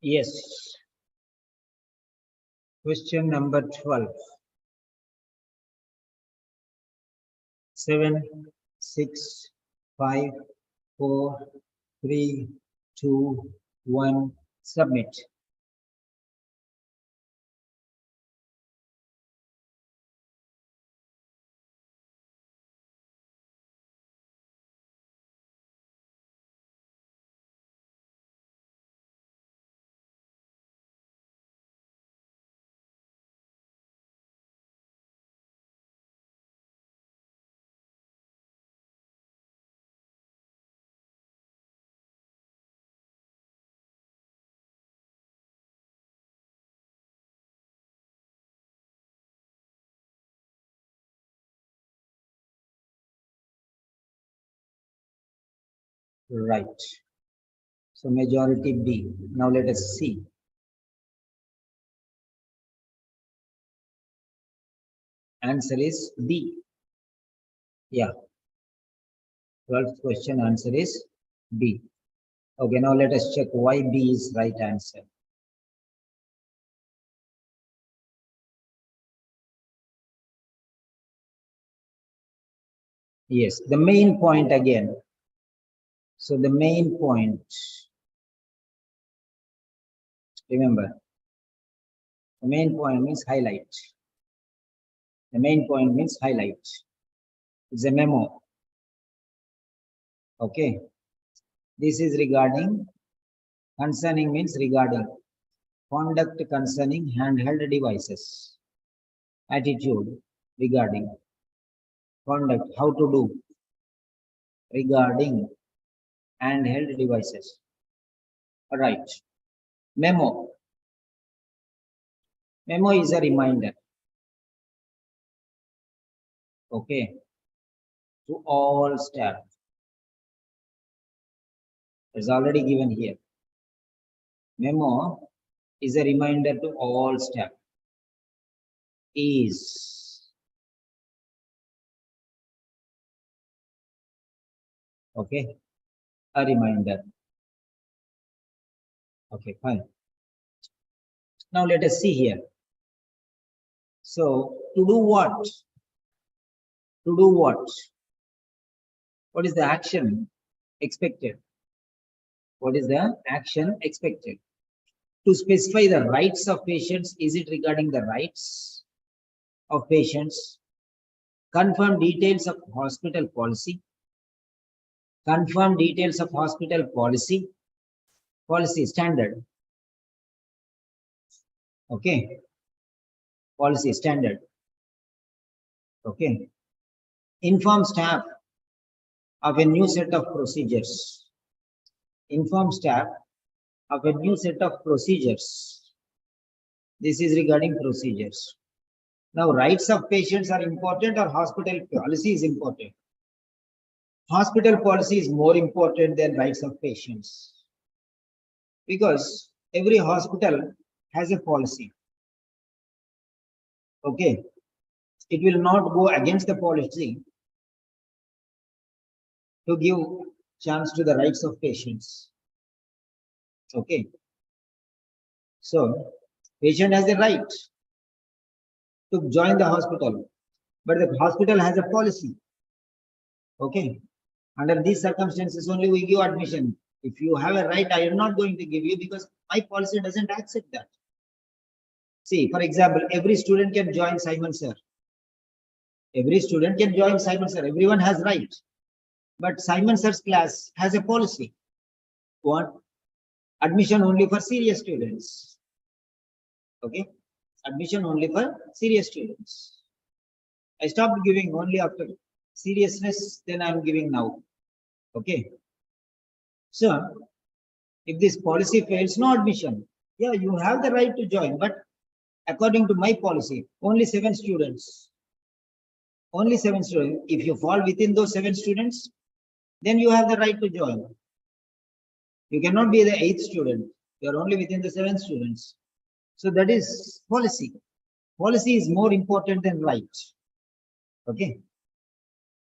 Yes. Question number 12. 7, 6, 5, 4, 3, 2, 1. Submit. Right. So majority B. Now let us see. Answer is B. Yeah. 12th question answer is B. Okay, now let us check why B is right answer. Yes, the main point again. So the main point, remember, the main point means highlight. The main point means highlight. It's a memo. Okay. This is regarding, concerning means regarding, conduct concerning handheld devices. Attitude regarding, conduct, how to do, regarding handheld devices. All right. Memo. Memo is a reminder. Okay. To all staff. It's already given here. Memo is a reminder to all staff. Is. Okay. A reminder. Okay, fine. Now let us see here. So to do what? To do what? What is the action expected? What is the action expected? To specify the rights of patients, is it regarding the rights of patients? Confirm details of hospital policy. Confirm details of hospital policy. Policy standard. Okay. Policy standard. Okay. Inform staff of a new set of procedures. Inform staff of a new set of procedures. This is regarding procedures. Now, rights of patients are important or hospital policy is important? Hospital policy is more important than rights of patients. Because every hospital has a policy. Okay. It will not go against the policy to give chance to the rights of patients. Okay. So, patient has a right to join the hospital, but the hospital has a policy. Okay. Under these circumstances, only we give admission. If you have a right, I am not going to give you because my policy doesn't accept that. See, for example, every student can join Simon Sir. Every student can join Simon Sir. Everyone has right. But Simon Sir's class has a policy. What? Admission only for serious students. Okay. Admission only for serious students. I stopped giving only after seriousness, then I am giving now. Okay. So, if this policy fails, no admission. Yeah, you have the right to join, but according to my policy, only 7 students. Only 7 students. If you fall within those 7 students, then you have the right to join. You cannot be the 8th student. You are only within the 7 students. So that is policy. Policy is more important than right. Okay.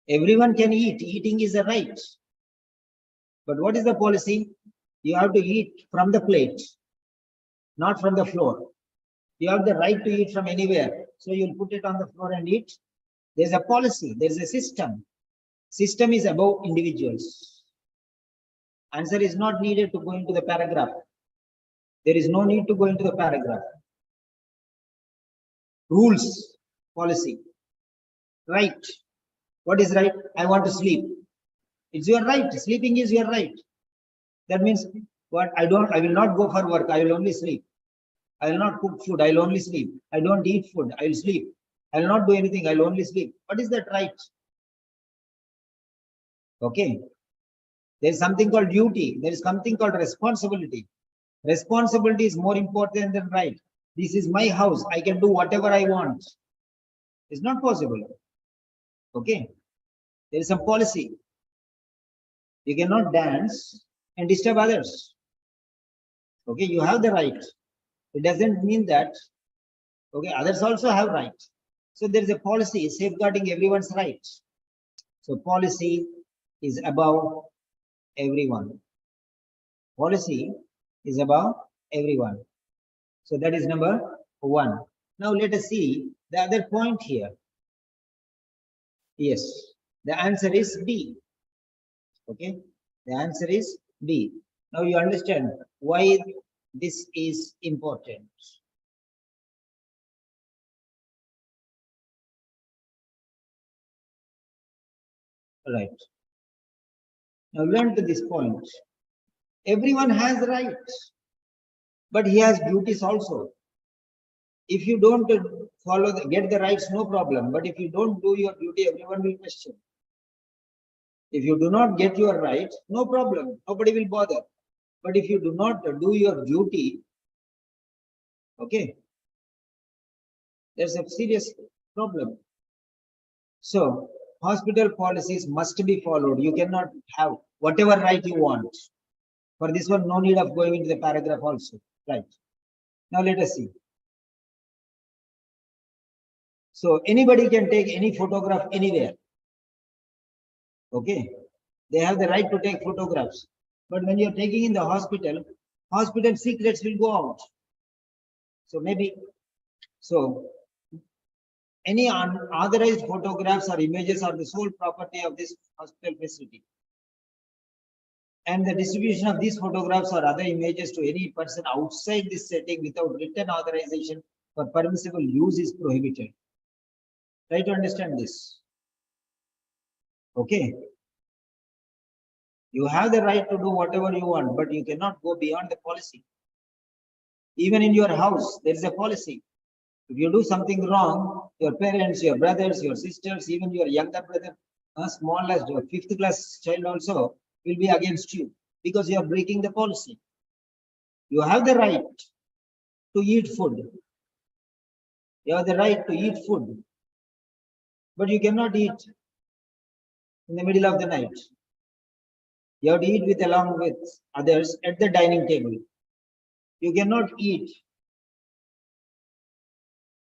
Everyone can eat. Eating is a right. But what is the policy? You have to eat from the plate. not from the floor. You have the right to eat from anywhere. So you'll put it on the floor and eat. There's a policy, there's a system. System is above individuals. Answer is not needed to go into the paragraph. There is no need to go into the paragraph. Rules, policy. Right. What is right? I want to sleep. It's your right. Sleeping is your right. That means what? I will not go for work. I will only sleep. I will not cook food. I will only sleep. I don't eat food. I will sleep. I will not do anything. I will only sleep. What is that right? Okay. There is something called duty. There is something called responsibility. Responsibility is more important than right. This is my house. I can do whatever I want. It's not possible. Okay. There is some policy. You cannot dance and disturb others. Okay. You have the right. It doesn't mean that, okay, others also have right. So there is a policy safeguarding everyone's rights. So policy is above everyone. Policy is above everyone. So that is number 1. Now let us see the other point here. Yes, the answer is B. Okay, the answer is B. Now you understand why this is important. Right. Now learn to this point. Everyone has rights, but he has duties also. If you don't get the rights, no problem. But if you don't do your duty, everyone will question. If you do not get your right, no problem. Nobody will bother. But if you do not do your duty, okay, there's a serious problem. So hospital policies must be followed. You cannot have whatever right you want. For this one, no need of going into the paragraph also. Right. Now let us see. So anybody can take any photograph anywhere. Okay. They have the right to take photographs. But when you're taking in the hospital, hospital secrets will go out. So maybe, so any unauthorized photographs or images are the sole property of this hospital facility. And the distribution of these photographs or other images to any person outside this setting without written authorization for permissible use is prohibited. Try to understand this. Okay. You have the right to do whatever you want, but you cannot go beyond the policy. Even in your house, there is a policy. If you do something wrong, your parents, your brothers, your sisters, even your younger brother, small as your 5th class child also will be against you because you are breaking the policy. You have the right to eat food. You have the right to eat food, but you cannot eat in the middle of the night. You have to eat along with others at the dining table. You cannot eat,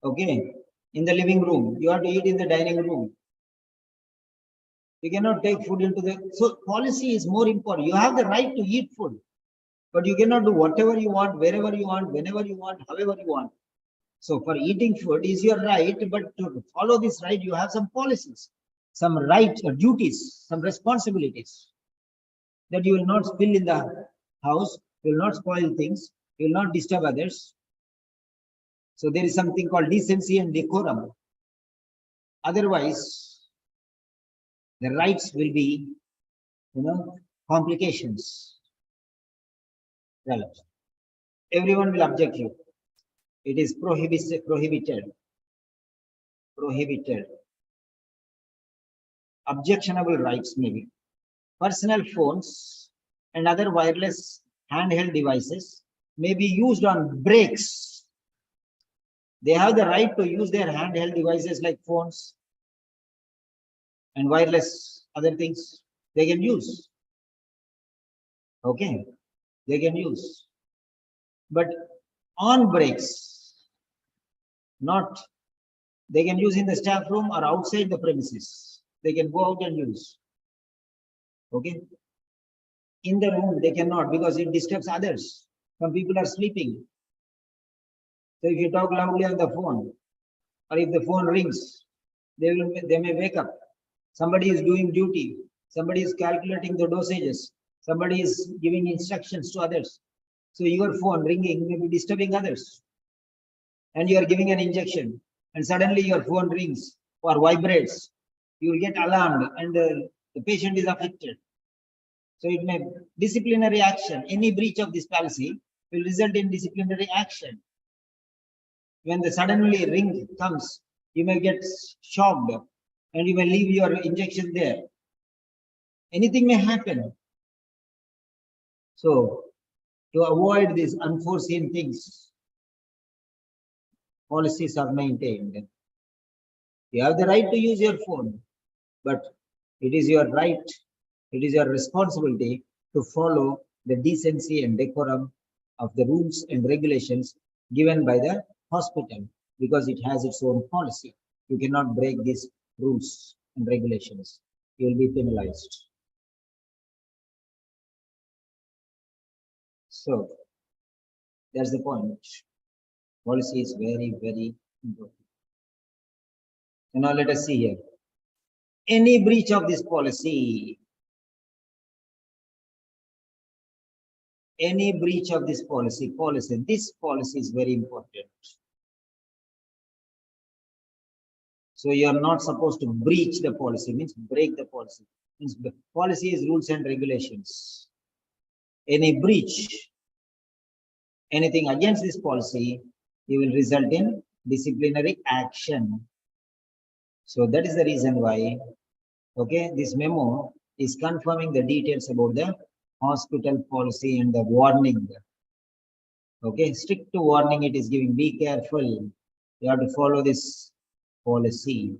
okay, in the living room. You have to eat in the dining room. You cannot take food into the... So policy is more important. You have the right to eat food, but you cannot do whatever you want, wherever you want, whenever you want, however you want. So for eating food is your right, but to follow this right, you have some policies, some rights or duties, some responsibilities that you will not spill in the house, you will not spoil things, you will not disturb others. So there is something called decency and decorum. Otherwise, the rights will be, complications. Right. Everyone will object you. It is prohibited. Objectionable rights maybe. Personal phones and other wireless handheld devices may be used on breaks. They have the right to use their handheld devices like phones and wireless other things. They can use. Okay, they can use. But on breaks, not, they can use in the staff room or outside the premises. They can go out and use. Okay. In the room, they cannot because it disturbs others. Some people are sleeping. So if you talk loudly on the phone, or if the phone rings, they may wake up. Somebody is doing duty. Somebody is calculating the dosages. Somebody is giving instructions to others. So your phone ringing may be disturbing others. And you are giving an injection, and suddenly your phone rings or vibrates. You will get alarmed, and the patient is affected. So it may disciplinary action. Any breach of this policy will result in disciplinary action. When the suddenly ring comes, you may get shocked and you may leave your injection there. Anything may happen. So to avoid these unforeseen things, policies are maintained. You have the right to use your phone, but it is your right, it is your responsibility to follow the decency and decorum of the rules and regulations given by the hospital, because it has its own policy. You cannot break these rules and regulations. You will be penalized. So that's the point. Policy is very, very important. So now let us see here. Any breach of this policy, this policy is very important. So you are not supposed to breach the policy, means break the policy. Means the policy is rules and regulations. Any breach, anything against this policy, it will result in disciplinary action. So that is the reason why, okay, this memo is confirming the details about the hospital policy and the warning. Okay, strict warning it is giving. Be careful. You have to follow this policy.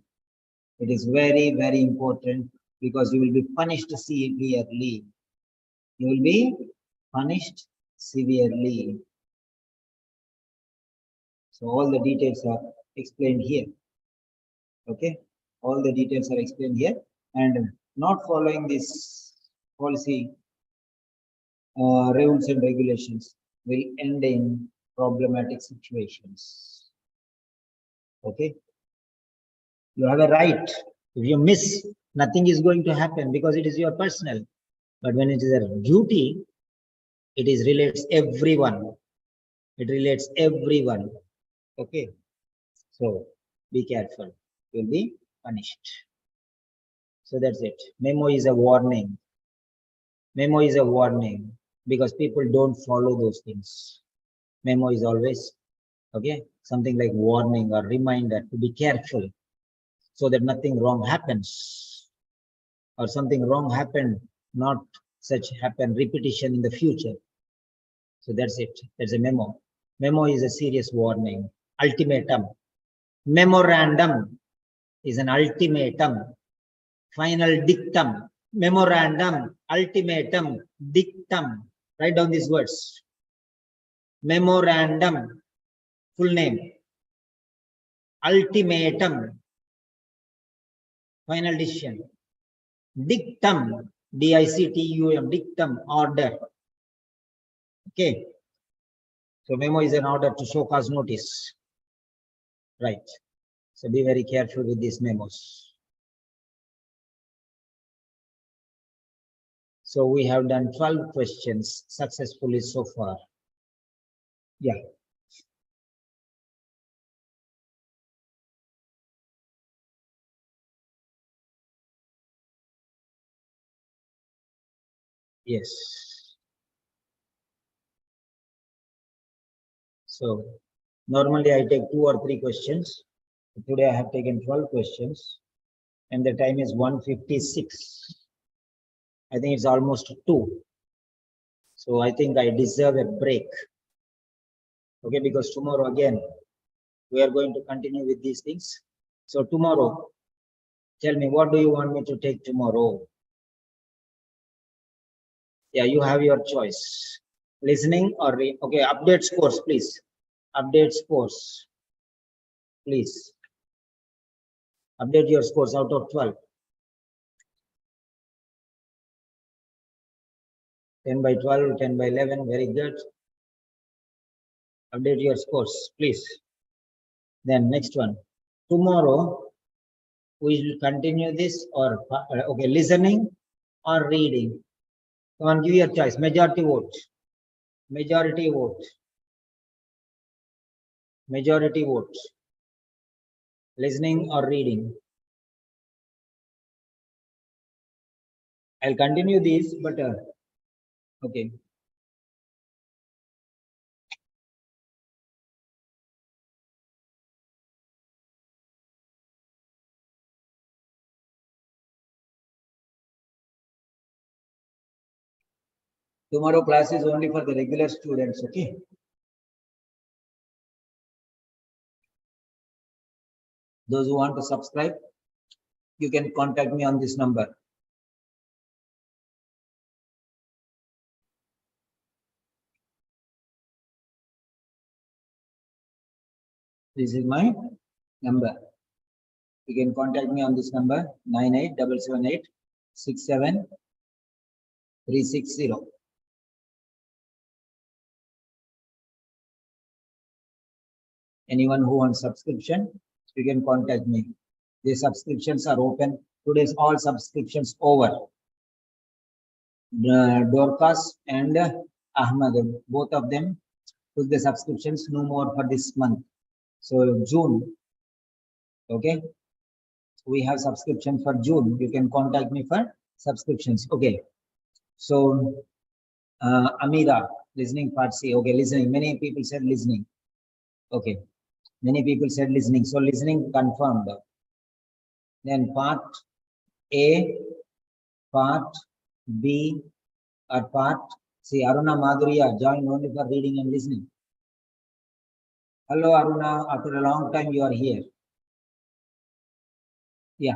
It is very, very important, because you will be punished severely. You will be punished severely. So all the details are explained here. Okay, all the details are explained here, and not following this policy rules and regulations will end in problematic situations. Okay, you have a right. If you miss, nothing is going to happen, because it is your personal. But when it is a duty, it is relates everyone. It relates everyone. Okay, so be careful. You will be punished. So that's it. Memo is a warning. Memo is a warning, because people don't follow those things. Memo is always, okay, something like warning or reminder to be careful, so that nothing wrong happens, or something wrong happened, not such happen repetition in the future. So that's it. That's a memo. Memo is a serious warning. Ultimatum. Memorandum is an ultimatum. Final dictum. Memorandum, ultimatum, dictum. Write down these words. Memorandum, full name. Ultimatum, final decision. Dictum, D-I-C-T-U-M, dictum, order. Okay. So memo is an order to show cause notice. Right. So be very careful with these memos. So we have done 12 questions successfully so far. Yeah. Yes. So normally I take 2 or 3 questions. Today I have taken 12 questions, and the time is 1:56. I think it's almost 2. So I think I deserve a break. Okay, because tomorrow again, we are going to continue with these things. So tomorrow, tell me, what do you want me to take tomorrow? Yeah, you have your choice. Listening or read. Okay, update scores, please. Update scores. Please. Update your scores out of 12. 10 by 12, 10 by 11, very good. Update your scores, please. Then next one. Tomorrow, we will continue this or, okay, listening or reading. Come on, give your choice. Majority vote. Majority vote. Majority vote. Listening or reading. I'll continue these, but okay. Tomorrow class is only for the regular students, okay? Those who want to subscribe, you can contact me on this number. This is my number. You can contact me on this number 9877867360. Anyone who wants subscription, you can contact me. The subscriptions are open. Today's all subscriptions over. Dorcas and Ahmad, both of them took the subscriptions, no more for this month. So June, okay, we have subscription for June. You can contact me for subscriptions. Okay, so Amira, listening part C. Okay, listening. Many people said listening. Okay, many people said listening. So listening confirmed. Then part A, part B, or part C. Aruna Madhuriya joined only for reading and listening. Hello, Aruna. After a long time, you are here. Yeah.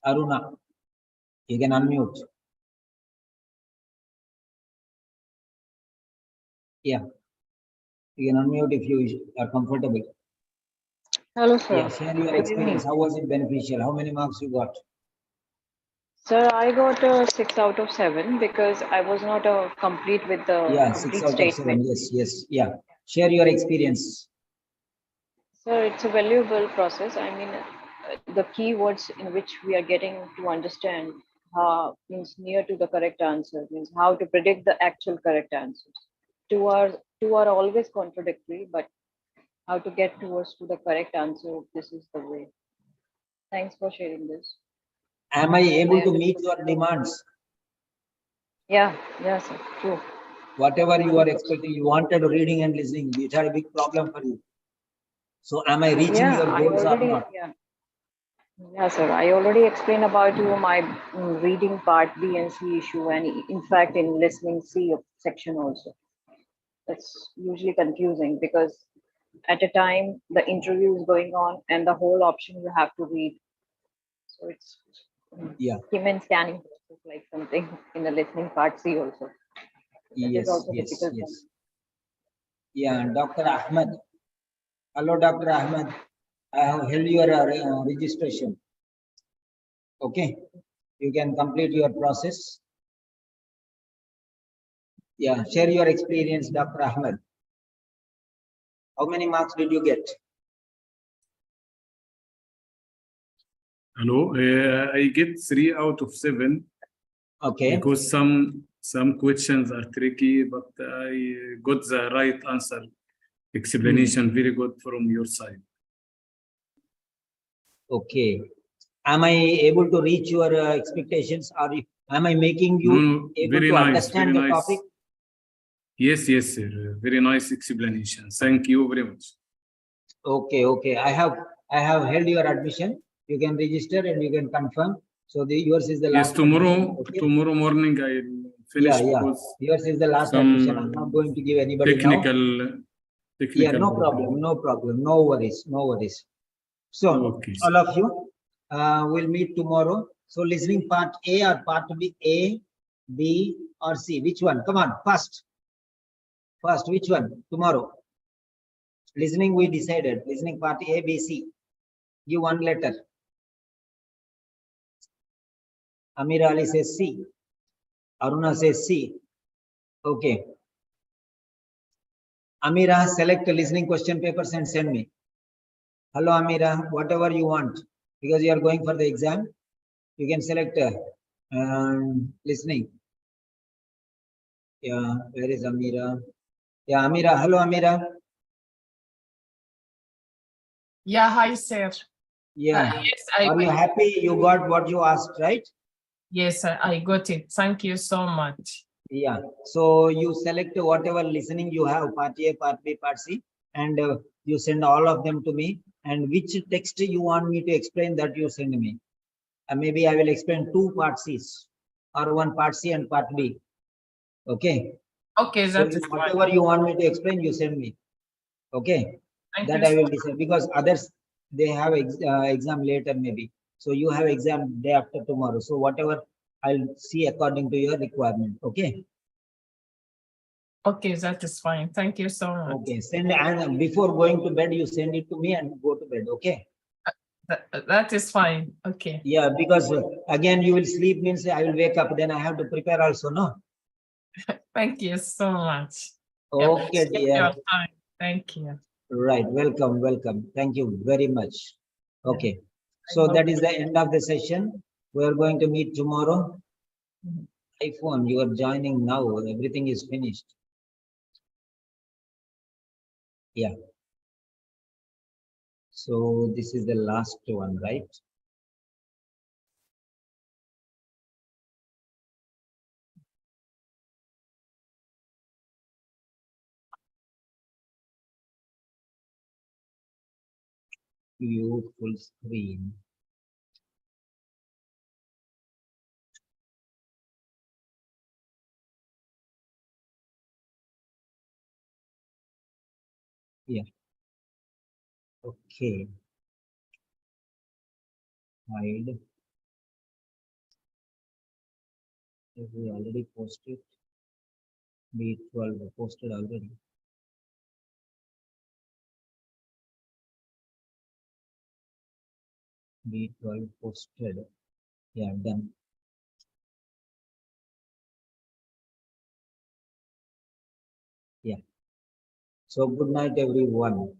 Aruna, you can unmute. Yeah. You can unmute if you are comfortable. Hello, sir. Yeah, share your Good experience. evening. How was it beneficial? How many marks you got? Sir, I got a 6 out of 7 because I was not complete with the Yeah, 6 complete out of 7. statement. Yes, yes. Yeah. Share your experience. Sir, it's a valuable process. I mean, the keywords in which we are getting to understand means near to the correct answer, means how to predict the actual correct answers. Two are always contradictory, but how to get towards to the correct answer, this is the way. Thanks for sharing this. Am I able to meet your demands? Yeah, sir. True. Whatever you are expecting, you wanted reading and listening, it had a big problem for you. So am I reaching Yeah, your I goals or already, not? yeah, sir. I already explained about you my reading part B and C issue, and in fact, in listening C section also. That's usually confusing because at a time the interview is going on and the whole option you have to read. So it's Yeah. human scanning process like something in the listening part C also. That is Yes, also yes, difficult. yes. Yeah, Dr. Ahmed. Hello, Dr. Ahmed. I have held your registration. Okay, you can complete your process. Yeah, share your experience, Dr. Ahmed. How many marks did you get? Hello, I get 3 out of 7 Okay, because some questions are tricky, but I got the right answer. Explanation very good from your side. okay. Am I able to reach your expectations? Or am I making you No, able very to nice, understand very the nice. topic? Yes, sir. Very nice explanation. Thank you very much. Okay, okay. I have held your admission. You can register and you can confirm. So yours is the Yes, last admission, tomorrow, okay? tomorrow morning I'll finish Yeah. because Yours is the last admission. I'm not going to give anybody now. Yeah, no problem, no problem, no worries, no worries. So Okay, all of you will meet tomorrow. So listening part A or part B, A, B or C, which one? Come on, first, which one? Tomorrow. Listening we decided. Listening part A, B, C. Give one letter. Amir Ali says C. Aruna says C. Okay. Amira, select listening question papers and send me. Hello, Amira, whatever you want, because you are going for the exam, you can select listening. Yeah, where is Amira? Yeah, Amira, hello, Amira. Yeah, hi, sir. Yeah, Yes, are you happy you got what you asked, right? yes, I got it. Thank you so much. Yeah, so you select whatever listening you have, part A, part B, part C, and you send all of them to me. And which text you want me to explain, that you send me. Maybe I will explain 2 part C's or 1 part C and part B. Okay. Okay, So that is fine. whatever you want me to explain, you send me. Okay. Thank That you. I will decide, because others, they have exam later maybe. So you have exam day after tomorrow. So whatever, I'll see according to your requirement. Okay. Okay, that is fine. Thank you so much. Okay. Send, and before going to bed, you send it to me and go to bed. Okay. That is fine. Okay. Yeah, because again you will sleep, means I will wake up, then I have to prepare also, no? Thank you so much. Yeah, Okay, appreciate dear. your time. Thank you. Right. Welcome. Welcome. Thank you very much. Yeah. Okay. So that is the end of the session. We are going to meet tomorrow. Mhm. iPhone, you are joining now. Everything is finished. Yeah. So this is the last one, right? View full screen. Yeah. Okay. Hide. Have we already posted? B12 posted already. B12 posted. Yeah, done. Yeah. So good night, everyone.